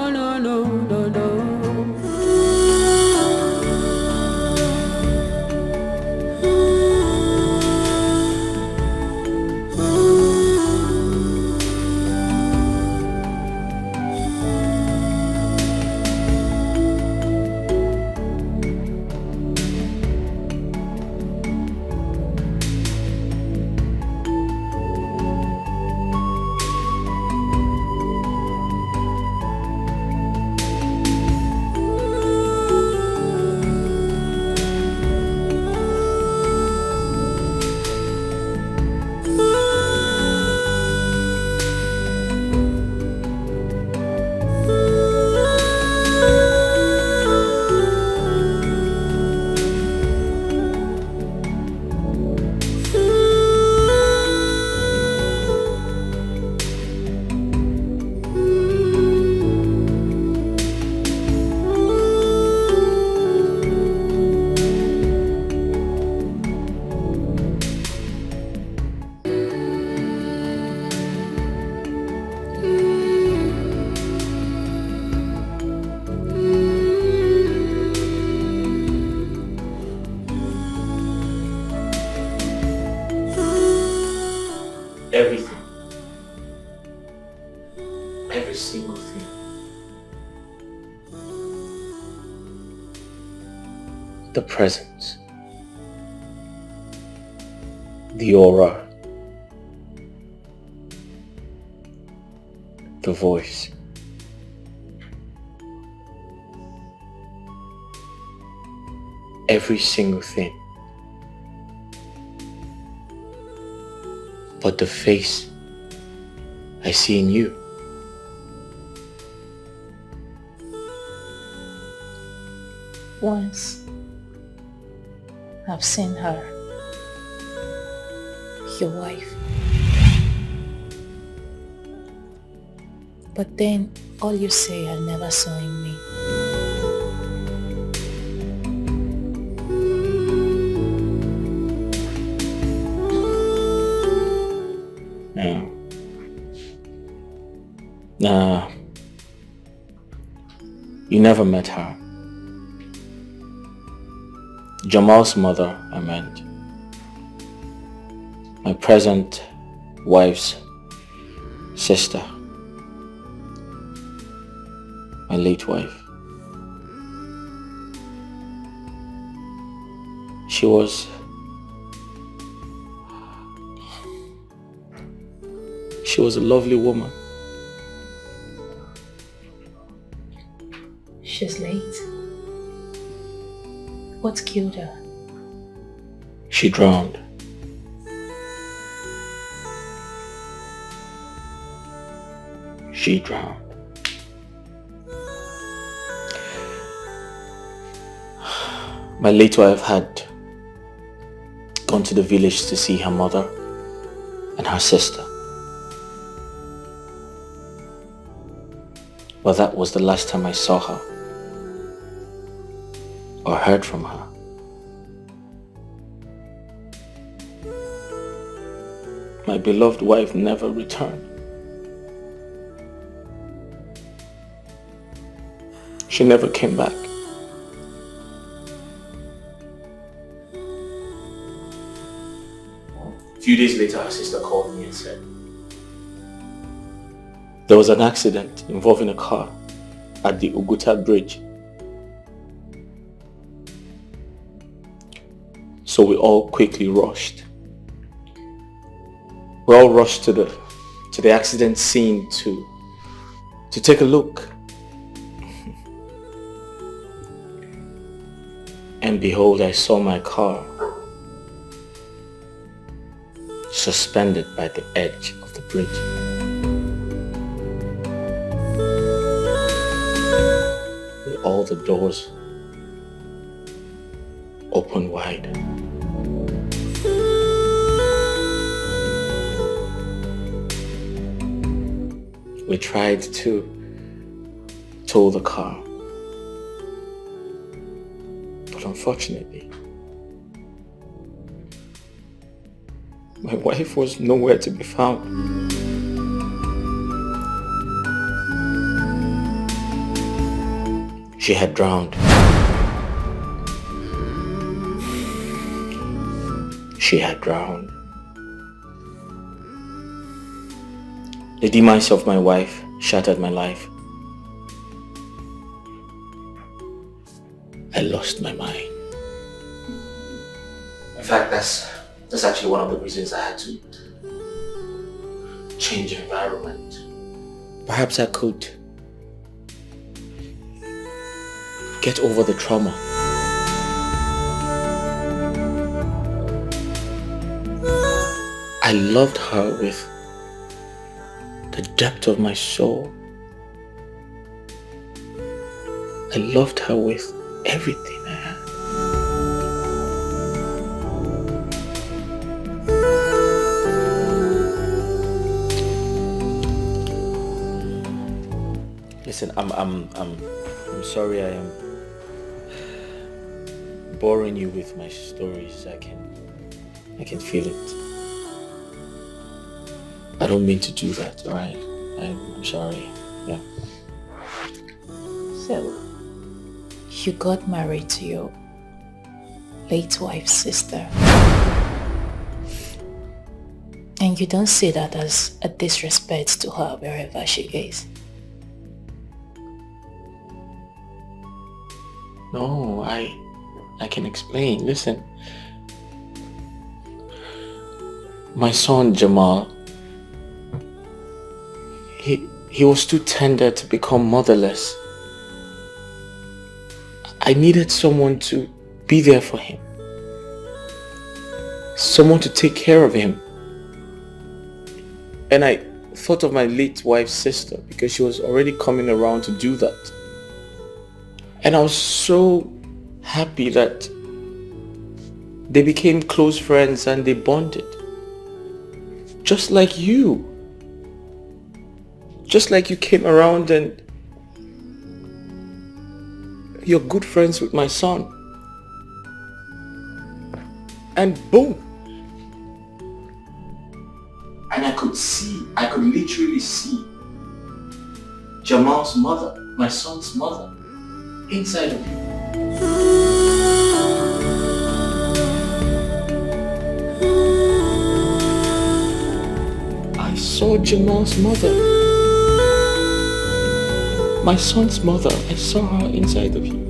Everything. Every single thing. The presence. The aura. The voice. Every single thing. But the face I see in you. Once I've seen her, your wife. But then all you say I never saw in me. Nah, you never met her. Jamal's mother, I meant. My present wife's sister. My late wife. She was She was a lovely woman. She's late. What killed her? She drowned. She drowned. My late wife had gone to the village to see her mother and her sister. But that was the last time I saw her or heard from her. My beloved wife never returned. She never came back. A few days later, her sister called me and said, there was an accident involving a car at the Uguta bridge. So we all quickly rushed. We all rushed to the accident scene to take a look. And behold, I saw my car suspended by the edge of the bridge. With all the doors open wide. We tried to tow the car, but unfortunately, my wife was nowhere to be found. She had drowned. She had drowned. The demise of my wife shattered my life. I lost my mind. In fact, that's actually one of the reasons I had to change environment. Perhaps I could get over the trauma. I loved her with the depth of my soul. I loved her with everything I had. Listen, I'm sorry I am boring you with my stories. I can feel it. I don't mean to do that, alright? I'm sorry. Yeah. So, you got married to your late wife's sister. And you don't see that as a disrespect to her wherever she is. No, I can explain. Listen. My son Jamal, he was too tender to become motherless. I needed someone to be there for him. Someone to take care of him. And I thought of my late wife's sister because she was already coming around to do that. And I was so happy that they became close friends and they bonded. Just like you. Just like you came around and you're good friends with my son. And boom. And I could literally see Jamal's mother, my son's mother, inside of you. I saw Jamal's mother. My son's mother, I saw her inside of you.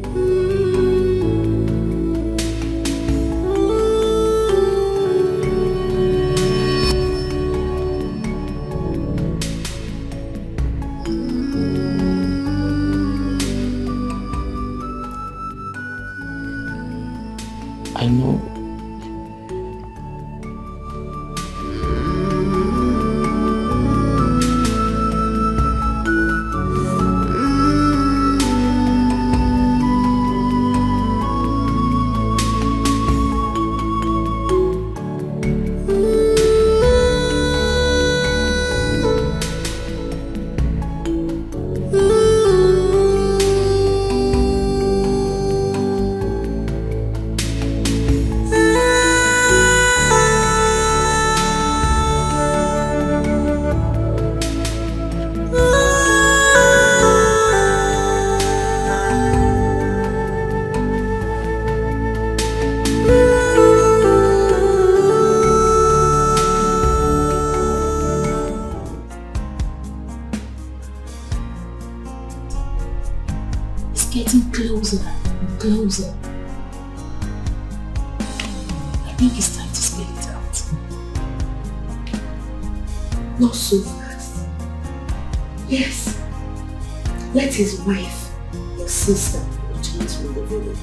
closer, closer. I think it's time to spell it out. Not so fast. Yes. Let his wife, your sister, return from the village.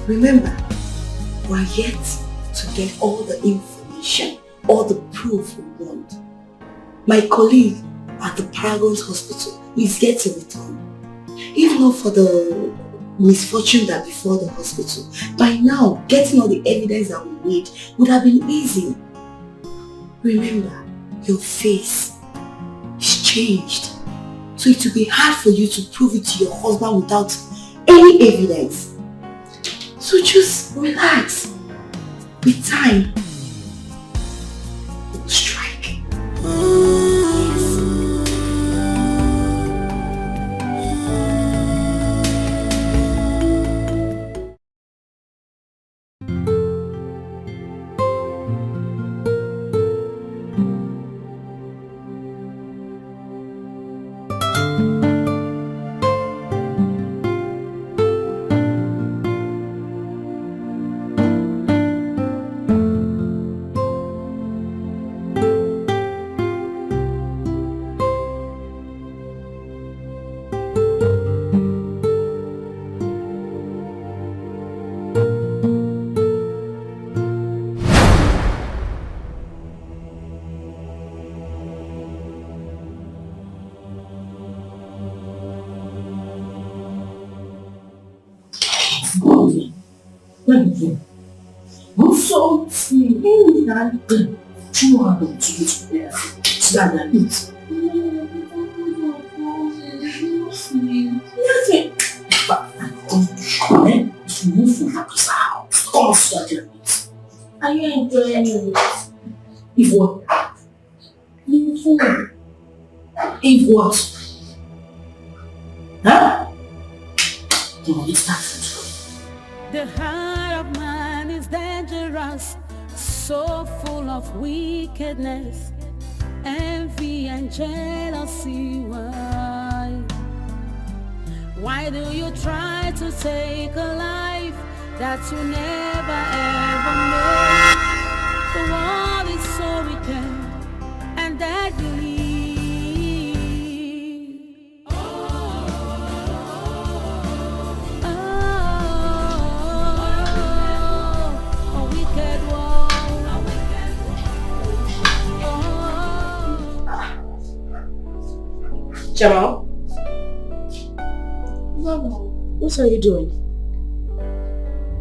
Remember, we're yet to get all the information, all the proof we want. My colleague at the Paragon's hospital is yet to return. If not for the misfortune that befell the hospital, by now, getting all the evidence that we need would have been easy. Remember, your face is changed. So it will be hard for you to prove it to your husband without any evidence. So just relax. With time, it will strike. Are you enjoying it? If what? If what? Huh? It's that food. The heart of man is dangerous, so full of wickedness, envy and jealousy. Why do you try to take a life that you never ever made? The world is so wicked and deadly. Jamal? Mama, What are you doing?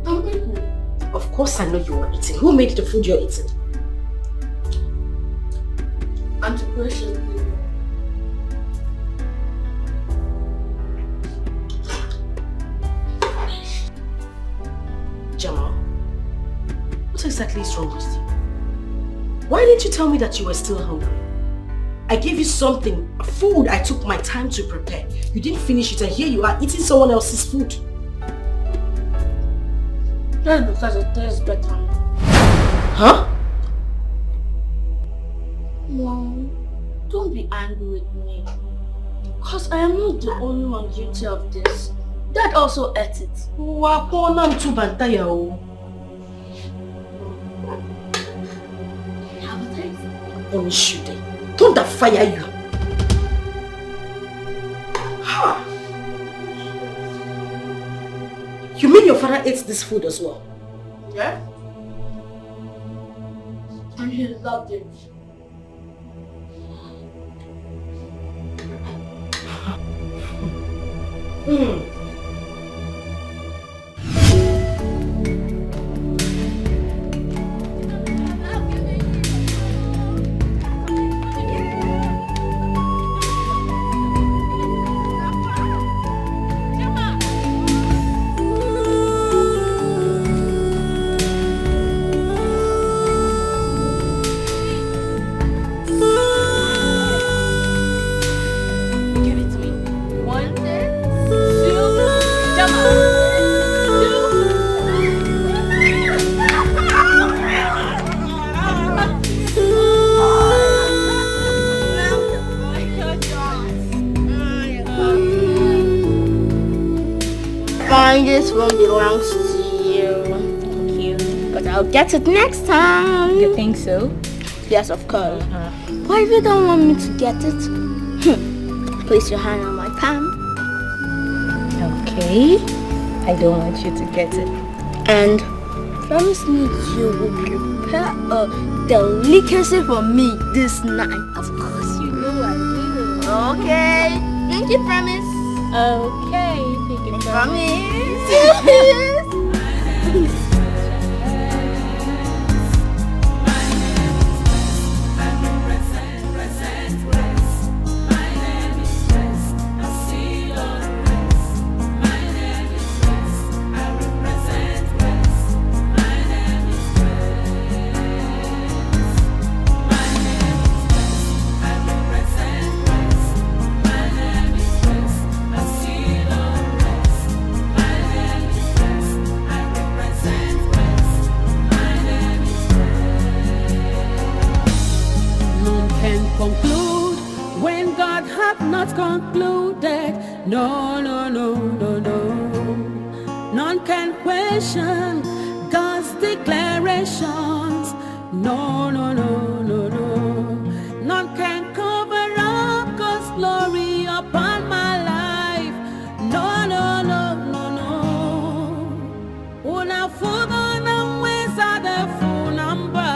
I'm eating. Of course I know you are eating. Who made the food you're eating? Auntie Precious. Jamal, what exactly is wrong with you? Why didn't you tell me that you were still hungry? I gave you something, food I took my time to prepare. You didn't finish it and here you are eating someone else's food. That's because it tastes better. Huh? Mom, don't be angry with me. Because I am not the only one guilty of this. Dad also ate it. Have a taste. Only shoot it. Don't that fire you? Ha! You mean your father ate this food as well? Yeah? And he loved it. Give it to me. 1, 2, this one belongs to you. Thank you. But I'll get it next time. You think so? Yes, of course. But if you don't want me to get it, place your hand on my palm. Okay. I don't want you to get it. And promise me you will prepare a delicacy for me this night. Of course, you know I will. Okay. Pinky promise. Okay, pinky promise. Conclude when God hath not concluded. No, no, no, no, no. None can question God's declarations. No, no, no, no, no. None can cover up God's glory upon my life. No, no, no, no, no. Una fuga na mweza de full number.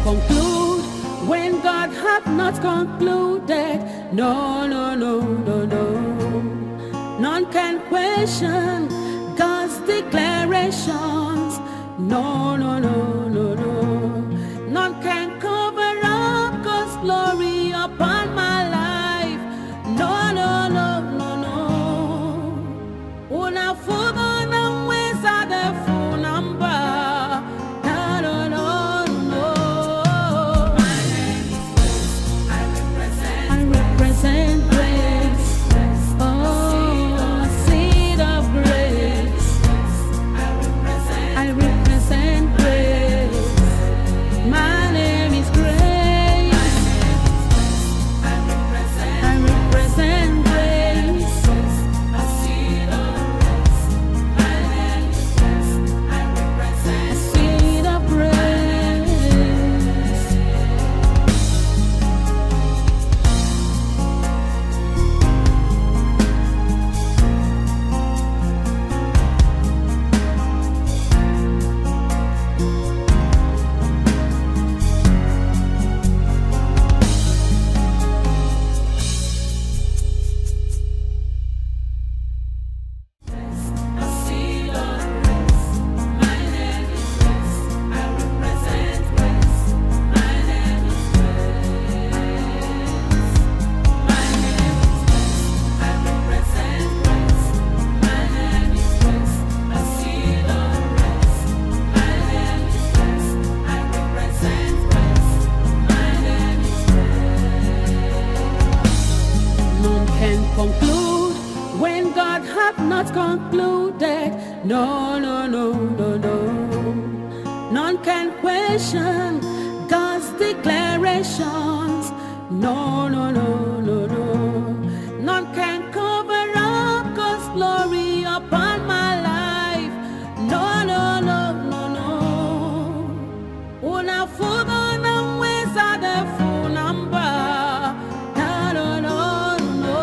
Conclude when God hath not concluded. No, no, no, no, no. None can question God's declarations. No, no, no, no, no. None can cover up God's glory upon my life. No, no, no, no, no. Una fuga na mweza de full number. Concluded. No, no, no, no, no. None can question God's declaration. generations. No, no, no, no, no. None can cover up God's glory upon my life. No, no, no, no, no. Una fuga na weza de funamba. No, no, no, no.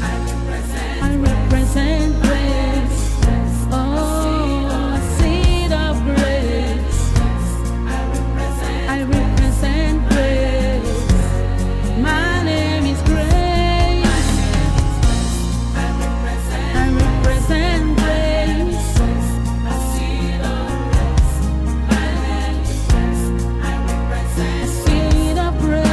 I represent grace. Oh, a seed of grace. I represent grace. My name is grace. I represent grace. A seed of grace. My name is grace. I represent a seed of grace.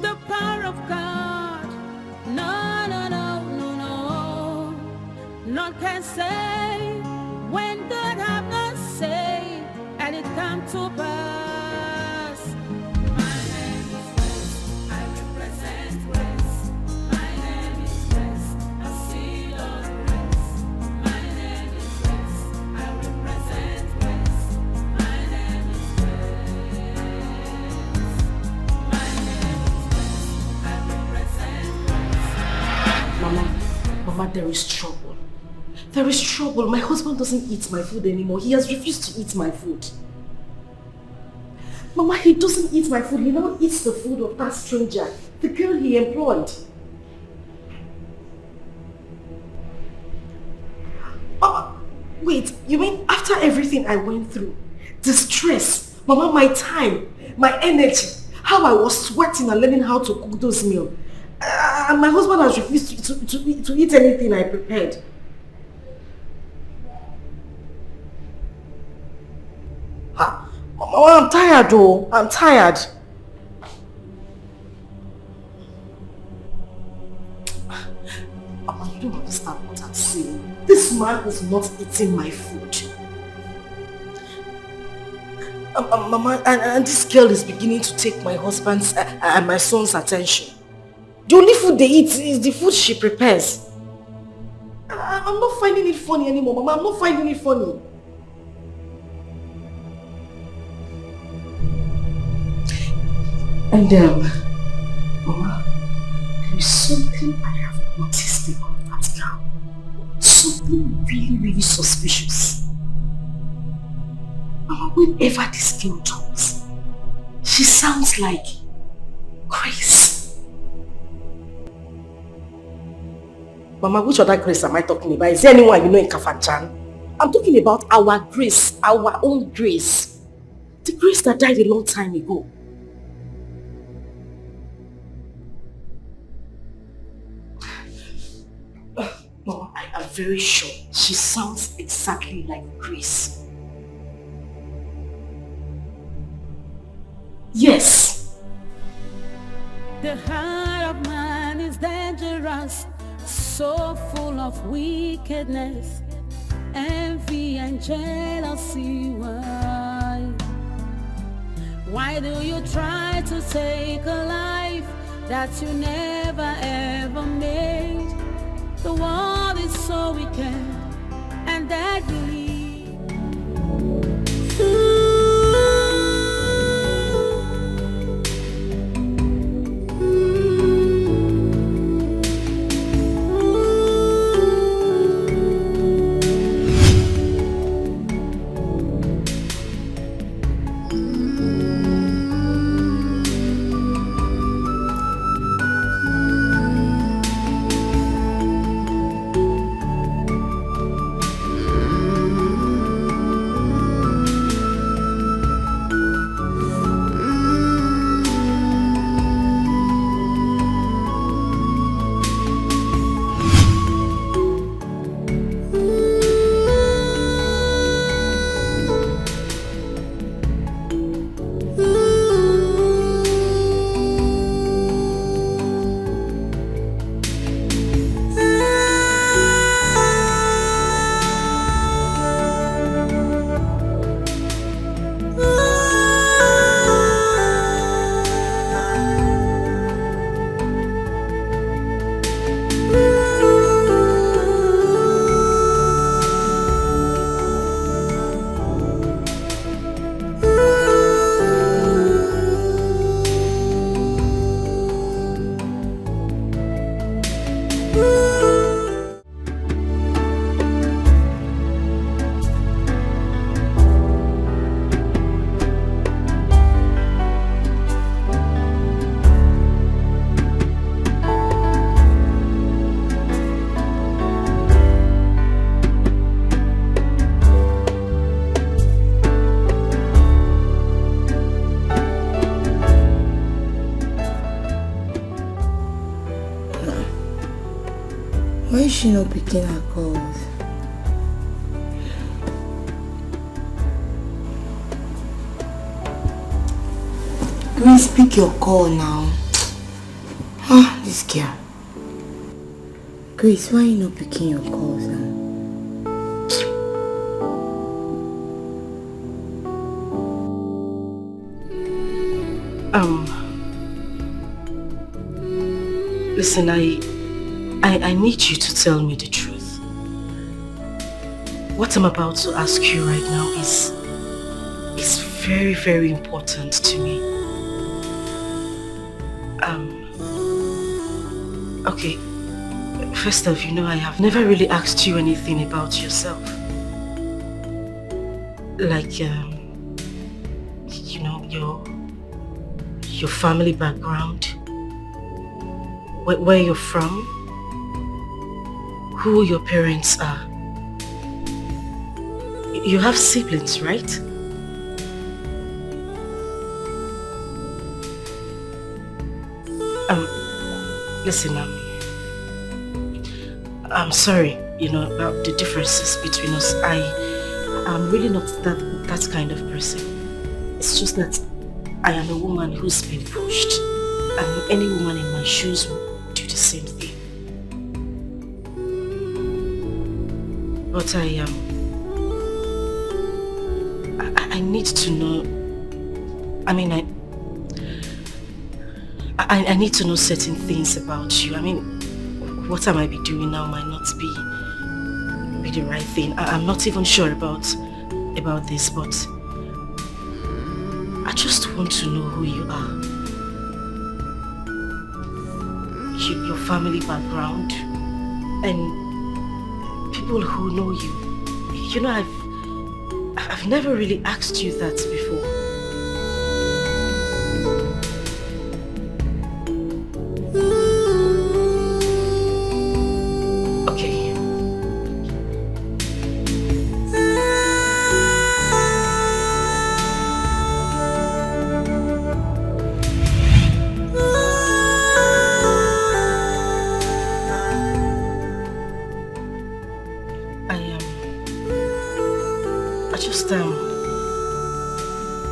The power of God. No, no, no, no, no. None can say when God have not said, and it come to pass. My name is grace. I represent grace. My name is grace. A seed of grace. My name is grace. I represent grace. My name is grace. My name is grace. I represent grace. Mama, there is trouble. There is trouble. My husband doesn't eat my food anymore. He has refused to eat my food. Mama, he doesn't eat my food. He now eats the food of that stranger, the girl he employed. Mama, wait, you mean after everything I went through, the stress, Mama, my time, my energy, how I was sweating and learning how to cook those meals, and my husband has refused to eat anything I prepared. Mama, I'm tired though. I'm tired. Mama, you don't understand what I'm saying. This man is not eating my food. Mama, and this girl is beginning to take my husband's and my son's attention. The only food they eat is the food she prepares. I'm not finding it funny anymore, Mama. I'm not finding it funny. And Mama, there is something I have noticed about that girl. Something really, really suspicious. Mama, whenever this girl talks, she sounds like Grace. Mama, which other Grace am I talking about? Is there anyone you know in Kafanchan? I'm talking about our Grace, our own Grace. The Grace that died a long time ago. Mama, I am very sure she sounds exactly like Grace. Yes. The heart of man is dangerous, so full of wickedness, envy and jealousy. Why? Why do you try to take a life that you never ever made? The world is so wicked and deadly. Why is she not picking her calls? Grace, pick your call now. Ah, this girl. Grace, why are you not picking your calls now? Listen, I need you to tell me the truth. What I'm about to ask you right now is very, very important to me. Okay, first off, I have never really asked you anything about yourself. Like, your family background, where you're from, who your parents are. You have siblings, right? Listen, I'm sorry, about the differences between us. I'm really not that kind of person. It's just that I am a woman who's been pushed, and any woman in my shoes will do the same thing. But I need to know. I need to know certain things about you. What I might be doing now might not be the right thing. I'm not even sure about this, but I just want to know who you are. Your family background, and people who know you. I've never really asked you that before.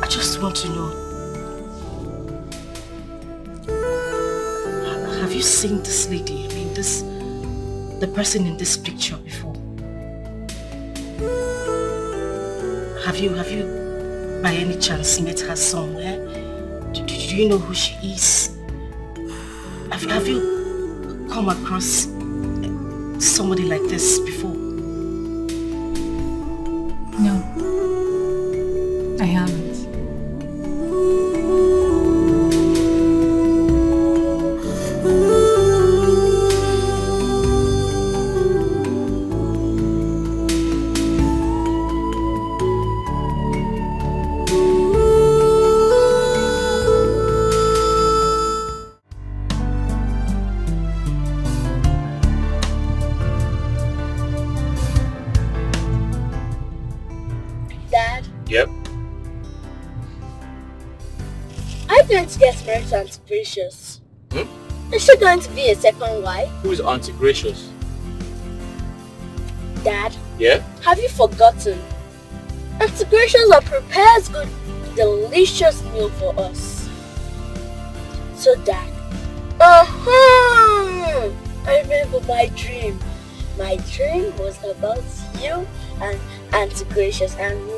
I just want to know, have you seen this lady, the person in this picture before? Have you by any chance met her somewhere? Do you know who she is? Have you come across somebody like this before? No, I haven't. Yep. I'm going to get married to Auntie Gracious. Is she going to be a second wife? Who is Auntie Gracious? Dad? Yeah? Have you forgotten? Auntie Gracious prepares good, delicious meal for us. So Dad, I remember my dream. My dream was about you and Auntie Gracious and me.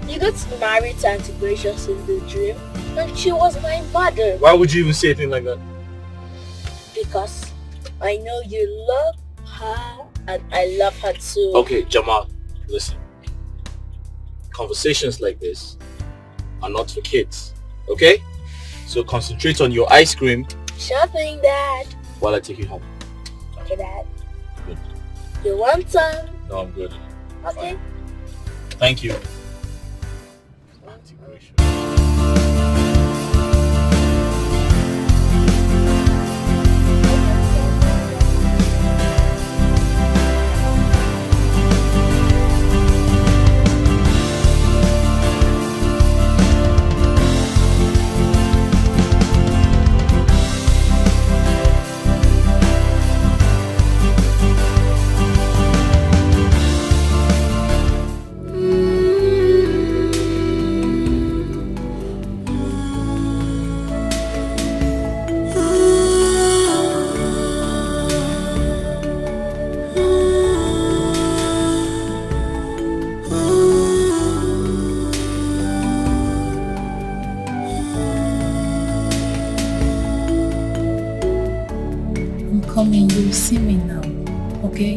You got married to Auntie Gracious in the dream, and she was my mother. Why would you even say anything like that? Because I know you love her, and I love her too. Okay, Jamal, listen. Conversations like this are not for kids, okay? So concentrate on your ice cream. Sure thing, Dad. While I take you home. Okay, Dad. Good. You want some? No, I'm good. Okay. Fine. Thank you. Coming, you'll see me now, okay?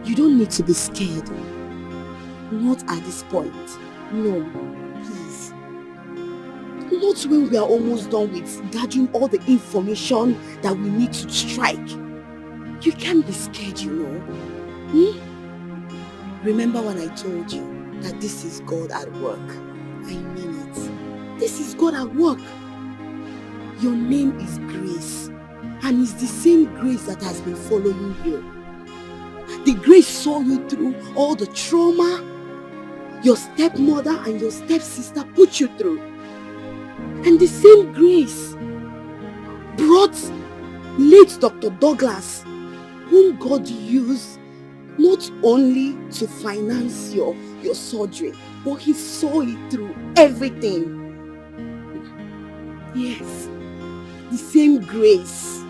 You don't need to be scared. Not at this point. No, please. Not when we are almost done with gathering all the information that we need to strike. You can't be scared, you know. Remember when I told you that this is God at work? I mean it. This is God at work. Your name is Grace, and it's the same grace that has been following you. The grace saw you through all the trauma your stepmother and your stepsister put you through. And the same grace brought late Dr. Douglas, whom God used not only to finance your surgery, but he saw it through everything. Yes, the same grace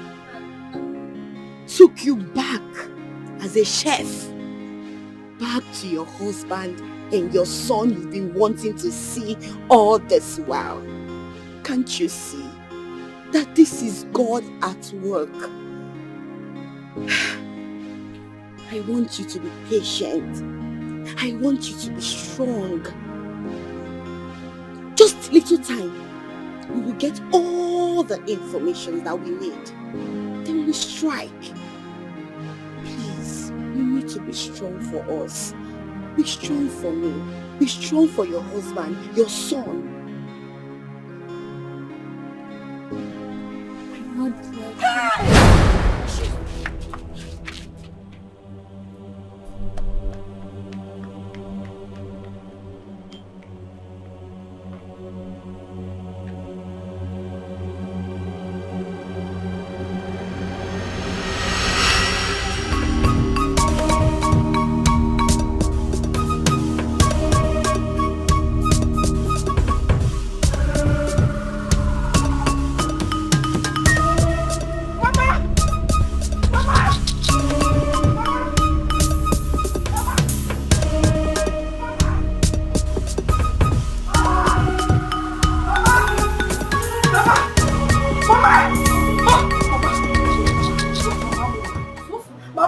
took you back as a chef, back to your husband and your son you've been wanting to see all this while. Can't you see that this is God at work? I want you to be patient. I want you to be strong. Just little time. We will get all the information that we need. Then we strike. Please, you need to be strong for us. Be strong for me. Be strong for your husband, your son.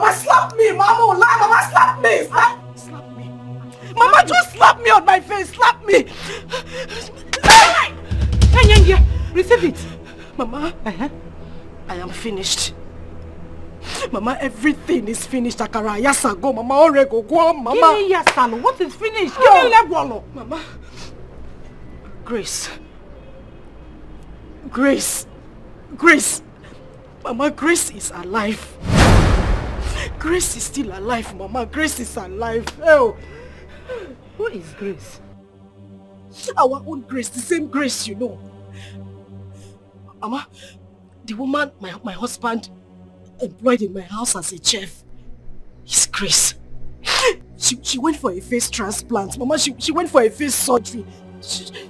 Mama, slap me! Mama, Mama, slap me! Slap me! Mama, just slap me on my face! Slap me! Hey, receive it! Mama, I am finished. Mama, everything is finished. Akara, yasa go, Mama, orego go, Mama. Give me yasalo. What is finished? Give me legwalo. Mama. Grace. Grace. Grace. Mama, Grace is alive. Grace is still alive, Mama. Grace is alive. Oh. Who is Grace? Our own Grace, the same Grace, you know. Mama, the woman my husband employed in my house as a chef is Grace. She went for a face transplant. Mama, she went for a face surgery.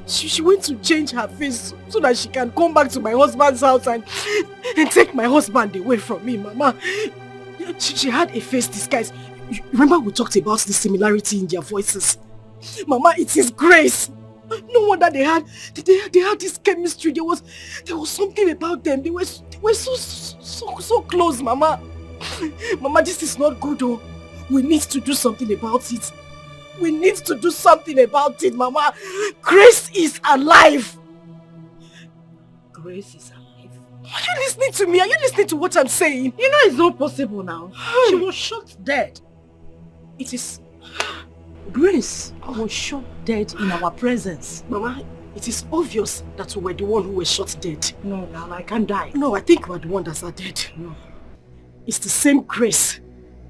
She went to change her face so that she can come back to my husband's house and take my husband away from me, Mama. She had a face disguise. You remember we talked about the similarity in their voices? Mama, it is Grace. No wonder they had this chemistry. There was something about them. They were so close, Mama. Mama, this is not good, oh. We need to do something about it. We need to do something about it, Mama. Grace is alive. Grace is alive. Are you listening to me? Are you listening to what I'm saying? You know it's not possible now. She was shot dead. It is... Grace was shot dead in our presence. Mama, it is obvious that we were the one who was shot dead. No, now I can't die. No, I think we're the one that's dead. No. It's the same Grace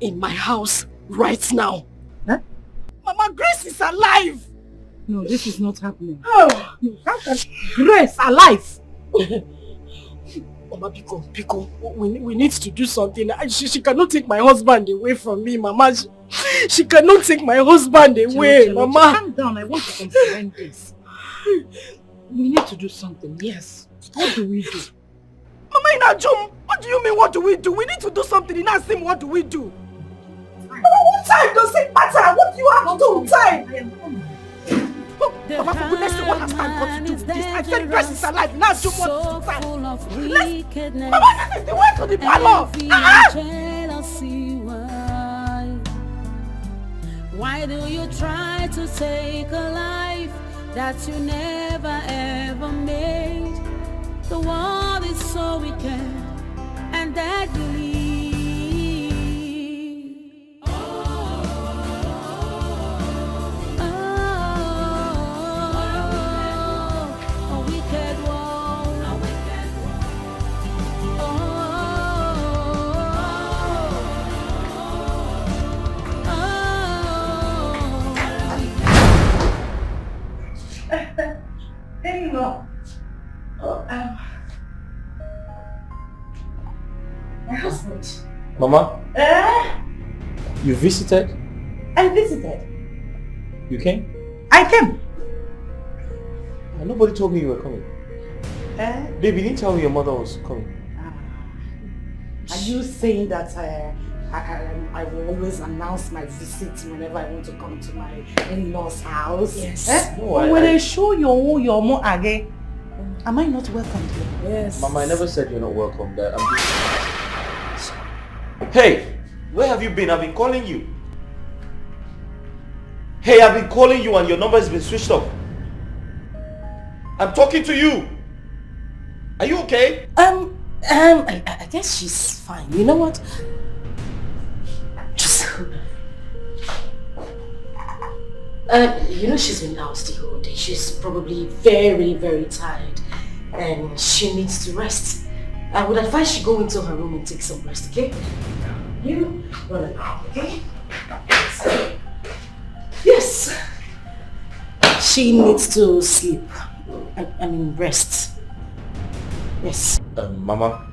in my house right now. Huh? Mama, Grace is alive! No, this is not happening. Oh! No, how can Grace alive? Mama, Biko, we need to do something. She cannot take my husband away from me, Mama. She cannot take my husband away, Mama. Calm down, I want to comprehend this. We need to do something, yes. What do we do? Mama, Inajum, what do you mean, what do we do? We need to do something. In Asim, what do we do? Mama, what time does it matter? What do you have to do? Time! I am coming. Mama, for goodness sake, what has time got to do with this? I said Grace is alive. Inajum, what is the time? Mama, this is the way to the parlor. Why do you try to take a life that you never ever made? The world is so wicked and deadly. A wicked world. A wicked Hello. My husband. Mama? You visited? I visited. You came? I came. Nobody told me you were coming. Baby, didn't tell me your mother was coming. Are you saying that I will always announce my visit whenever I want to come to my in-laws' house? Yes. No, when I show your mom again, am I not welcome here? Yes. Mama, I never said you're not welcome. That I'm just... Hey, where have you been? I've been calling you. Hey, I've been calling you and your number has been switched off. I'm talking to you. Are you okay? I guess she's fine. You know what? Just... you know she's been out the whole day. She's probably very, very tired. And she needs to rest. I would advise she go into her room and take some rest, okay? You run around, okay? Yes. She needs to sleep. I mean rest. Yes. Mama,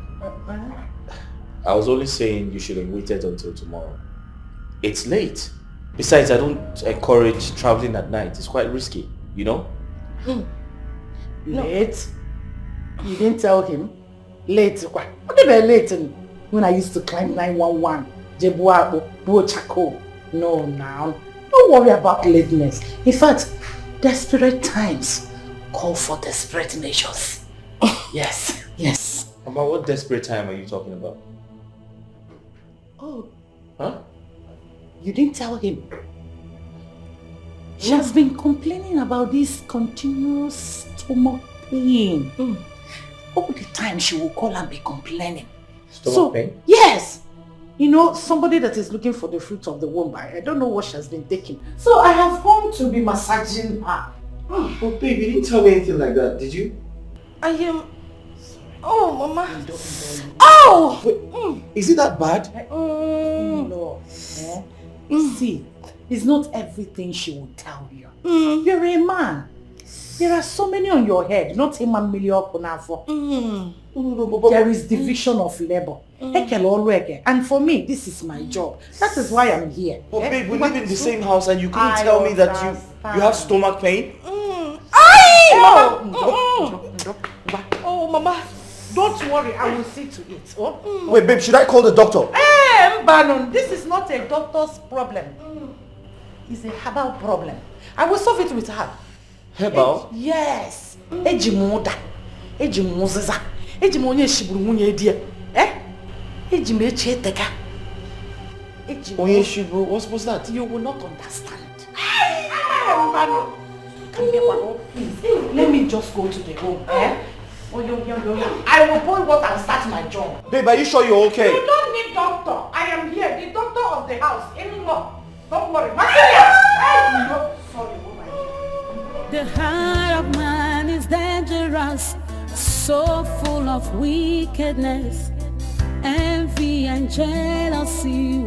I was only saying you should have waited until tomorrow. It's late. Besides, I don't encourage traveling at night. It's quite risky, you know? Late? You didn't tell him? Late? What about late when I used to climb 911? No, now. Don't worry about lateness. In fact, desperate times call for desperate measures. Yes, yes. Mama, what desperate time are you talking about? Oh, Huh? You didn't tell him. She has been complaining about this continuous stomach pain. All the time she will call and be complaining. Stomach pain? Yes. You know, somebody that is looking for the fruit of the womb. I don't know what she has been taking. So I have come to be massaging her. Oh, babe, you didn't tell me anything like that, did you? I am... Oh, Mama. Oh! Wait, is it that bad? No. See, it's not everything she will tell you. You're a man. There are so many on your head, not a man million. There is division of labor. And for me, this is my job. That is why I'm here. But babe, we live in the same house and you couldn't tell me that you have stomach pain? Oh, Mama. Don't worry, I will see to it. Oh? Wait, babe, should I call the doctor? Banon, this is not a doctor's problem. It's a herbal problem. I will solve it with her. Herbal? Yes. Ejimoda. Ejimoziza. Ejimonye shiburu munye edie. Ejimecheteka. Onye shiburu, what's that? You will not understand. Banon. Come here, Banon, please. Let me just go to the room. I will boil water and start my job. Babe, are you sure you're okay? You don't need doctor. I am here, the doctor of the house. Don't worry. Sorry. The heart of man is dangerous, so full of wickedness, envy and jealousy.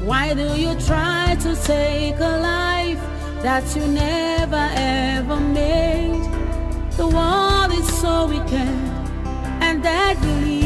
Why do you try to take a life that you never ever made? The world is so wicked and deadly.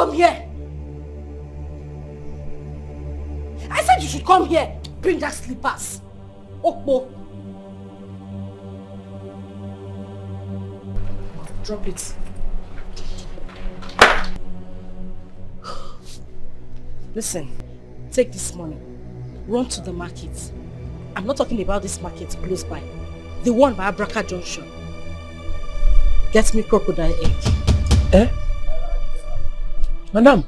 come here. I said you should come here. Bring that slippers. Okpo. Drop it. Listen, take this money. Run to the market. I'm not talking about this market close by. The one by Abraka Junction. Get me crocodile egg. Eh? Madam?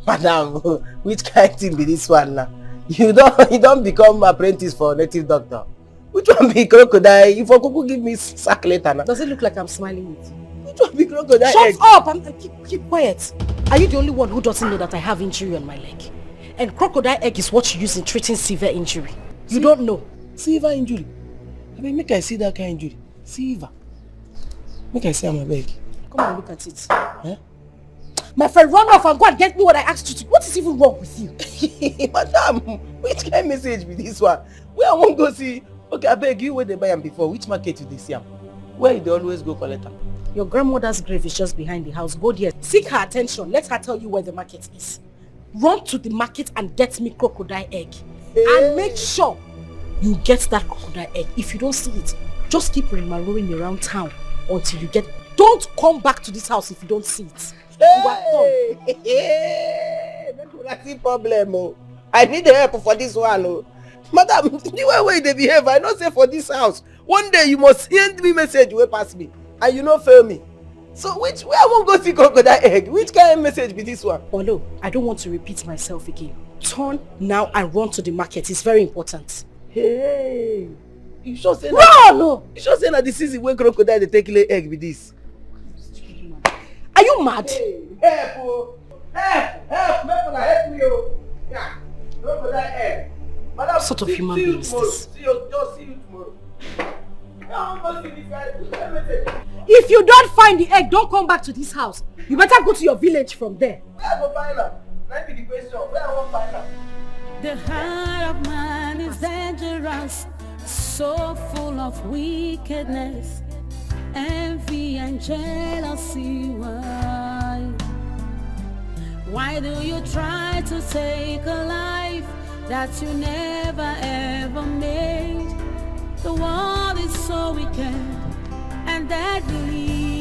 Madam, which kind of thing be this one now? You don't become apprentice for native doctor. Which one be crocodile? If Okuku give me sack later now. Does it look like I'm smiling with you? Which one be crocodile? Shut egg? up! Keep quiet. Are you the only one who doesn't know that I have injury on my leg? And crocodile egg is what you use in treating severe injury. You don't know. Severe injury? I mean, make I see that kind of injury. Severe. Make I see on my leg. Come on, look at it. Eh? My friend, run off and go and get me what I asked you to. What is even wrong with you? Madam, which kind of message be this one? Where I won't go see? Okay, I beg you where they buy them before. Which market you they see them? Where they always go collect them? Your grandmother's grave is just behind the house. Go there. Seek her attention. Let her tell you where the market is. Run to the market and get me crocodile egg. Hey. And make sure you get that crocodile egg. If you don't see it, just keep rolling around town until you get... Don't come back to this house if you don't see it. Hey! That's the problem. Oh. I need help for this one. Oh. Madam, the way they behave, I don't say for this house. One day you must send me message way past me. And you not fail me. So where I won't go see crocodile egg? Which kind of message be this one? Olo, I don't want to repeat myself again. Turn now and run to the market. It's very important. Hey! You sure say run! No! You sure say that this is where crocodile they take lay egg with this? Are you mad? Hey, help! Oh. Help! Help me! Oh. Yeah. Crocodile egg. Madam, what sort of human being is this? See you tomorrow. If you don't find the egg, don't come back to this house. You better go to your village from there. Where I go find her? That be the question. Where I won't find her? The heart of man is dangerous, so full of wickedness, envy and jealousy. Why do you try to take a life that you never ever made? The world is so wicked and deadly.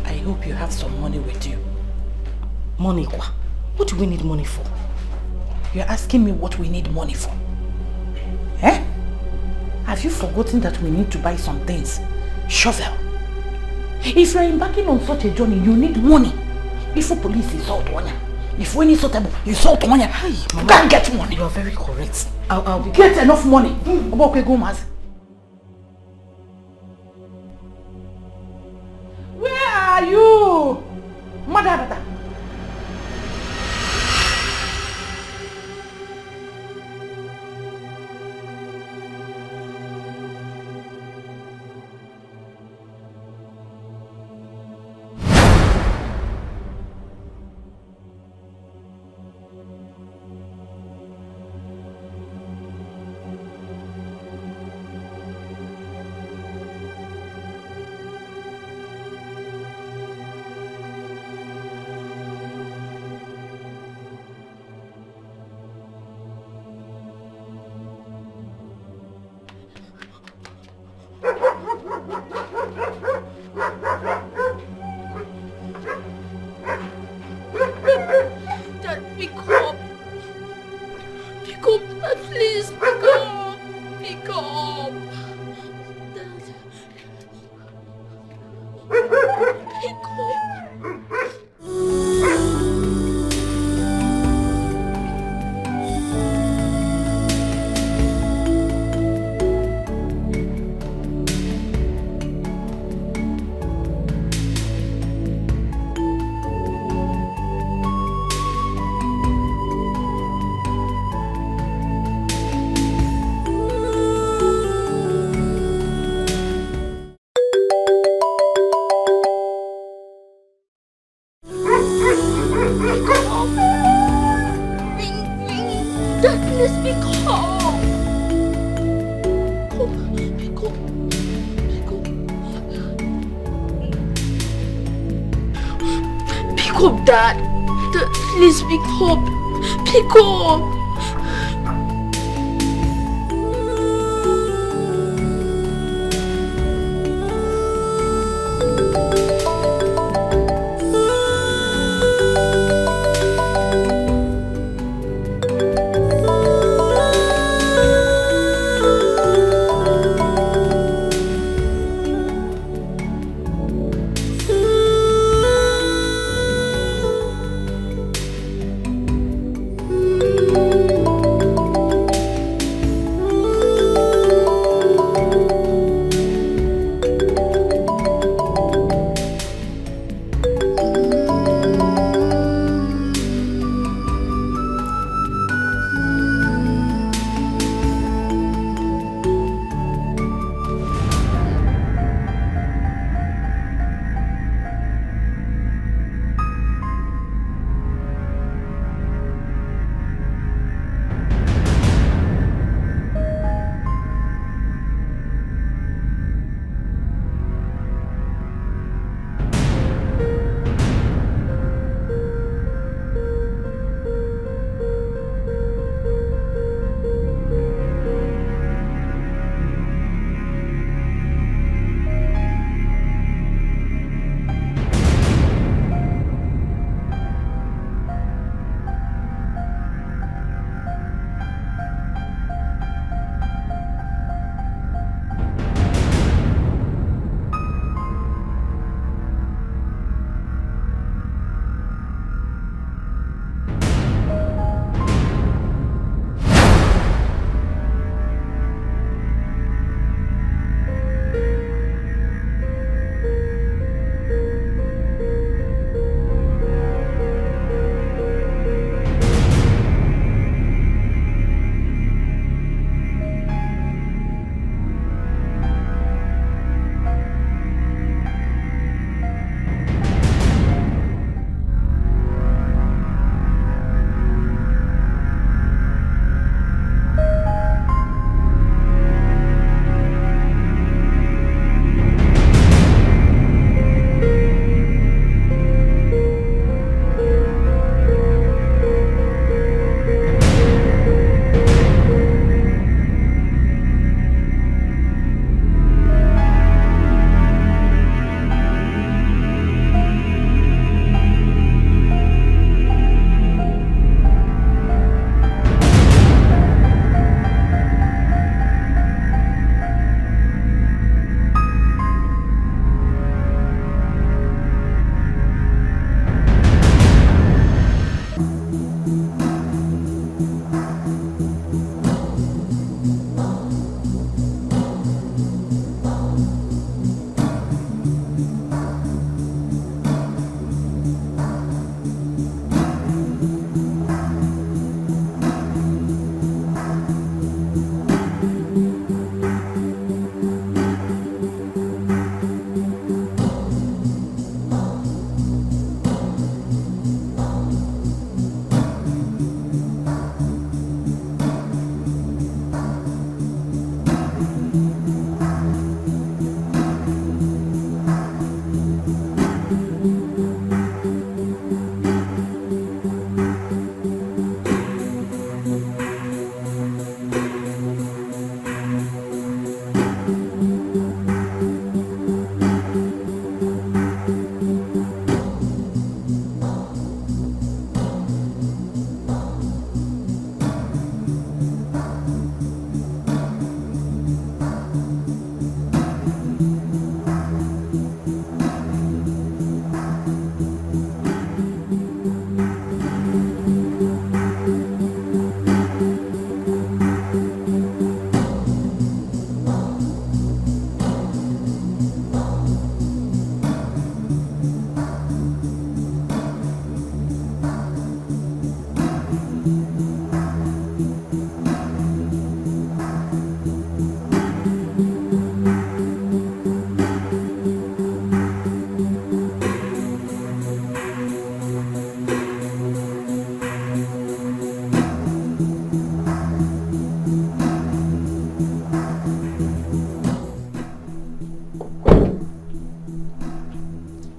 I hope you have some money with you. Money, kwa? What do we need money for? You're asking me what we need money for? Eh? Have you forgotten that we need to buy some things? Shovel. If you're embarking on such a journey, you need money. If the police insult one, if we need something, you insult one. Hey, you can't get money. You are very correct. I'll get enough money. Where are you? Mother. Please pick up. Pick up. Pick up, Dad. Please pick up. Pick up.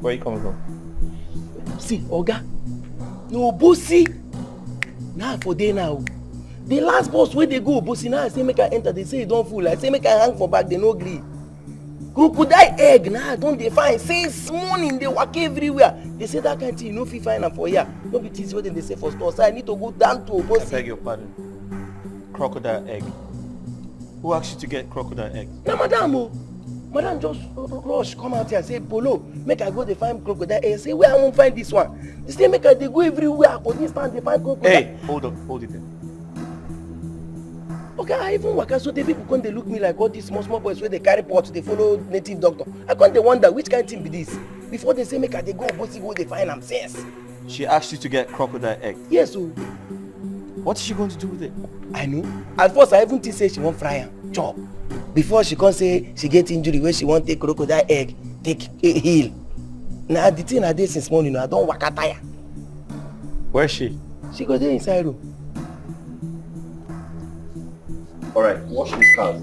Where are you coming from? See, Oga, no bossy. Now for day now. The last boss where they go, bossy now I say make I enter, they say you don't fool. I say make I hang for back, they no gree. Crocodile egg now don't they find since morning they walk everywhere. They say that kind of thing you know if you find them for here. Don't be teasing what they say for store. So I need to go down to bossy. I beg your pardon. Crocodile egg. Who asked you to get crocodile egg? No, madam, oh. Madam just rush come out here and say, Polo, make I go they find crocodile egg. Say where I won't find this one. They say make I they go everywhere. For this time they find crocodile. Hey, hold on, hold it there. Okay, I even work so the people come they look me like all these small boys where they carry pots, they follow native doctor. I can't they wonder which kind of thing be this. Before they say make I they go bossy go they find them sense. She asked you to get crocodile egg. Yes, so what is she going to do with it? I know. At first I even think say she won't fry am chop. Before she can say she get injury where she won't take crocodile egg, take a heel. Now the thing I did since morning, I don't work tire. Where is she? She go there inside room. Alright, wash these cars.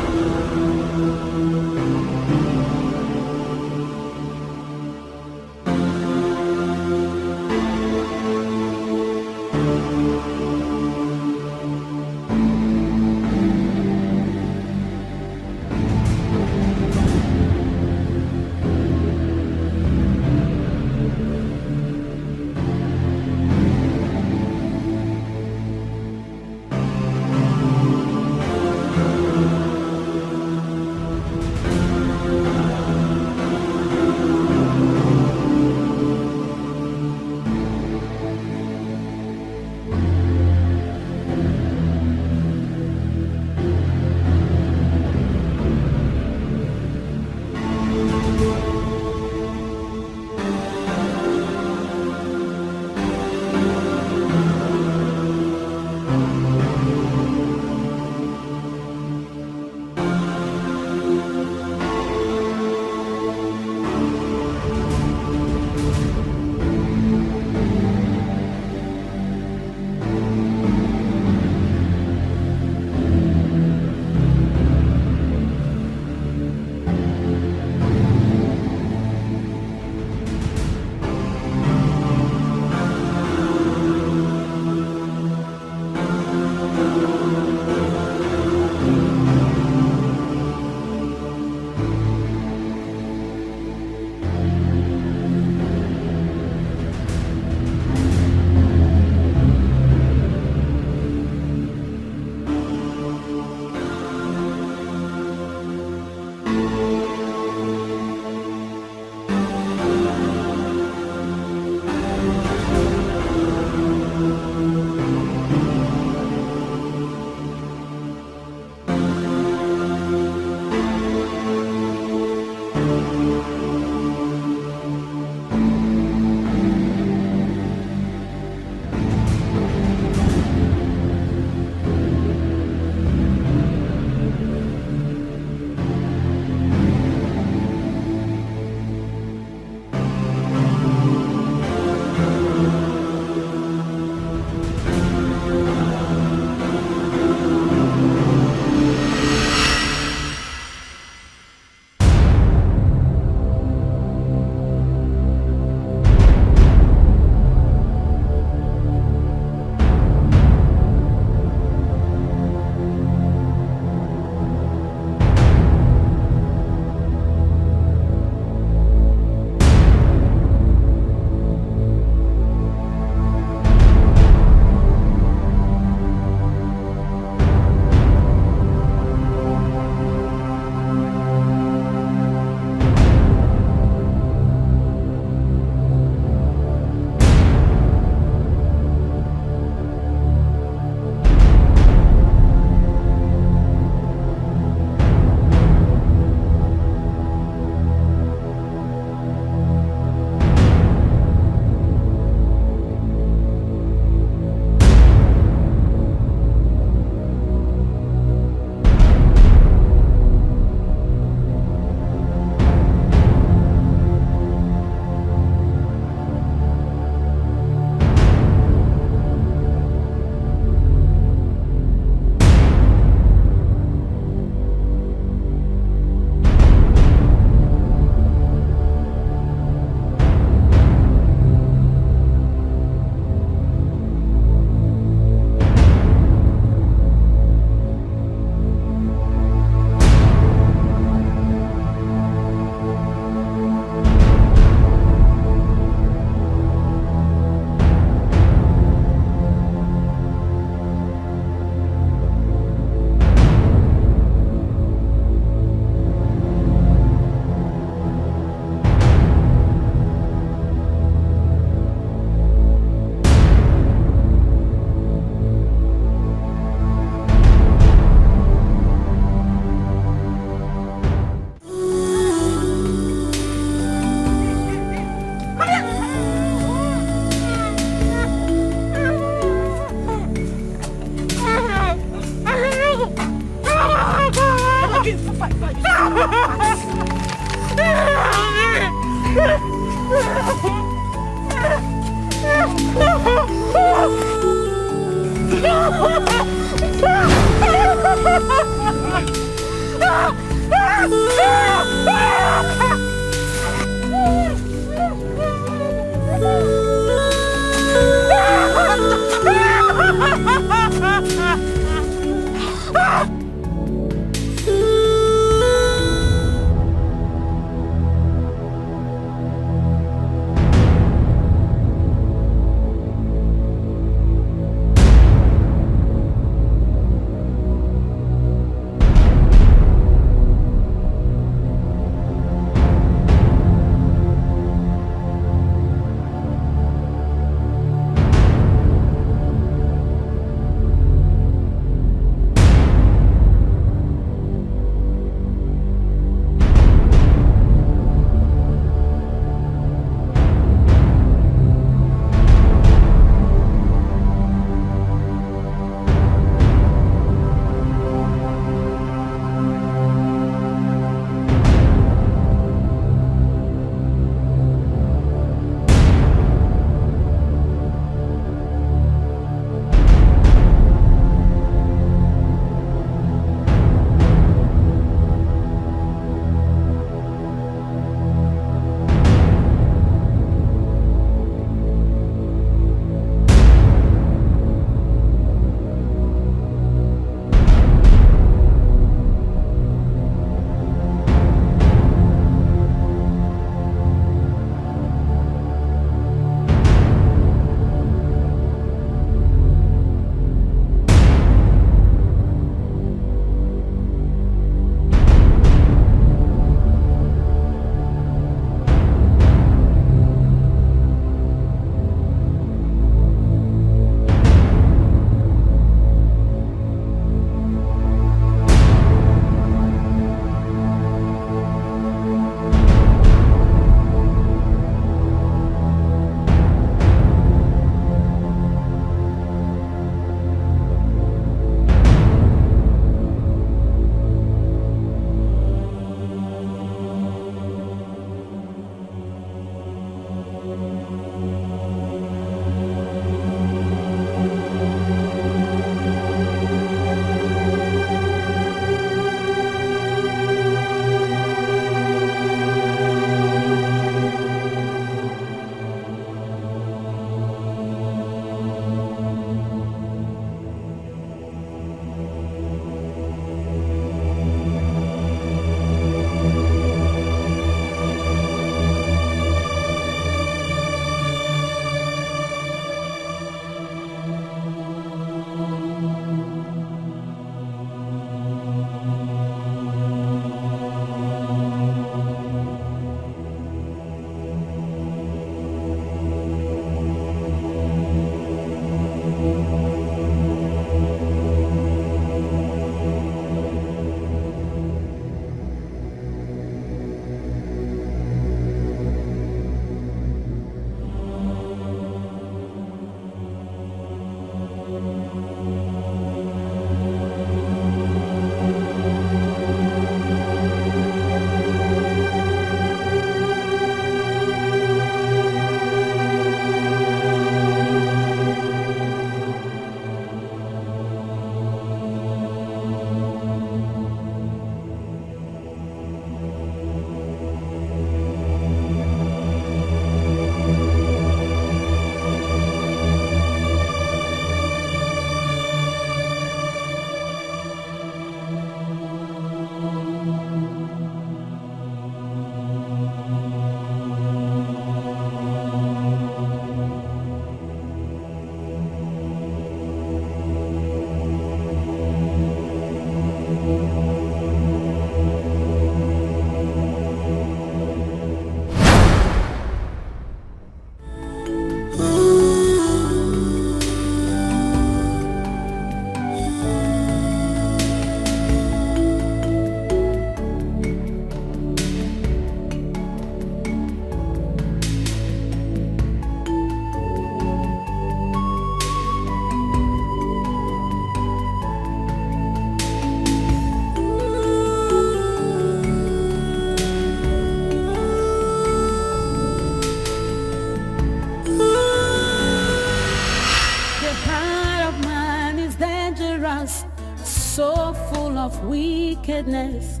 us, so full of wickedness,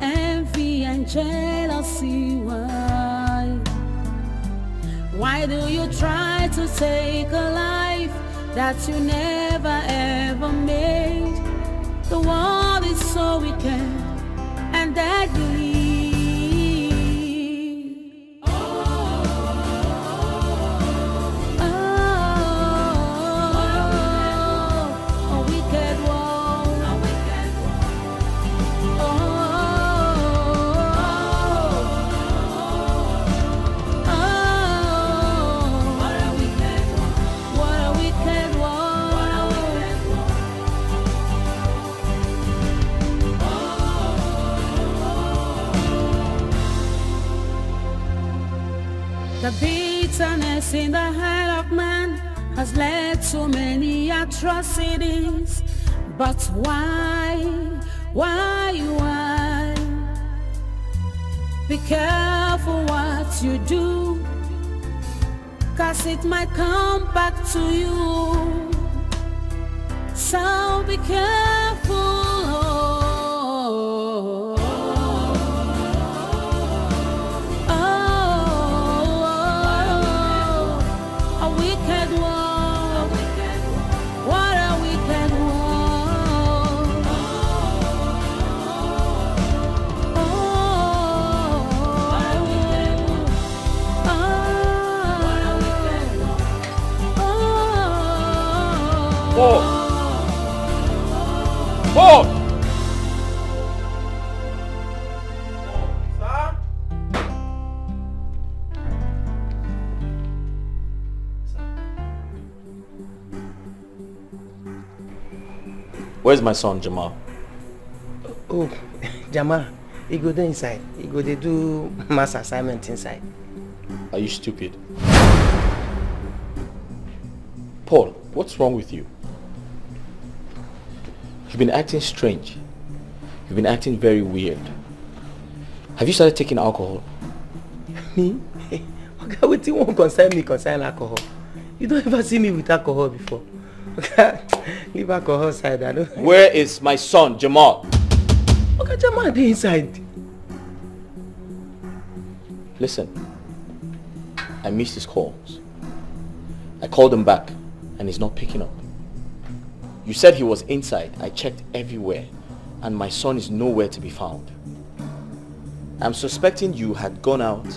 envy and jealousy. Why do you try to take a life that you never ever made? The world is so wicked and deadly. The bitterness in the heart of man has led to many atrocities. But why? Be careful what you do, 'cause it might come back to you. So be careful. Paul! Where's my son, Jamal? Oh, Jamal, he go there inside. He go there do mass assignment inside. Are you stupid? Paul, what's wrong with you? You've been acting strange. You've been acting very weird. Have you started taking alcohol? Me? Okay, what do you want concern me concern alcohol? You don't ever see me with alcohol before. Okay, leave alcohol aside. I don't. Where is my son, Jamal? Okay, Jamal, they inside. Listen, I missed his calls. I called him back and he's not picking up. You said he was inside. I checked everywhere and my son is nowhere to be found. I'm suspecting you had gone out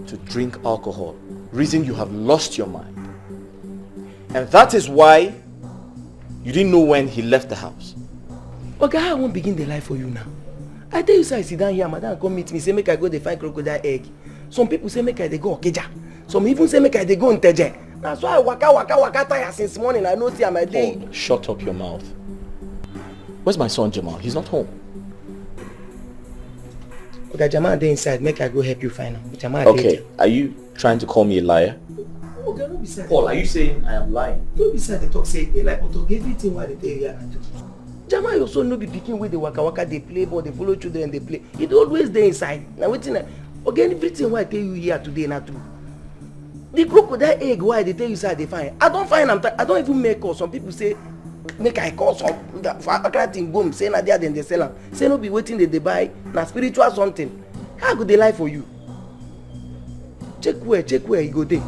to drink alcohol, reason you have lost your mind. And that is why you didn't know when he left the house. Okay, I won't begin the life for you now. I tell you, so I sit down here, madam come meet me, say make I go dey find crocodile egg. Some people say make I dey go Okeja. Some even say make I dey go Nteje. That's why I waka tire since morning. I know see my day. Paul, shut up your mouth. Where's my son Jamal? He's not home. Okay, Jamal dey inside. Make I go help you find him. Jamal okay, are you trying to call me a liar? Okay, no be sad. Paul, are you saying I am lying? No be sad. They talk say they like but everything what they tell you and do. Jamal also no be pikin wey dey waka dey play ball, dey follow children dey play. He always dey inside. Now wetin okay, everything why I tell you here today na true. The crocodile egg why they tell you say they find. I don't find am. I don't even make call. Some people say make I call some for akara thing boom say na there then they sell am. Say no be wetin they buy na spiritual something. How go dey lie for you? Check where you go dey.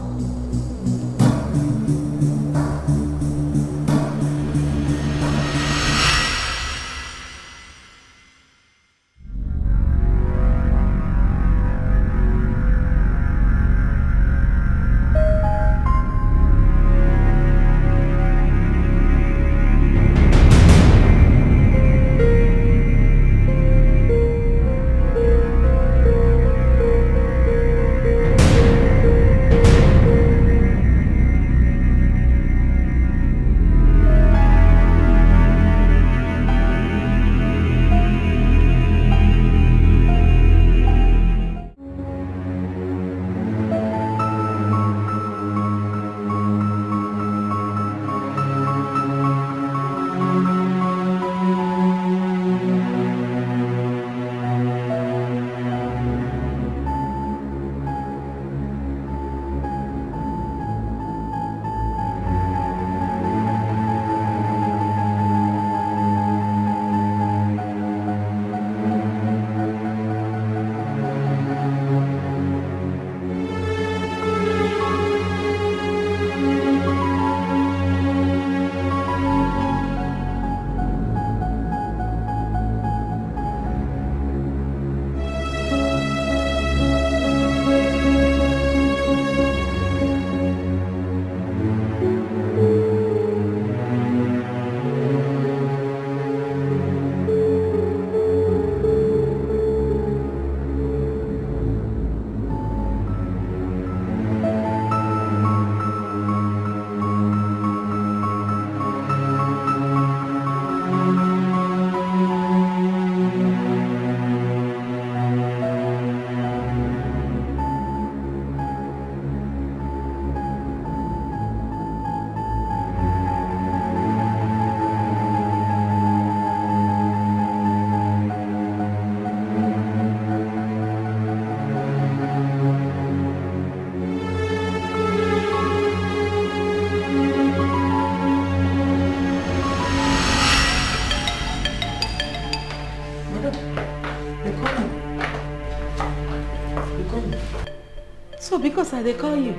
because I they call you,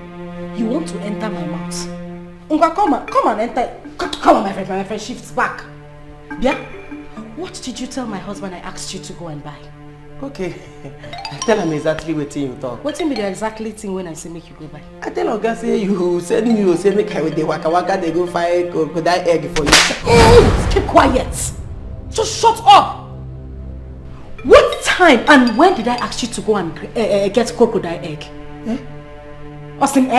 you want to enter my mouth. Unga, come and enter. Come on, my friend shifts back. Yeah? What did you tell my husband I asked you to go and buy? Okay. Tell him exactly what you talk. What be the exactly thing when I say make you go buy? I tell Oga say you send me, you say make I with the waka they go find crocodile egg for you. Keep quiet. Just shut up. What time and when did I ask you to go and get crocodile egg? Austin,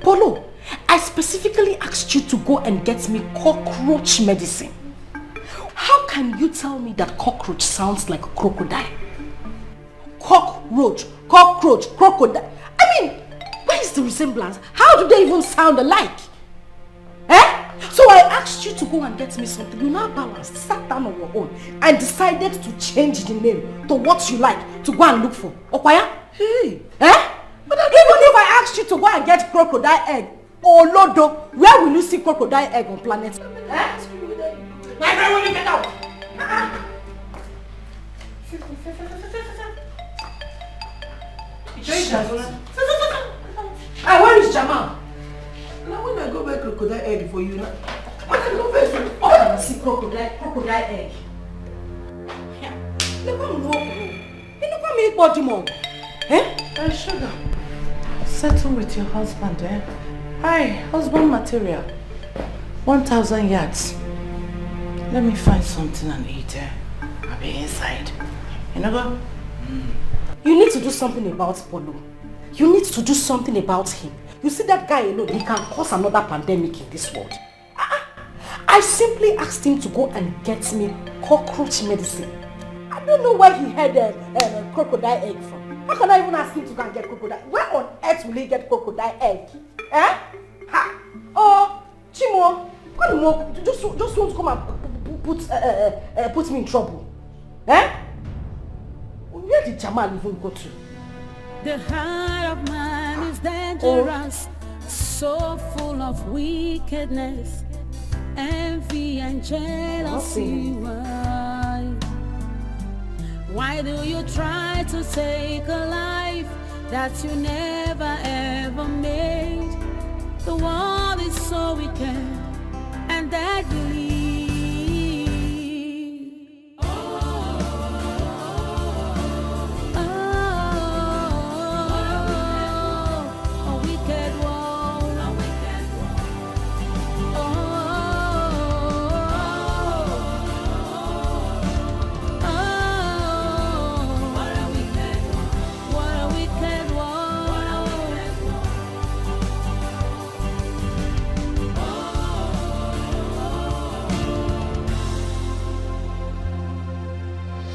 Polo, I specifically asked you to go and get me cockroach medicine. How can you tell me that cockroach sounds like a crocodile? Cockroach, crocodile. I mean, where is the resemblance? How do they even sound alike? So I asked you to go and get me something. You now balanced, sat down on your own and decided to change the name to what you like to go and look for. Okwaya? Hey. But even if I asked you to go and get crocodile egg, Lodo, where will you see crocodile egg on planet? My friend, will you get out? Where is Jamal? Now when I go buy crocodile egg for you now. What can you face? Oh, I see crocodile egg. Look at me, body mom. Sugar, settle with your husband, Hi, husband material. 1,000 yards. Let me find something and eat, I'll be inside. You know go? You need to do something about Polo. You need to do something about him. You see that guy alone, he can cause another pandemic in this world. I simply asked him to go and get me cockroach medicine. I don't know where he had a crocodile egg from. How can I even ask him to go and get crocodile? Where on earth will he get crocodile egg? Oh, Chimo, just want to come and put me in trouble. Where did Jamal even go to? The heart of man is dangerous, so full of wickedness, envy and jealousy. Why do you try to take a life that you never ever made? The world is so wicked and deadly.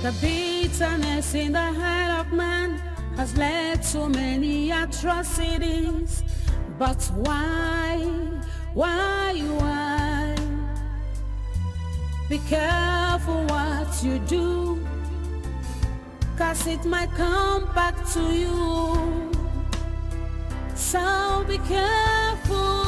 The bitterness in the heart of man has led to many atrocities. But why? Be careful what you do, 'cause it might come back to you. So be careful.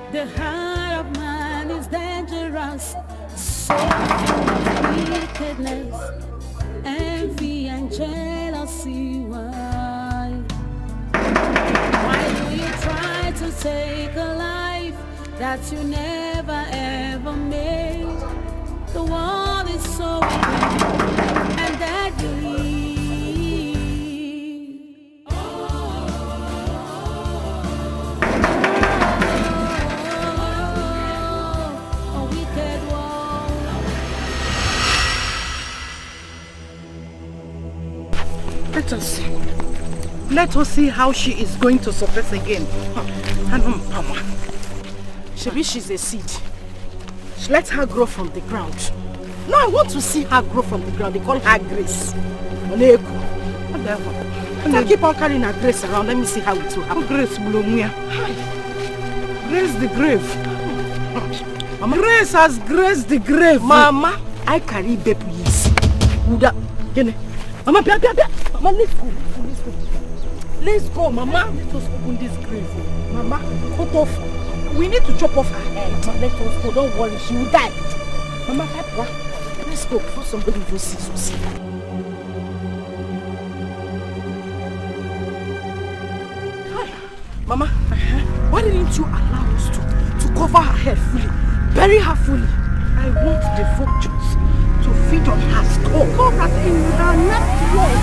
The heart of man is dangerous, so full of wickedness, envy and jealousy. Why do you try to take a life that you never ever made? The world is so wicked and deadly. Let us see. Let us see how she is going to surface again. Maybe she's a seed. Let her grow from the ground. No, I want to see her grow from the ground. They call her Grace. Let her keep on carrying her Grace around. Let me see how it will happen. Grace Blomia. Grace the grave. Mama. Grace has graced the grave. Mama, I carry baby. Mama, Mama, let's go. Let's go, Mama. Let us open this grave. Mama, cut off. We need to chop off her head. Mama, let us go. Don't worry, she will die. Mama, help. Let's go before somebody will see us. Mama, why didn't you allow us to cover her head fully? Bury her fully. I want the vultures to feed on her skull. Cover in her left wall.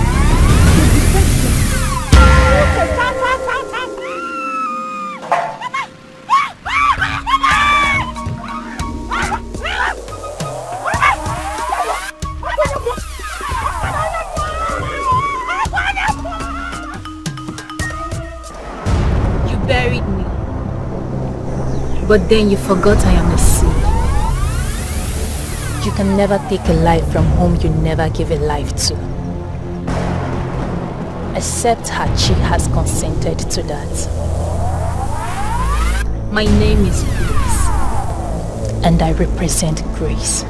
You buried me, but then you forgot I am a seed. You can never take a life from whom you never give a life to. Except Hachi has consented to that. My name is Grace, and I represent Grace.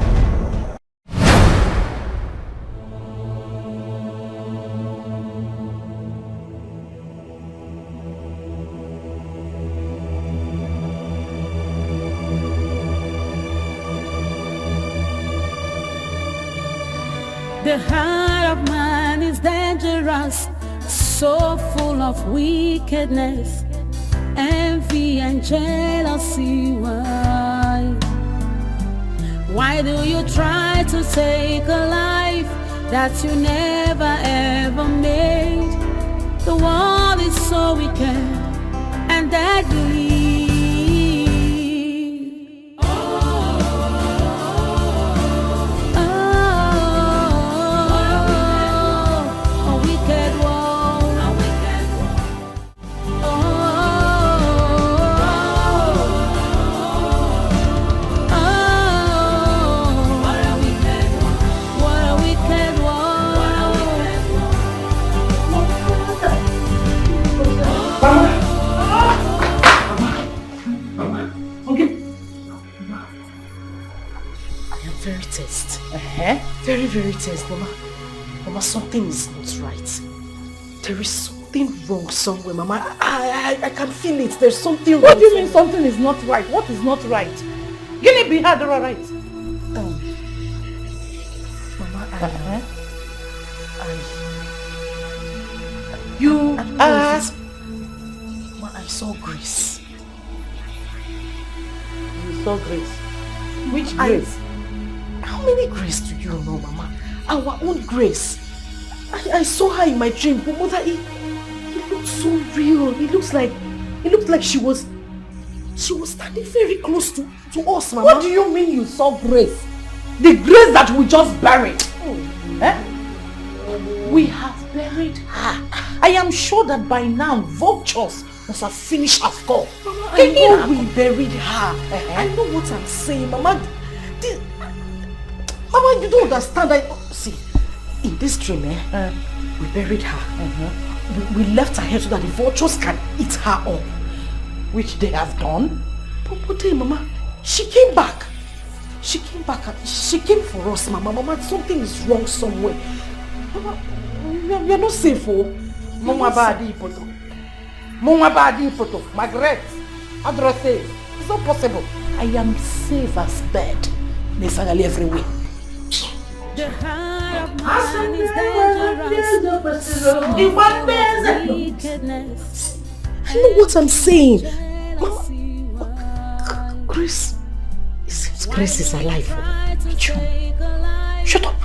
The heart of man is dangerous, so full of wickedness, envy and jealousy. Why do you try to take a life that you never ever made? The world is so wicked and deadly. Very test, Mama. Mama, something is not right. There is something wrong somewhere, Mama. I can feel it. There's something wrong. What do you mean something is not right? What is not right? Can it be hard or right? Mama, Mama, I saw Grace. You saw Grace? Which Grace? How many Grace do you know, Mama? Our own Grace. I saw her in my dream, but Mother, it looked so real. It looked like she was standing very close to us, Mama. What do you mean you saw Grace? The Grace that we just buried. We have buried her. I am sure that by now vultures must have finished her skull. Mama, I know we buried her. I know what I'm saying, Mama. Mama, you don't understand. See, in this dream, we buried her. We left her here so that the vultures can eat her up, which they have done. But then, Mama, she came back. She came back. She came for us, Mama. Mama, something is wrong somewhere. Mama, we are not safe, oh. Mama badi poto. Mama badi poto. Margaret, address it. It's not possible. I am safe as bed. Nesagally everywhere. The heart of man is dangerous, so wickedness. I know what I'm saying. Mama, Grace, it seems Grace is alive. Shut up.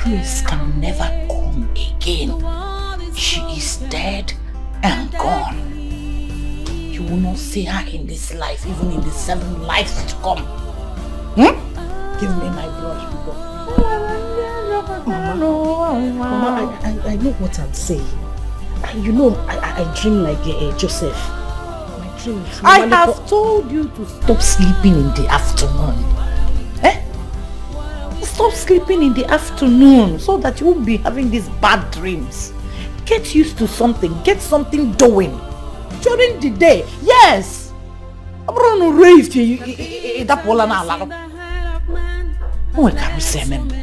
Grace can never come again. She is dead and gone. You will not see her in this life, even in the 7 lives to come. Give me my brush, people. Mama, I know what I'm saying. You know, I dream like Joseph. My dream. I have told you to stop sleeping in the afternoon. Stop sleeping in the afternoon so that you won't be having these bad dreams. Get used to something. Get something doing. During the day. Yes. I'm going to rave to you. Oh, I can't remember.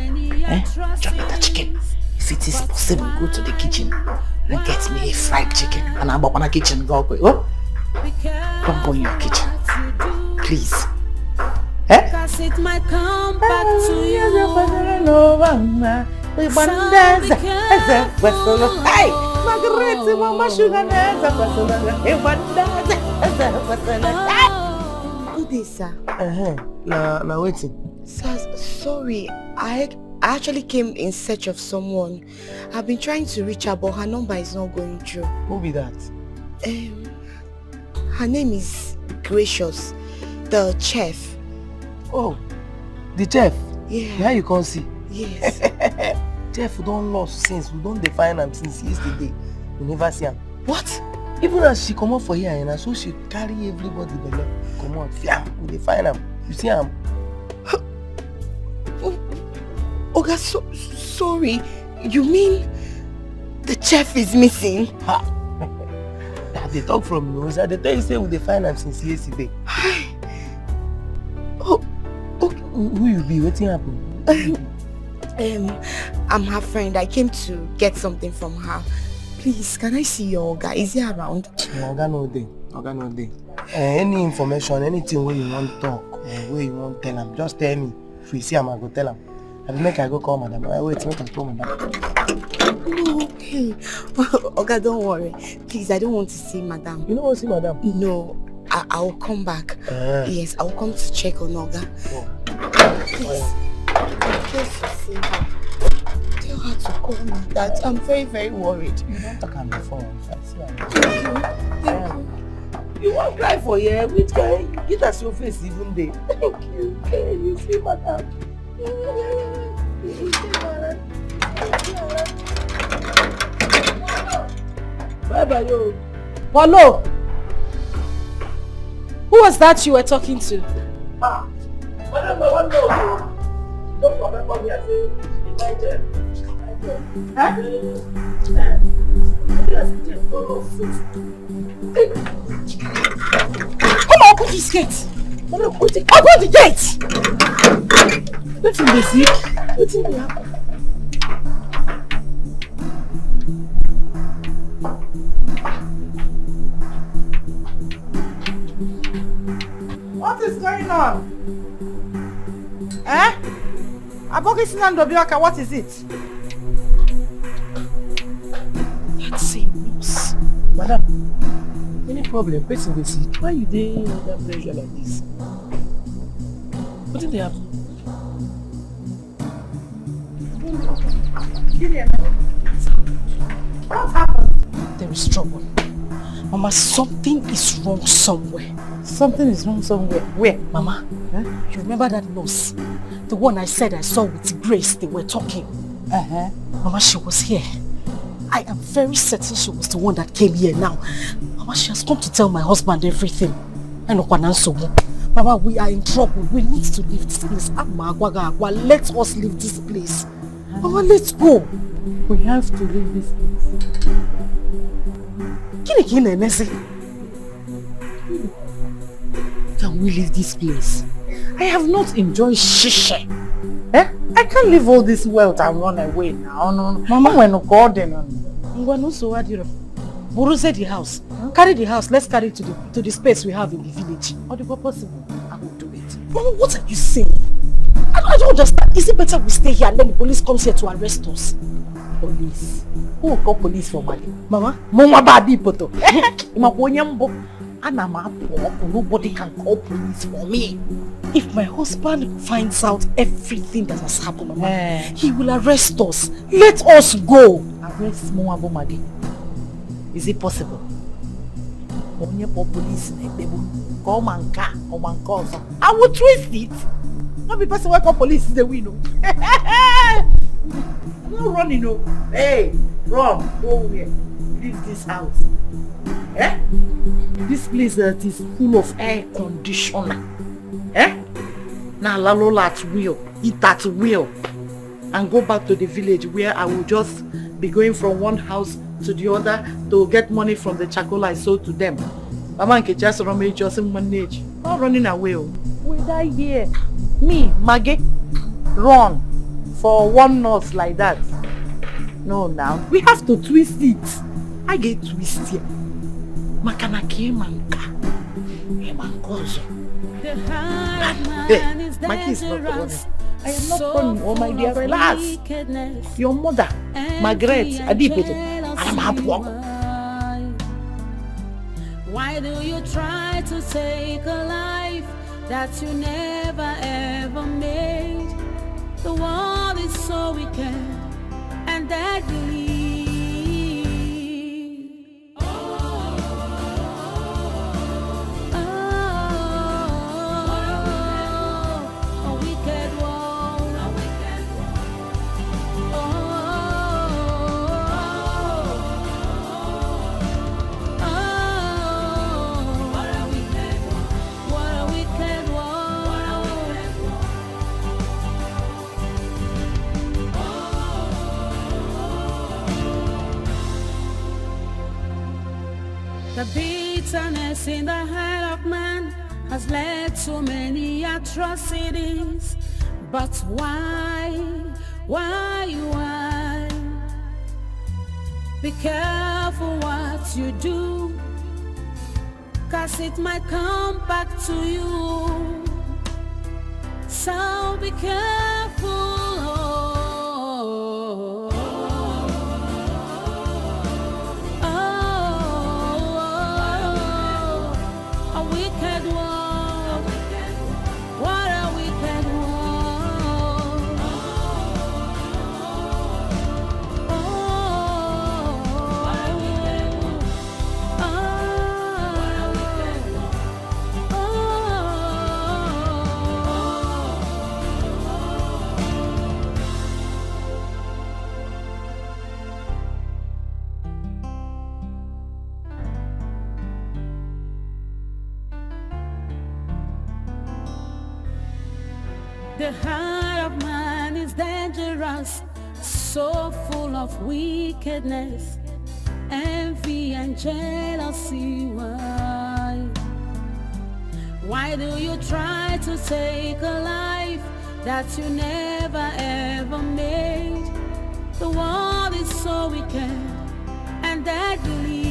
Chop the chicken. If it is possible, go to the kitchen and get me a fried chicken. And I'm up on the kitchen. Go. Oh? Don't go in your kitchen. Please. Cause it might come back to you. Hey! Margaret, Mama Sugar. Good day, sir. Now waiting. Sir, sorry. I actually came in search of someone. I've been trying to reach her, but her number is not going through. Who be that? Her name is Gracious, the chef. Oh, the chef? Yeah. Now you can't see? Yes. Chef, we don't lost since. We don't define him since yesterday. We never see him. What? Even as she come up for here, and so she carry everybody below. Come on, fiam, we define him. You see him? Oga, sorry. You mean the chef is missing? Ha! They talk from nose. They tell you say we define him since yesterday. Who you be? What's happening? I'm her friend. I came to get something from her. Please, can I see your Oga? Is he around? Oga no day. Oga no day. Any information, anything where you want to talk, where you want to tell him, just tell me. If we see him, I go tell him. I will make I go call madam. Wait, make I call madam. No, okay. Oga, don't worry. Please, I don't want to see madam. You don't want to see madam? No. I'll come back. Yes, I'll come to check on Oga. Oh. Please, just to see her. Tell her to call me that. I'm very, very worried. You don't talk on the phone. Thank you. You won't cry for you. Which guy? Get us your face even there. Thank you. Okay, you see madam. You see madam. Bye-bye, yo. Hello. Who was that you were talking to? Don't remember me as a Nigerian. Come on, open this gate. Open the gate. What's in the sea? What's in the apple? What is going on? What is it? That's a news. Madam, any problem? Person will see. Why you doing under pressure like this? What did they happen? What happened? There is trouble. Mama, something is wrong somewhere. Something is wrong somewhere. Where? Mama, you remember that nurse? The one I said I saw with Grace, they were talking. Mama, she was here. I am very certain she was the one that came here now. Mama, she has come to tell my husband everything. Mama, we are in trouble. We need to leave this place. Let us leave this place. Mama, let's go. We have to leave this place. Can we leave this place? I have not enjoyed shisha. I can't leave all this wealth and run away now. No. Mama, we're not garden. Borose the house. Carry the house. Let's carry it to the space we have in the village. Or the possible. I will do it. Mama, what are you saying? I don't understand. Is it better we stay here and then the police comes here to arrest us? Police? Who will call police for Mali? Mama? Mama baby poto. Nobody can call police for me. If my husband finds out everything that has happened, Mama, he will arrest us. Let us go. Arrest Mwabo Madi. Is it possible? Police I will twist it. Not be person wake up police is the win. I'm not running, no. Hey, run, go away. Leave this house. Eh? This place that is full of air conditioner. Eh? Now lalola at will, eat at will, and go back to the village where I will just be going from one house to the other to get money from the charcoal I sold to them. Mama and just manage. Not running away. We die here. Me, Maggie, run for one nurse like that. No, now we have to twist it. I get twisted. Makana manka. Hey, Maggie is not running. I am not running, oh my dear, relax. Your mother, Margaret, Adipete, I'm happy. Why do you try to take a life that you never ever made? The world is so wicked and deadly. The bitterness in the heart of man has led to many atrocities. But why? Be careful what you do, 'cause it might come back to you. So be careful. The heart of man is dangerous, so full of wickedness, envy and jealousy. Why do you try to take a life that you never ever made? The world is so wicked and deadly.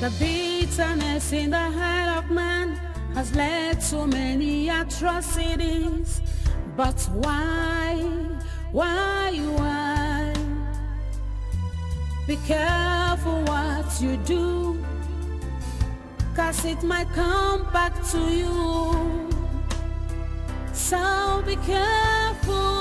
The bitterness in the heart of man has led to many atrocities. But why? Be careful what you do, 'cause it might come back to you. So be careful.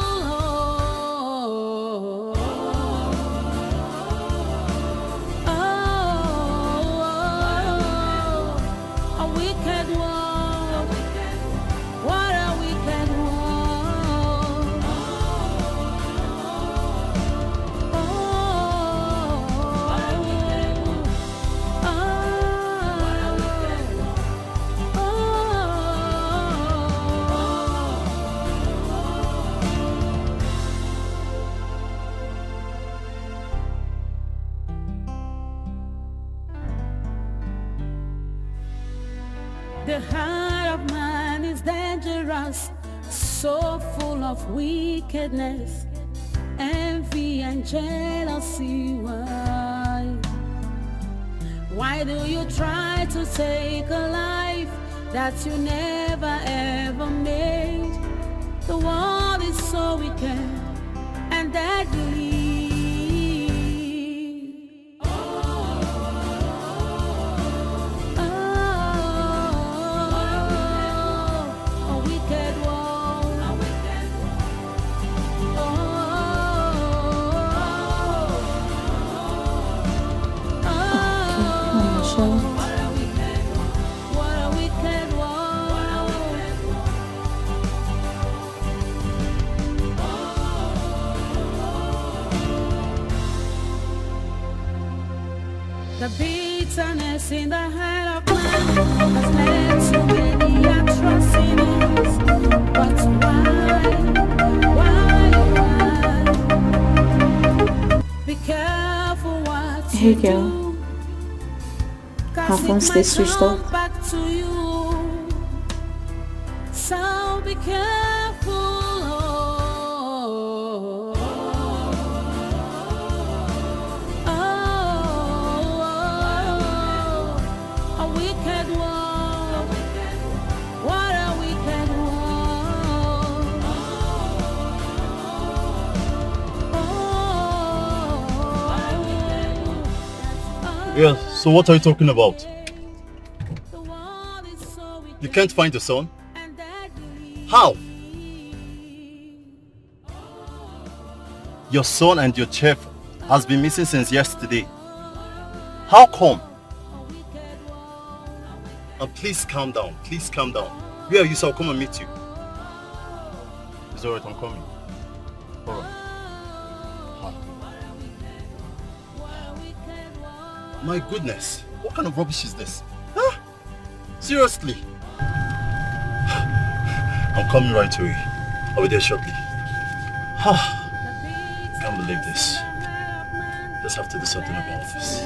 The heart of man is dangerous, so full of wickedness, envy and jealousy. Why do you try to take a life that you never ever made. The world is so wicked and deadly. The bitterness in the heart of man has led to many atrocities. But why? Be careful what Hey you girl, do. her phone stay switched off. Back to you. So be careful. Yeah, so what are you talking about? You can't find your son? How? Your son and your chef has been missing since yesterday. How come? Please calm down. Please calm down. Where are you, so I'll come and meet you. It's alright, I'm coming. Alright. My goodness, what kind of rubbish is this? Huh? Seriously? I'm coming right away. I'll be there shortly. Can't believe this. Just have to do something about this.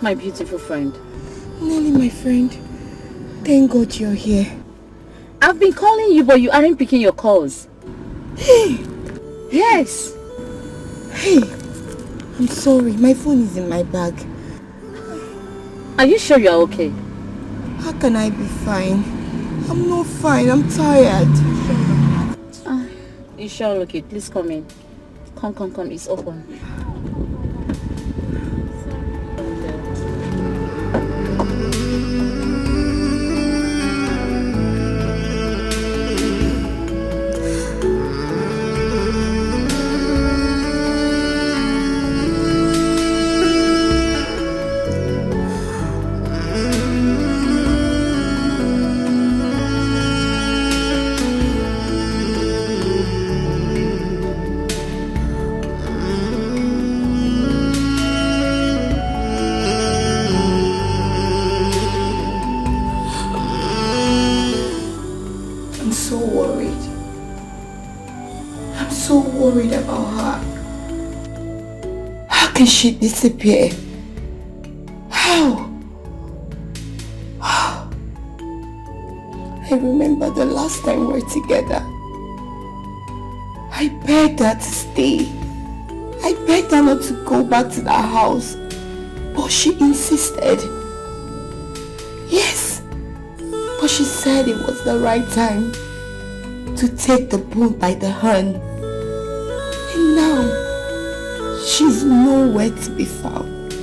my beautiful friend? Molly, my friend. Thank God you're here. I've been calling you, but you aren't picking your calls. Hey! Yes. Hey! I'm sorry. My phone is in my bag. Are you sure you're okay? How can I be fine? I'm not fine. I'm tired. You sure okay? Please come in. Come. It's open. Worried about her. How can she disappear? How? I remember the last time we were together. I begged her to stay. I begged her not to go back to that house. But she insisted. Yes. But she said it was the right time to take the bull by the horn. And now, she's nowhere to be found.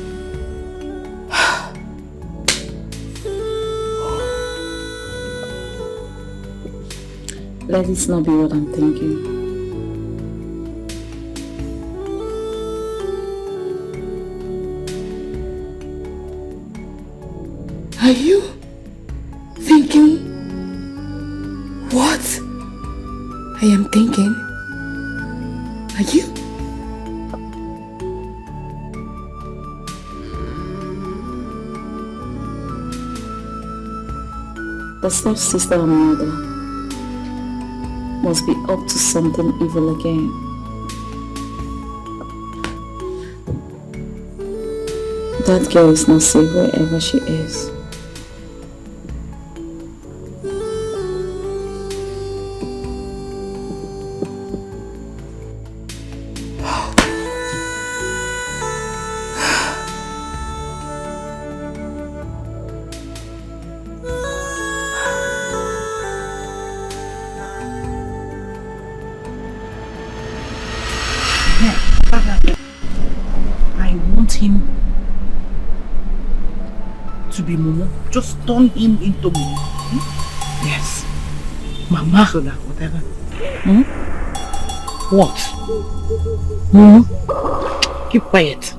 Let this not be what I'm thinking. Are you thinking what I am thinking? Are you? The step-sister and mother must be up to something evil again. That girl is not safe wherever she is. Just turn him into me. Yes. Mama. So that whatever. What? Keep quiet.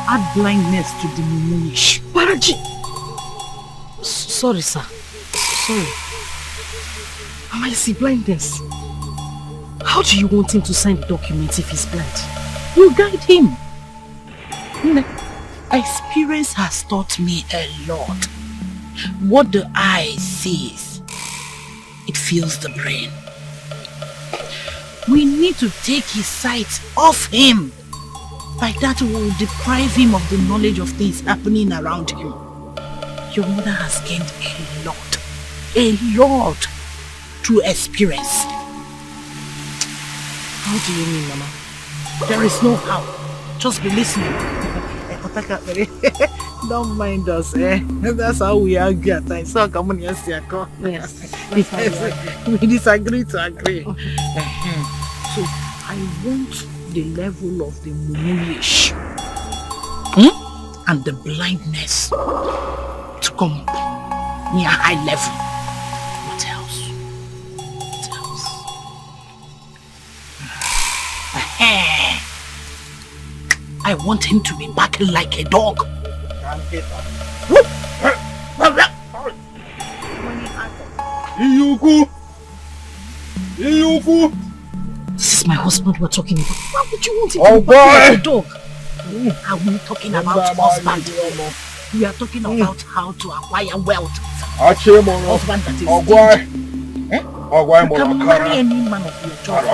Add blindness to the munish. Paraji. Sorry, sir. Sorry. Mama, you see blindness. How do you want him to sign the documents if he's blind? You guide him. Experience has taught me a lot. What the eye sees, it feels the brain. We need to take his sight off him. Like that we will deprive him of the knowledge of things happening around him. Your mother has gained a lot through experience. How do you mean, Mama? There is no how. Just be listening. Don't mind us, eh? That's how we argue at times. So come on, yes. We disagree to agree. So I want the level of the mulish and the blindness to come near high level. What else? I want him to be barking like a dog. This is my husband we're talking about. Why would you want him to be barking like a dog? Are we talking about husband? We are talking about how to acquire wealth. Husband that is stingy. You can marry any man of your choice.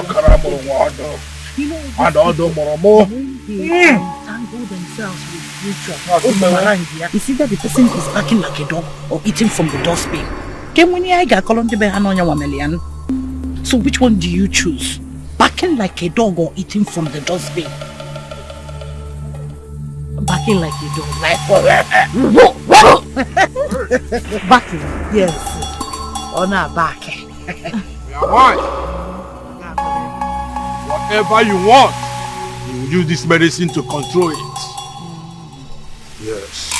You know, and all the more. they entangle themselves with future. It's either the person is barking like a dog or eating from the dustbin. So which one do you choose? Barking like a dog or eating from the dustbin? Barking like a dog, like barking, yes. Or not barking. Whatever you want, you will use this medicine to control it. Yes.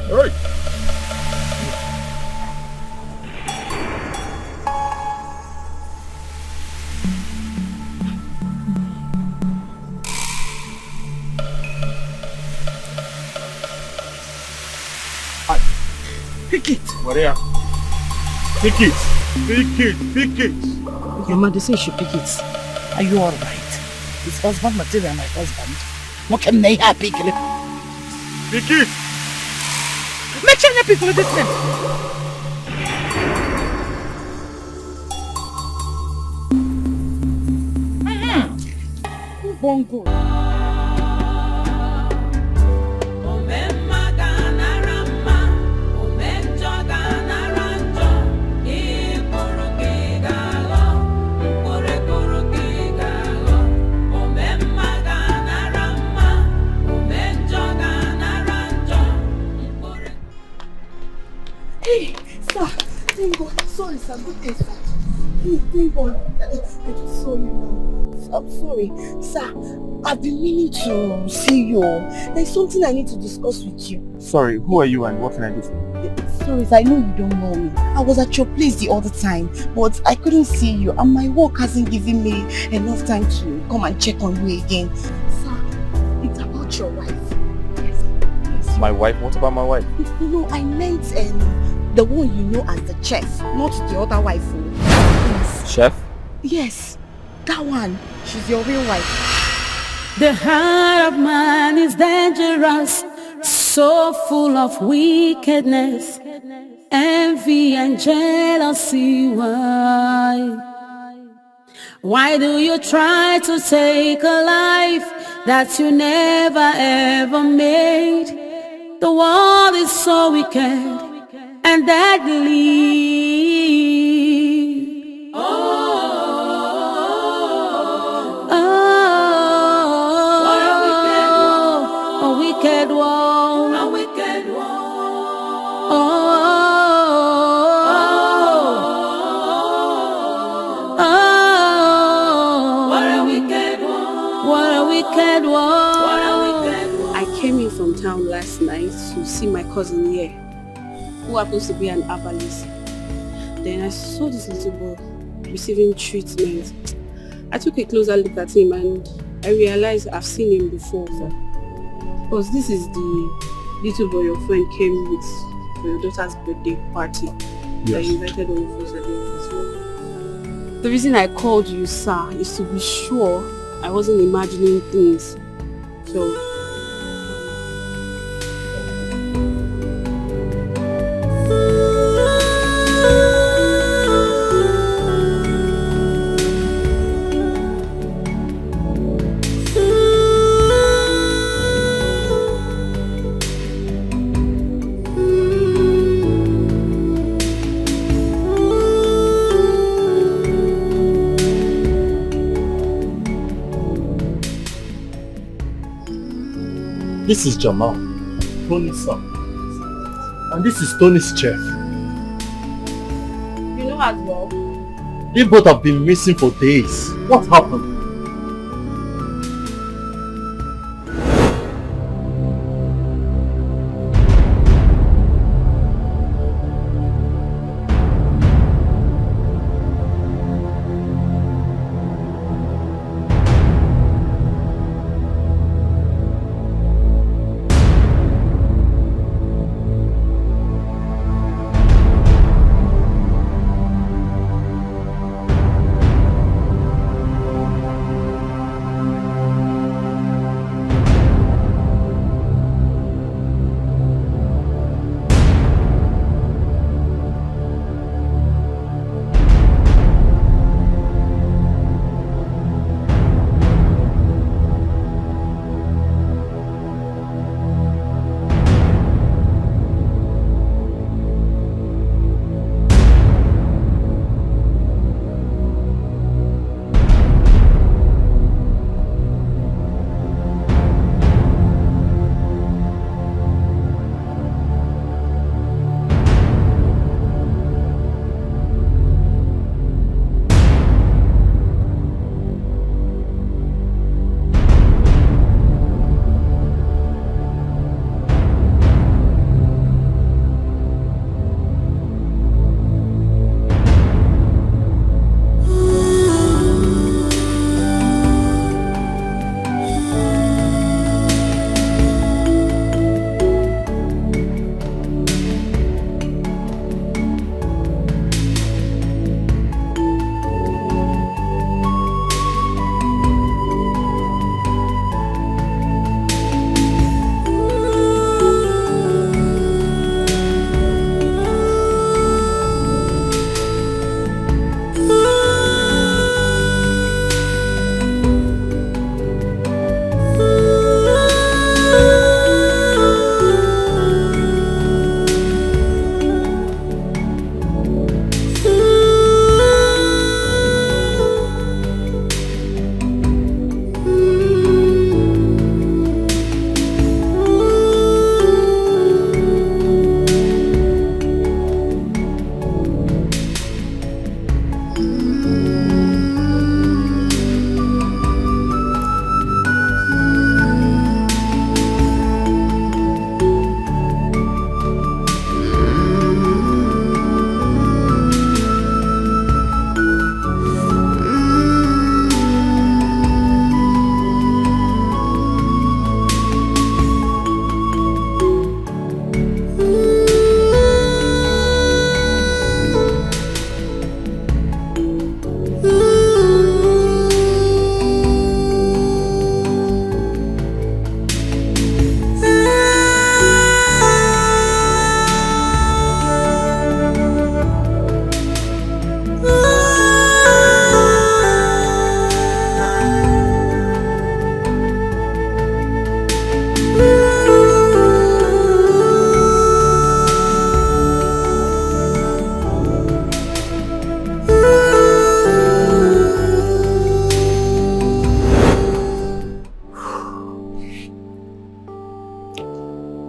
Hey. Pick it. What are Pick it. Pick it. Pick it. Mama, they say you should pick it. Are you alright? It's husband material, my husband. What can they have? Pick it. Pick it. Make sure you pick this thing. Bongo. Hey, sir, thank God. Sorry, sir. Good day, sir. Thank God. I just saw you now. I'm sorry. Sir, I've been meaning to see you. There's something I need to discuss with you. Sorry, who are you and what can I do for you? Sorry, sir, I know you don't know me. I was at your place the other time, but I couldn't see you and my work hasn't given me enough time to come and check on you again. Sir, it's about your wife. Yes. My wife? What about my wife? No, I meant the one you know as the chef, not the other wife. Yes. Chef? Yes, that one. She's your real wife. The heart of man is dangerous, so full of wickedness, envy and jealousy. Why do you try to take a life that you never ever made? The world is so wicked and deadly. I came in from town last night to see my cousin here, who happens to be an herbalist. Then I saw this little boy receiving treatment. I took a closer look at him and I realized I've seen him before. Because this is the little boy your friend came with for your daughter's birthday party. Yes. That you invited all of us at the office for. The reason I called you, sir, is to be sure I wasn't imagining things. So This is Jamal, Tony's son. And this is Tony's chef. you know as well. They both have been missing for days. What happened?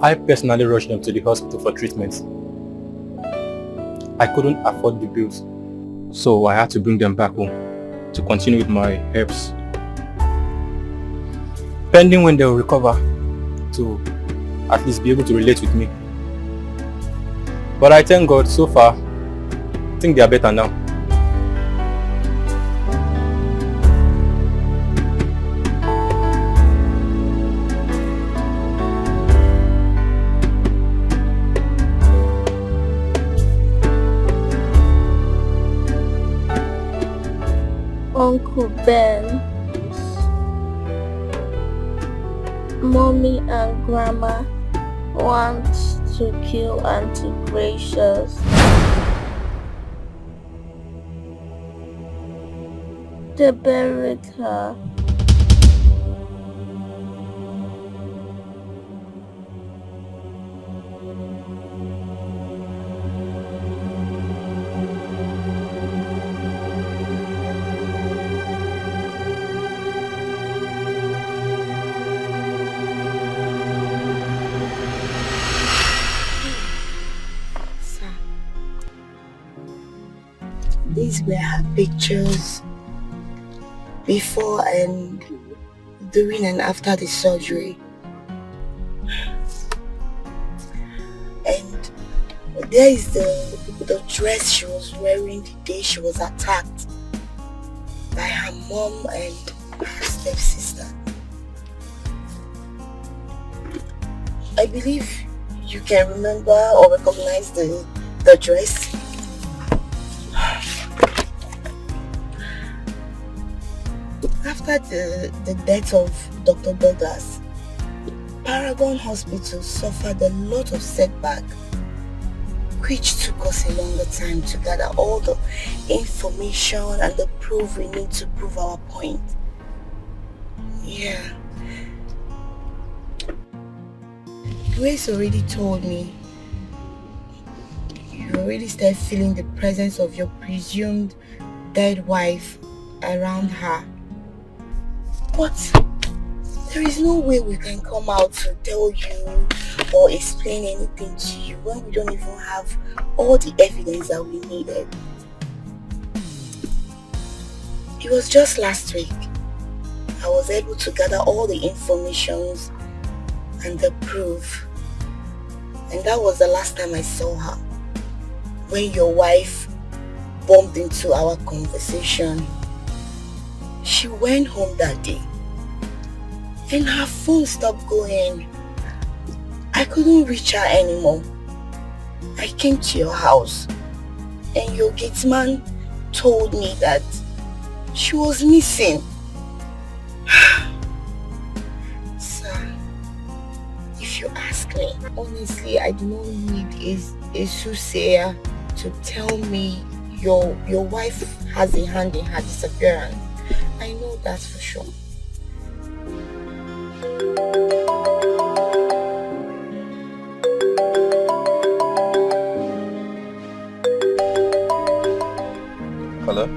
I personally rushed them to the hospital for treatment. I couldn't afford the bills, so I had to bring them back home to continue with my herbs. Pending when they will recover to at least be able to relate with me. But I thank God, so far, I think they are better now. Uncle Ben, Mommy and Grandma want to kill Auntie Gracious. They buried her. These were her pictures before and during and after the surgery. And there is the dress she was wearing the day she was attacked by her mom and her stepsister. I believe you can remember or recognize the dress. After the death of Dr. Douglas, Paragon Hospital suffered a lot of setback, which took us a longer time to gather all the information and the proof we need to prove our point. Yeah. Grace already told me you already started feeling the presence of your presumed dead wife around her. But there is no way we can come out to tell you or explain anything to you when we don't even have all the evidence that we needed. It was just last week I was able to gather all the information and the proof, and that was the last time I saw her, when your wife bumped into our conversation. She went home that day and her phone stopped going. I couldn't reach her anymore. I came to your house and your gateman told me that she was missing. Sir, if you ask me, honestly, I do not need a soothsayer to tell me your wife has a hand in her disappearance. I know that for sure. Hello?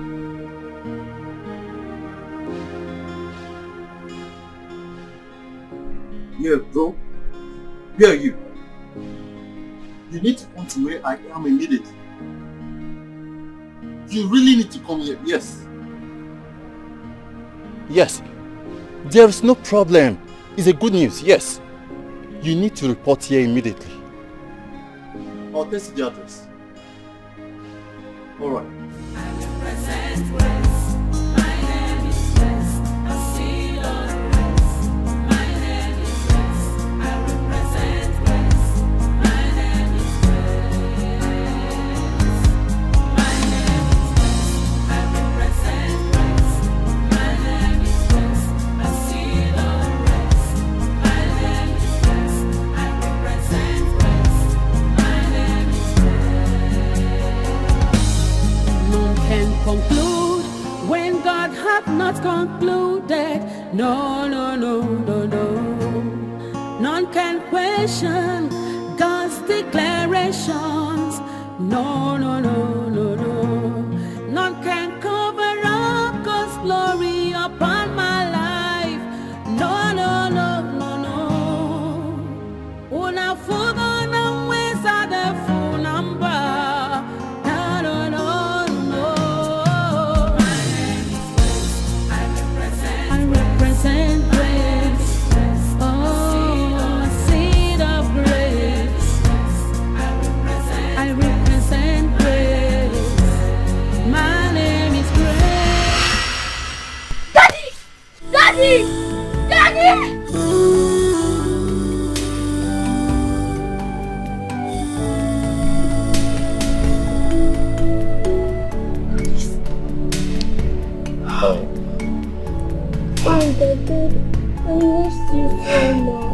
Yeah, bro. Where are you? You need to come to where I am immediately. You really need to come here, yes. Yes. There is no problem. It's a good news, yes. You need to report here immediately. I'll text the address. Alright. Conclude when God hath not concluded. No, no, no, no, no. None can question God's declarations. No, no, no, no, no. None can cover up God's glory upon my life. No, no, no, no, no. Oh, now you so much.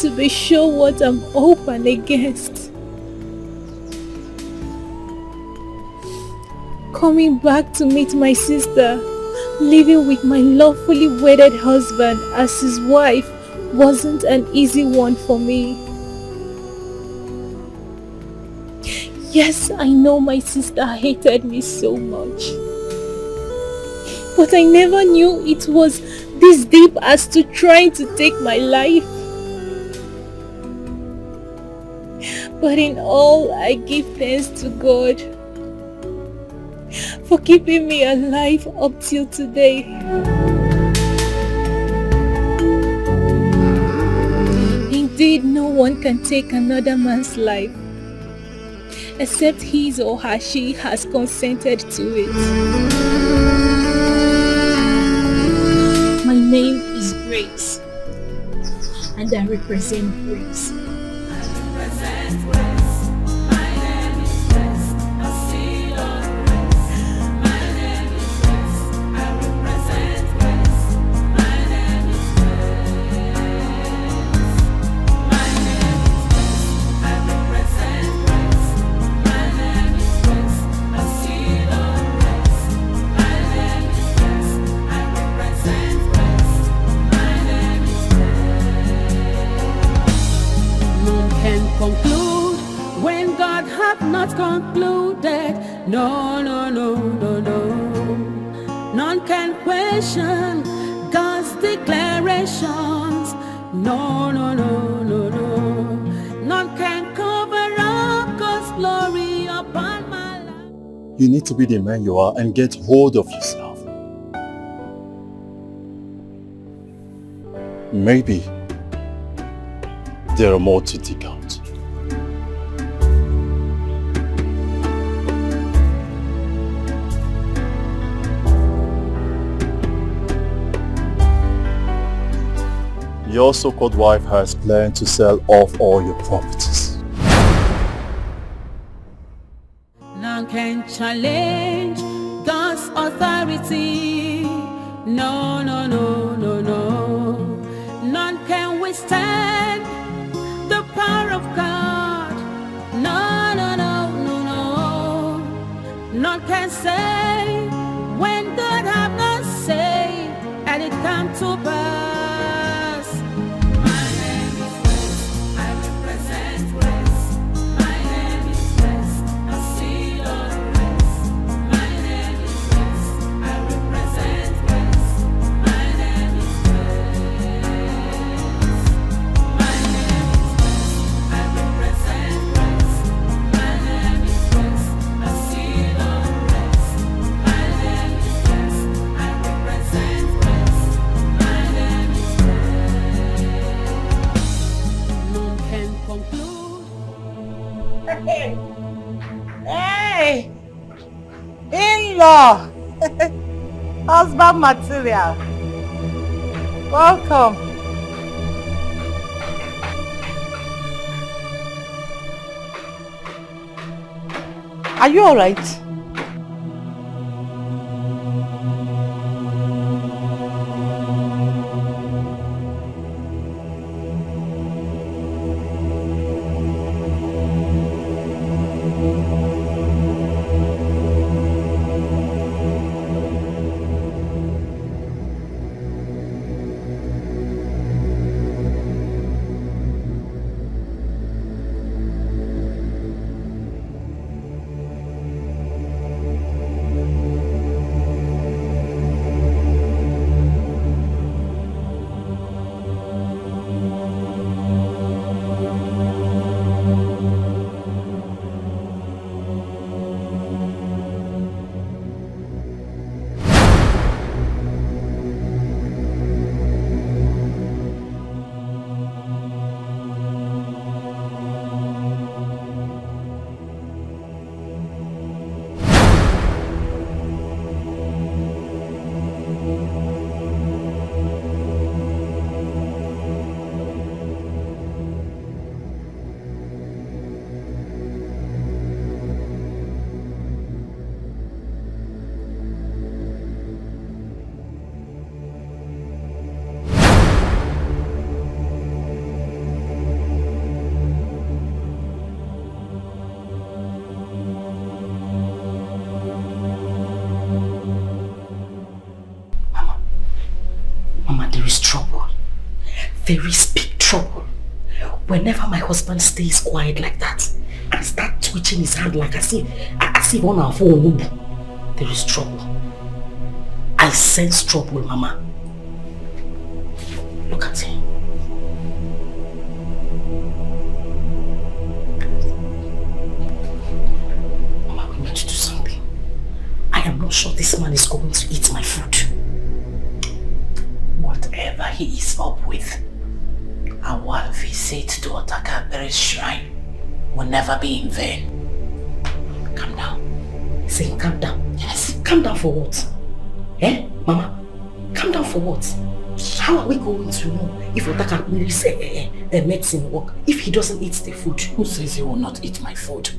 To be sure what I'm open against. Coming back to meet my sister, living with my lawfully wedded husband as his wife wasn't an easy one for me. Yes, I know my sister hated me so much. But I never knew it was this deep as to trying to take my life. But in all, I give thanks to God for keeping me alive up till today. Indeed, no one can take another man's life except his or her she has consented to it. My name is Grace, and I represent Grace. Conclude when God hath not concluded. No, no, no, no, no. None can question God's declarations. No, no, no, no, no. None can cover up God's glory upon my life. You need to be the man you are and get hold of yourself. Maybe there are more to dig out. Your so-called wife has planned to sell off all your properties. None can challenge God's authority. No, no, no, no, no. None can withstand the power of God. No, no, no, no, no. None can say when God have not said, and it come to pass. Hey! In-law! Husband material. Welcome. Are you alright? There is big trouble. Whenever my husband stays quiet like that and start twitching his hand like as if on our phone, there is trouble. I sense trouble, Mama. Look at him. Mama, we need to do something. I am not sure this man is going to eat my food. Whatever he is up with, our visit to Otakabere's shrine will never be in vain. Calm down. Say, calm down. Yes. Calm down for what? Eh, Mama? Calm down for what? How are we going to know if Otakabere's medicine work if he doesn't eat the food? Who says he will not eat my food?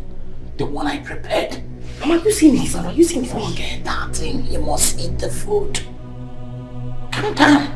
The one I prepared. Mama, you see me, Sarah. You see me. Forget that thing. He must eat the food. Calm down.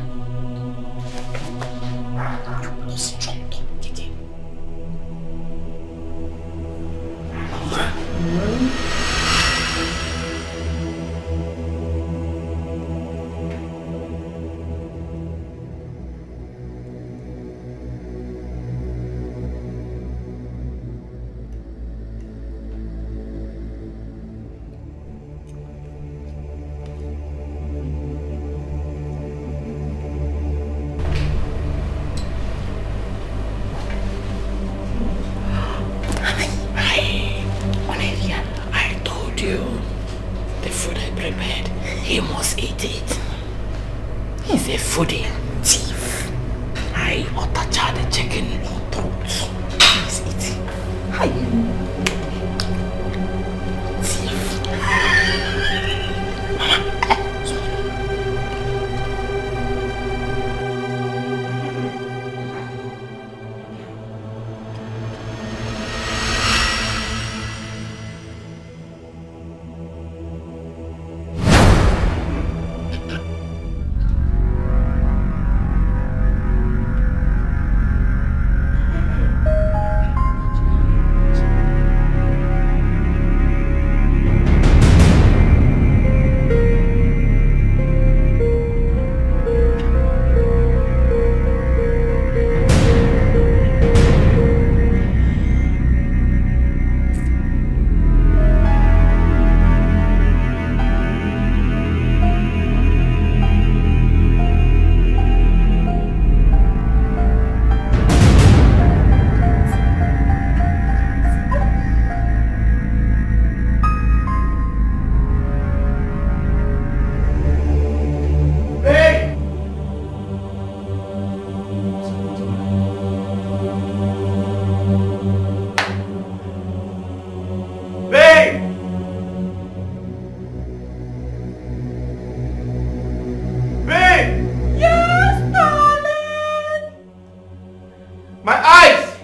My eyes!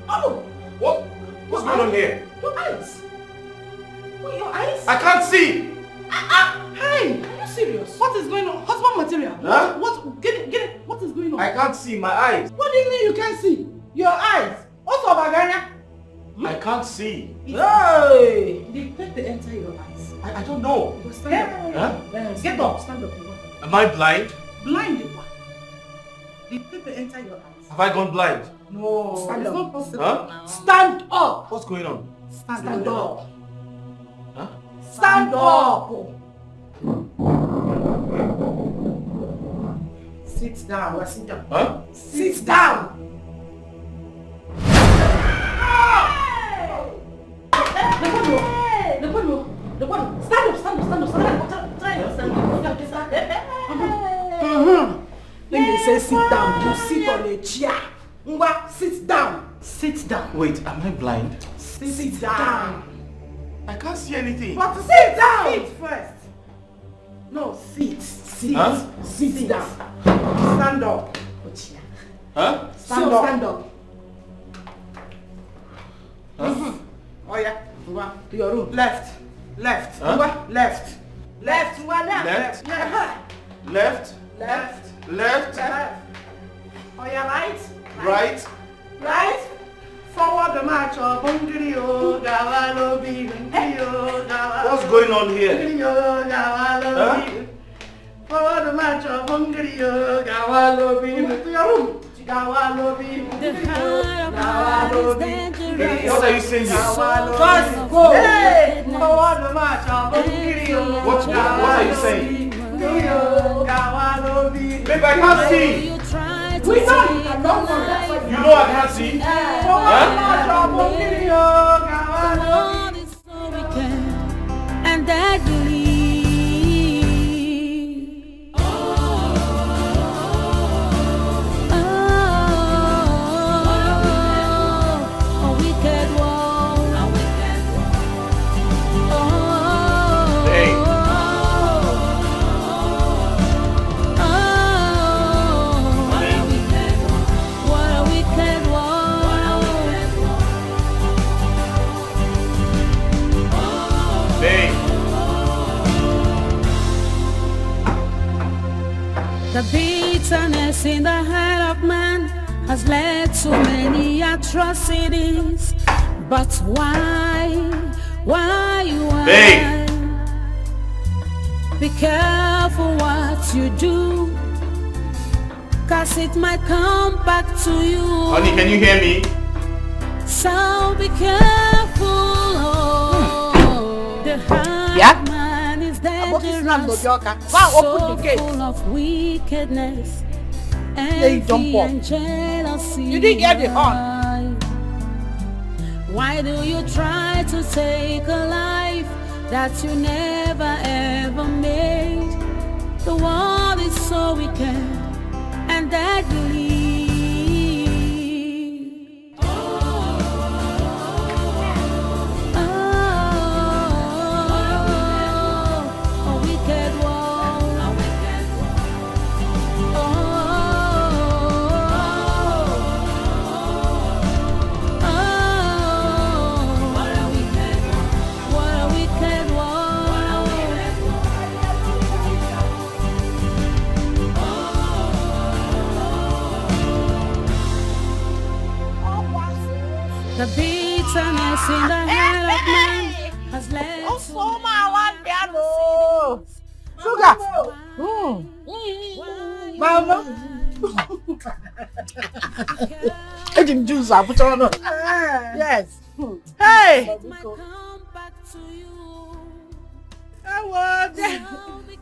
Oh! What's going on here? Your eyes? What, your eyes? I can't see! Hey! Are you serious? What is going on? Husband material? Huh? What? Get it. What is going on? I can't see my eyes. What do you mean you can't see? Your eyes? What's up, Aganya? I can't see. Hey! Did pepper enter your eyes? I don't know. Stand up. Huh? Get up. Stand up. Am I blind? Blind what? Did pepper enter your eyes? Have I gone blind? No. Stand it's up. not possible. Huh? Stand up. What's going on? Stand up. Huh? Stand up. Sit down. Sit down. Huh? Sit down. When they say sit down, you sit on a chair. Ngwa, sit down. Sit down. Wait, am I blind? Sit down. I can't see anything. But sit down. Sit first. No, sit. Sit. Huh? Sit down. Stand up. Huh? Stand up. Stand up. Huh? Oh yeah. Ngwa, to your room. Left. Left. Huh? Ngwa, left. Left. Ngwa, left. Left. Yeah. Left. Left. Left. Left. Oh yeah, right. Right. Right. Forward the march of Hungrio, Gawalobi, Hungrio, Gawalobi. What's going on here? Hungrio, Gawalobi. Forward the march of Hungrio, Gawalobi. To your room. Gawalobi, Gawalobi. What are you saying here? Just go. Hey, forward the march of Hungrio. What are you saying? Gawalobi. Babe, I can't see. We know you cannot see that. You know I can't see. And that believe. A wicked one. Hey. What a wicked one. Babe. The bitterness in the heart of man has led to many atrocities. But why? Babe. Be careful what you do, 'cause it might come back to you. Honey, can you hear me? So be careful. The heart man is dangerous, so full of wickedness, envy and jealousy. You didn't get the horn. Why do you try to take a life that you never ever made? The world is so wicked and deadly. The bitterness in the heart of man has led Sugar. Mama. Eating juice, I put on. Yes. Hey.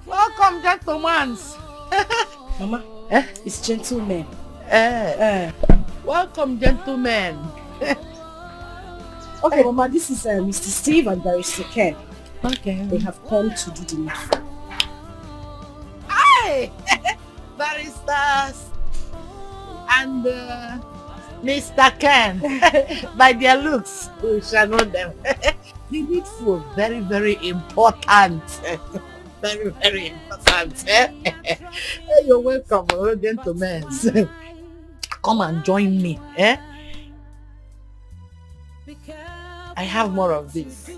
Welcome, gentlemen. Mama, it's gentlemen. Welcome, gentlemen. Okay, Mama, this is Mr. Steve and Barrister Ken. Okay. They have come to do the needful. Hi, baristas and Mr. Ken. By their looks, we shall know them. The needful, very, very important. Very, very important. Hey, you're welcome, gentlemen. come and join me. Eh? I have more of this.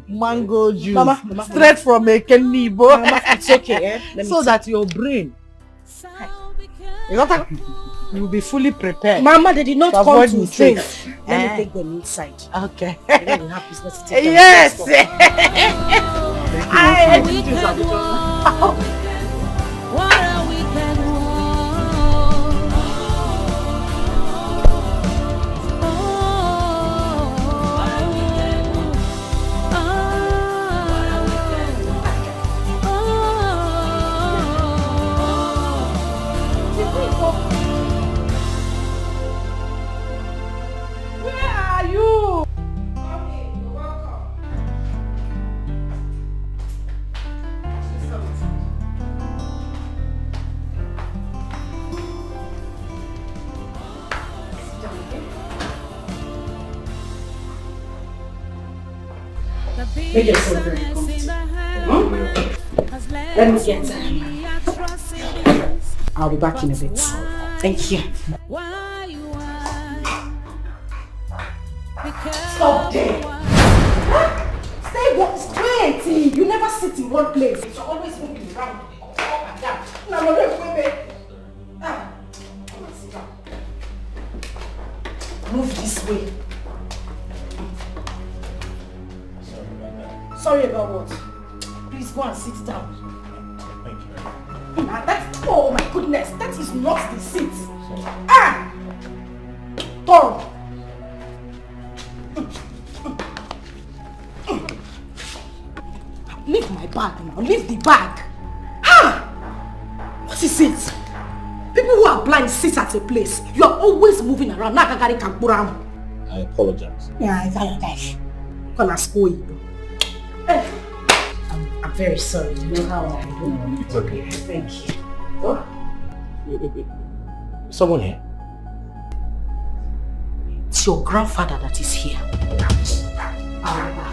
Mango juice. Mama. Straight from a Kenibo. Mama, it's okay. So that your brain, you will be fully prepared. Mama, they did not come to say. Let me take them inside. Okay. They don't have business to take them Yes. I make yourself very comfortable. Let me get I'll be back in a bit. Thank you. Stop there. Stay wait. You never sit in one place. You're always moving around, up and down. No, wait. Come on, sit down. Move this way. Sorry about what? Please go and sit down. Thank you. Oh my goodness, that is not the seat. Ah! Toro. Leave my bag now. Leave the bag. Ah! What is it? People who are blind sit at a place. You are always moving around. I apologize. Yeah, I apologize. Gonna school you. I'm very sorry. You know how I do. It's okay. Thank you. Oh. Someone here? It's your grandfather that is here. I'll be back.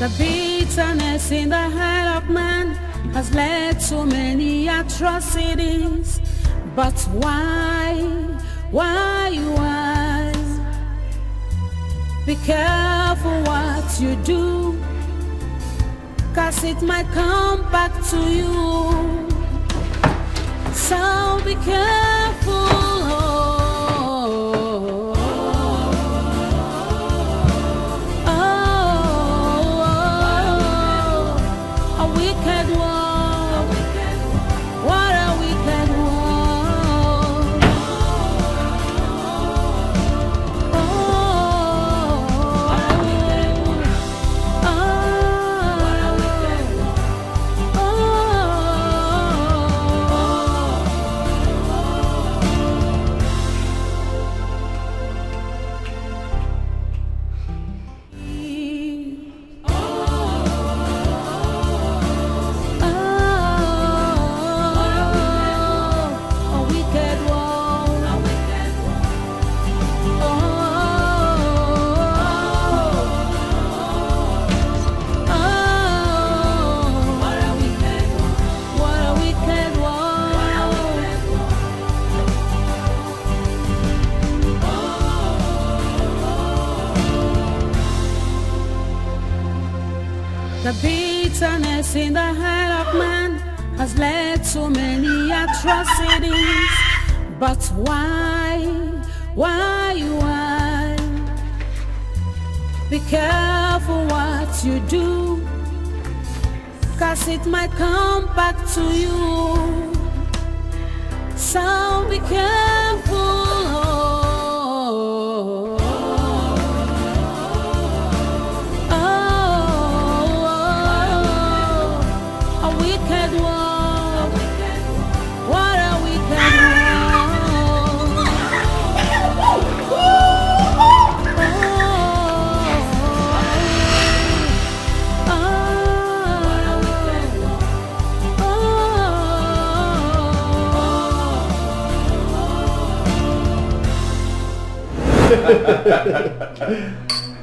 The bitterness in the heart of man has led to many atrocities. But why? Be careful what you do, 'cause it might come back to you. So be careful. The bitterness in the heart of man has led to many atrocities. But why? Be careful what you do, 'cause it might come back to you. So be careful.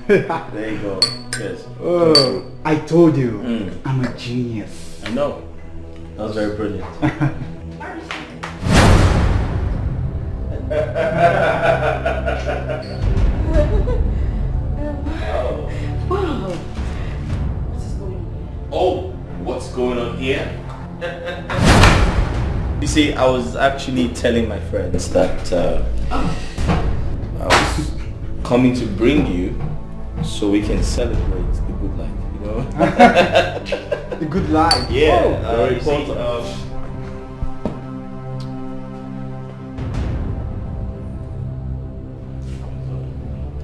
There you go. Yes. Oh, I told you, I'm a genius. I know. That was very brilliant. Wow. Oh, what's going on here? You see, I was actually telling my friends that I was coming to bring you so we can celebrate the good life, you know? The good life? Yeah, very you see,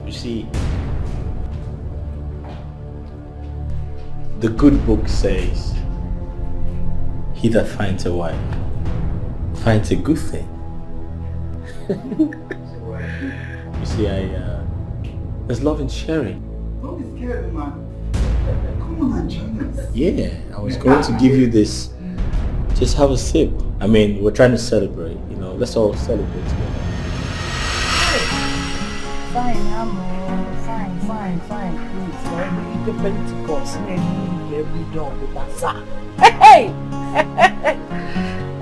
you see, the good book says, he that finds a wife finds a good thing. You see, there's love in sharing. Don't be scared, man. Come on, genius. Yeah, I was going to give you this. Just have a sip. I mean, we're trying to celebrate, you know. Let's all celebrate together. Fine, fine. Please, the Pentecost, every door with that. Hey!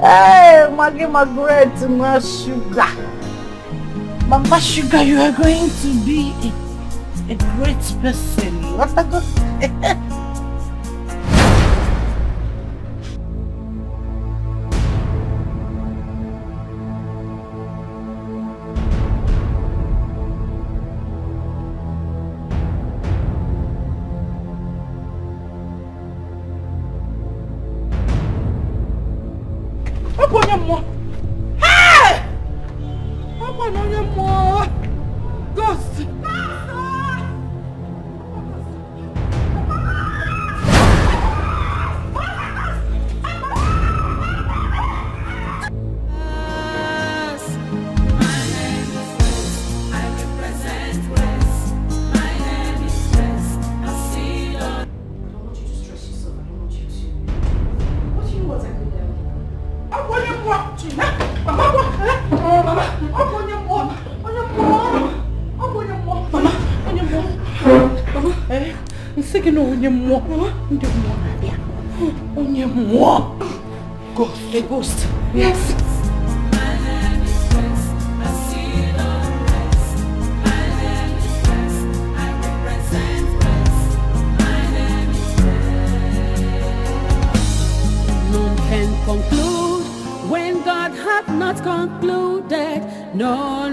Hey, Maggie Margaret, my sugar. Mama Sugar, you are going to be a great person. What a good... A ghost. Yes. None can conclude when God hath not concluded. No.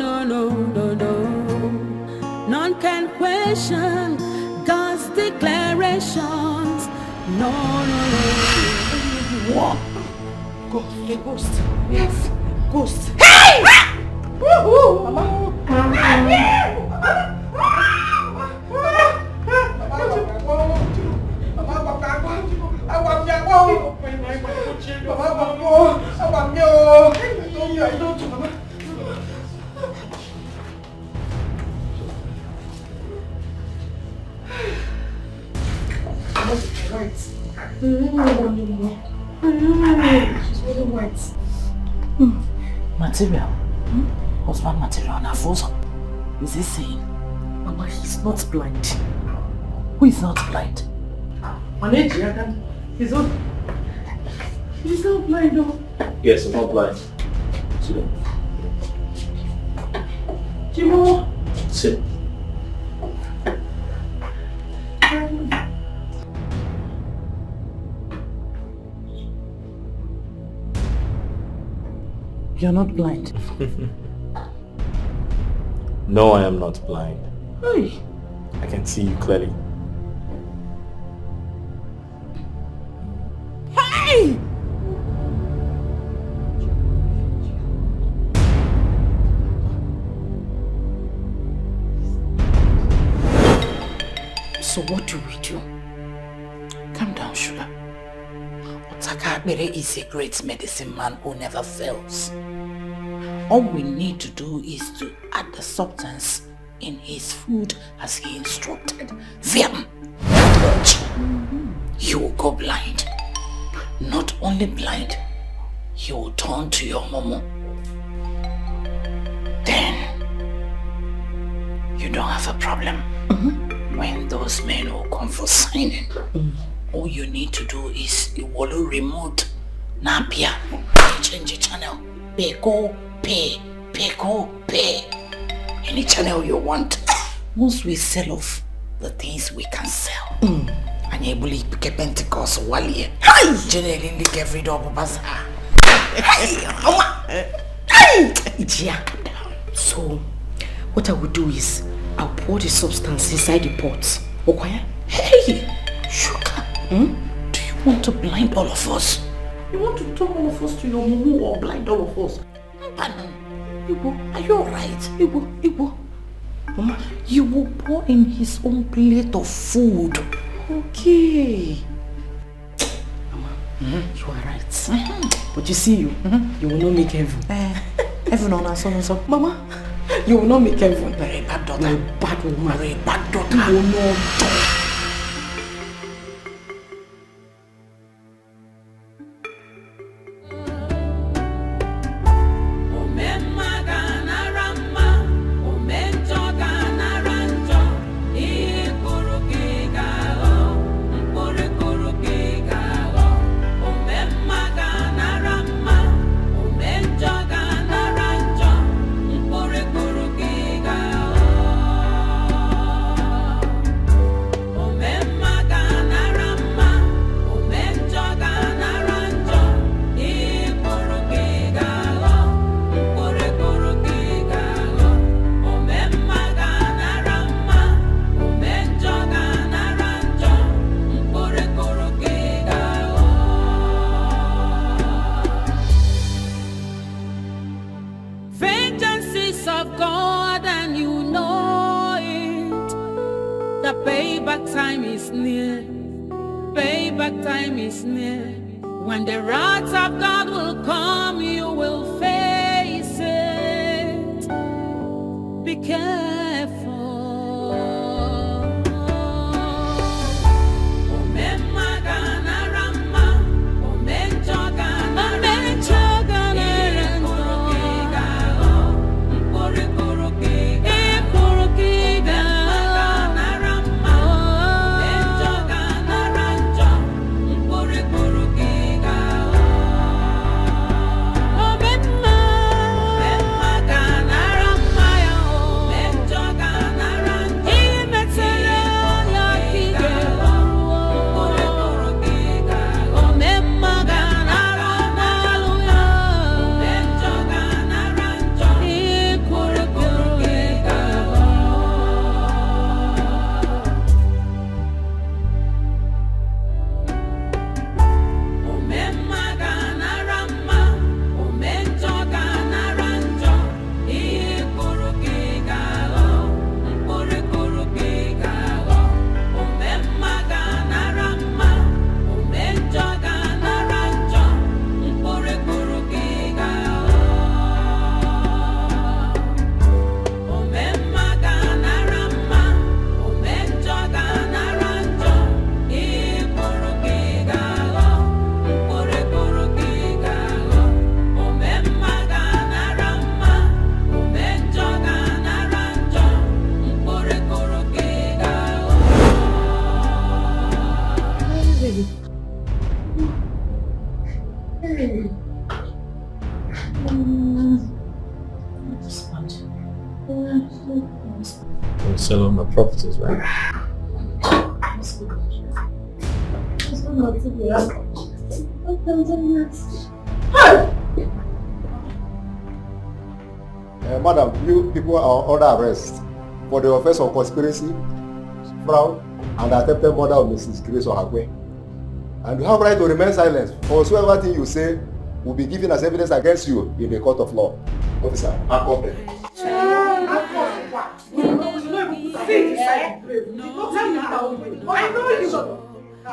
None can question God's declarations. No. A ghost. Yes. Ghost. Hey! Mama. She's really white. Material. Husband material na frozen. Is he saying? Mama, he's not blind. Who is not blind? Nigerian. He's not blind though. Yes, I'm not blind. Sit down. Jimo. Sit. You're not blind. No, I am not blind. Hey. I can see you clearly. Hey! So what do we do? Calm down, Sugar. Otakabere is a great medicine man who never fails. All we need to do is to add the substance in his food as he instructed. Them. He will go blind. Not only blind, he will turn to your momo. Then, you you don't have a problem. When those men will come for signing, all you need to do is you will remote Napia, change the channel, pay, any channel you want. Once we sell off the things we can sell, and you will pick Pentecost Wally, generally every double bazaar. So, what I will do is, I'll pour the substance inside the pot. Okay? Hey, sugar. Do you want to blind all of us? You want to turn all of us to your mumu or blind all of us? Igbo, are you alright? Igbo. Mama, you will pour in his own plate of food. Okay. Mama, you are right. But you see, you will not make heaven. Heaven on us, so. Mama, you will not make heaven. Very bad daughter. You're a bad woman. Very bad daughter. You will not. When the wrath of God will come, you will face it. Be careful. Sell all my properties, right? Madam, you people are under arrest for the offense of conspiracy, fraud, and attempted murder of Mrs. Grace Ohagwe. And you have right to remain silent, for whatsoever thing you say will be given as evidence against you in the court of law. Officer, back up there. I know you.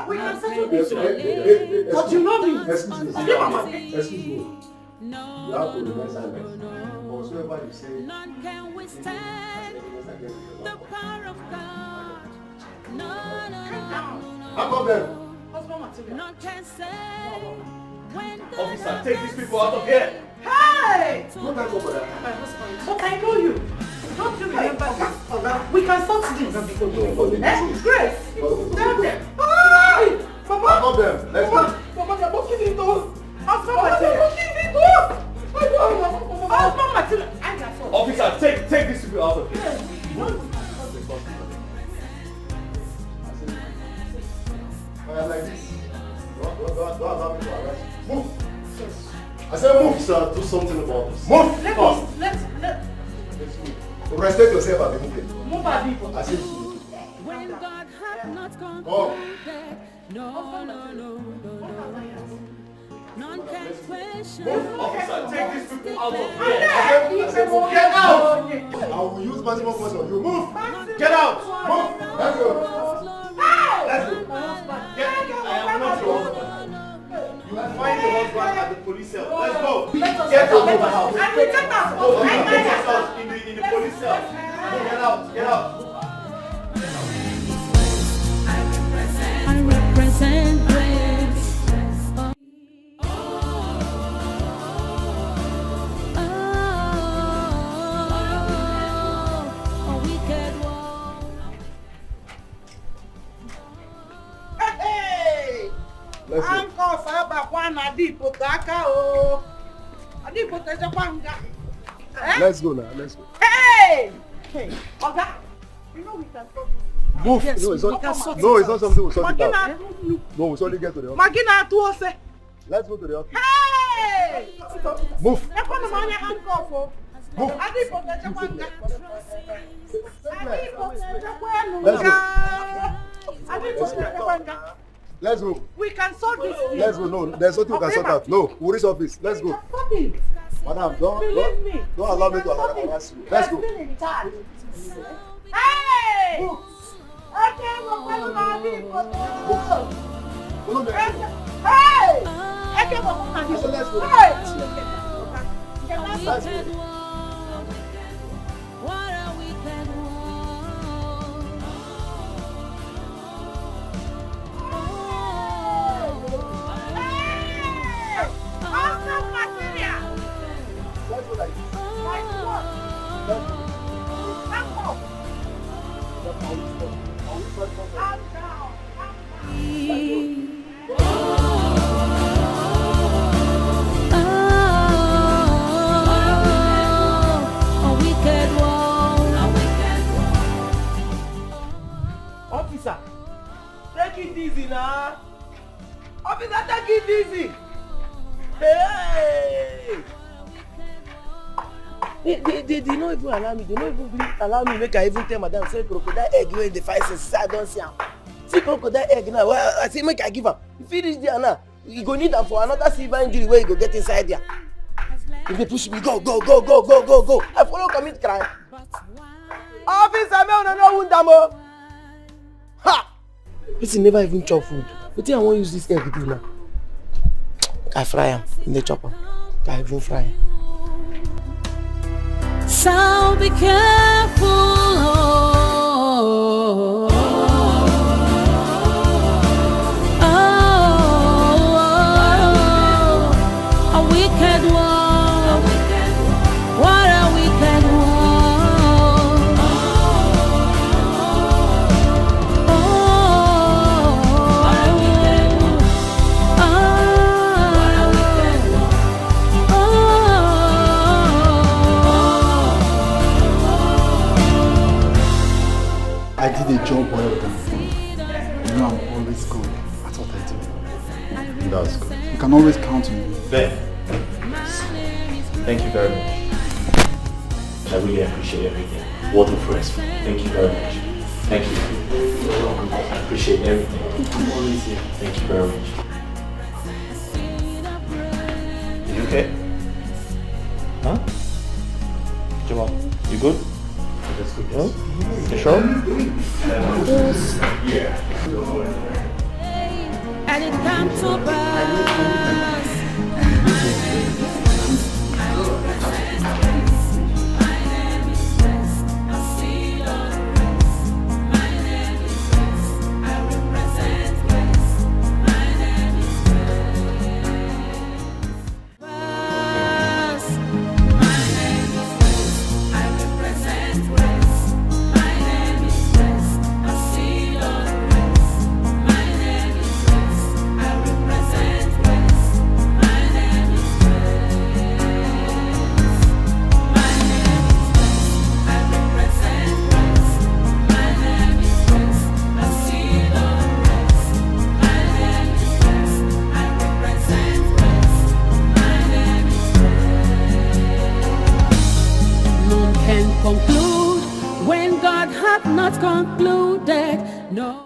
We can settle this. But you know me. Excuse me. Excuse me. You have to remain silent. Whatsoever you say, none can withstand the power of God. No. back up there. None can say when the Officer, take these people out of here. Hey! Don't go for that. But I know you. Don't you remember this? We can sort this. Grace, tell them. Mama, Stop them. Let's go. Mama, they're locking the door. Husband Matilda. Locking the door. Husband Matilda. Officer, take these people out of here. Like this. Don't allow me to arrest you. Move. I said move. Sir, do something about this. Move. Let's move. Respect yourself and be moving. move our people. I said When God hath not concluded, oh. no. None can question. Officer, take these people out of here. I said move. Get out. I will use maximum force on you. Move. Get out. Move. Let's go. Let's go. I am not your husband. You will find your husband at the police cell. Let's go. Get out of the house. And we take us. Go in the police cell. Get out. Get out. I represent grace. A wicked one. Hey! Let's go. Uncle Saba Kwana Dipo Kaka o. Adipo Tejakwanga. Let's go now. Let's go. Hey! Hey, Oga, you know we can solve this. Move. Yes, No, it's we not. can sort No, it it's not out. something we'll sort it out. Magina, No, we'll only get to the office. Magina Tuose. Let's go to the office. Hey! Move. Ekwano manya handcuff o. Move. Adipo Tejakwanga. Adipo Let's Tejakwanga. go. Adipo Tejakwanga. Let's go. We can solve this. Let's go. No, there's nothing we can sort out. No, we'll reach office. Let's go. Stop it. Madam, Believe me. don't allow me to harass you. Let's go. Hey! Okay, we're going to Adipo. Hey! Okay, we're going to Adipo. Let's go. Hey! Let's go. What a wicked one. Hey! Awesome material! Let's go like this. Like what? Come on! Calm down. A wicked one. Officer, take it easy now. Officer, take it easy. Hey! They don't even allow me. They don't even allow me make I even tell madam say crocodile egg wey in the fire since I don't see am. See crocodile egg now. Well, I say make I give am. If he reach there now, you go need am for another silver injury where you go get inside there. If they push me, go. I follow commit crime. Officer, me no know wound am o. Ha! Person never even chop food. Wetin I wan use this egg do now? I fry am in the chopper. I even fry am. So be careful. A wicked one. What a wicked one. I did a job well done. You know I'm always good at what I do. That's good. You can always count on me. Ben, thank you very much. I really appreciate everything. What a first. Thank you very much. Thank you. I appreciate everything. I'm always here. Thank you very much. You okay? Huh? Jamal, you good? That's good. Huh? You sure? Yeah. And it come to pass. can conclude when God hath not concluded. No.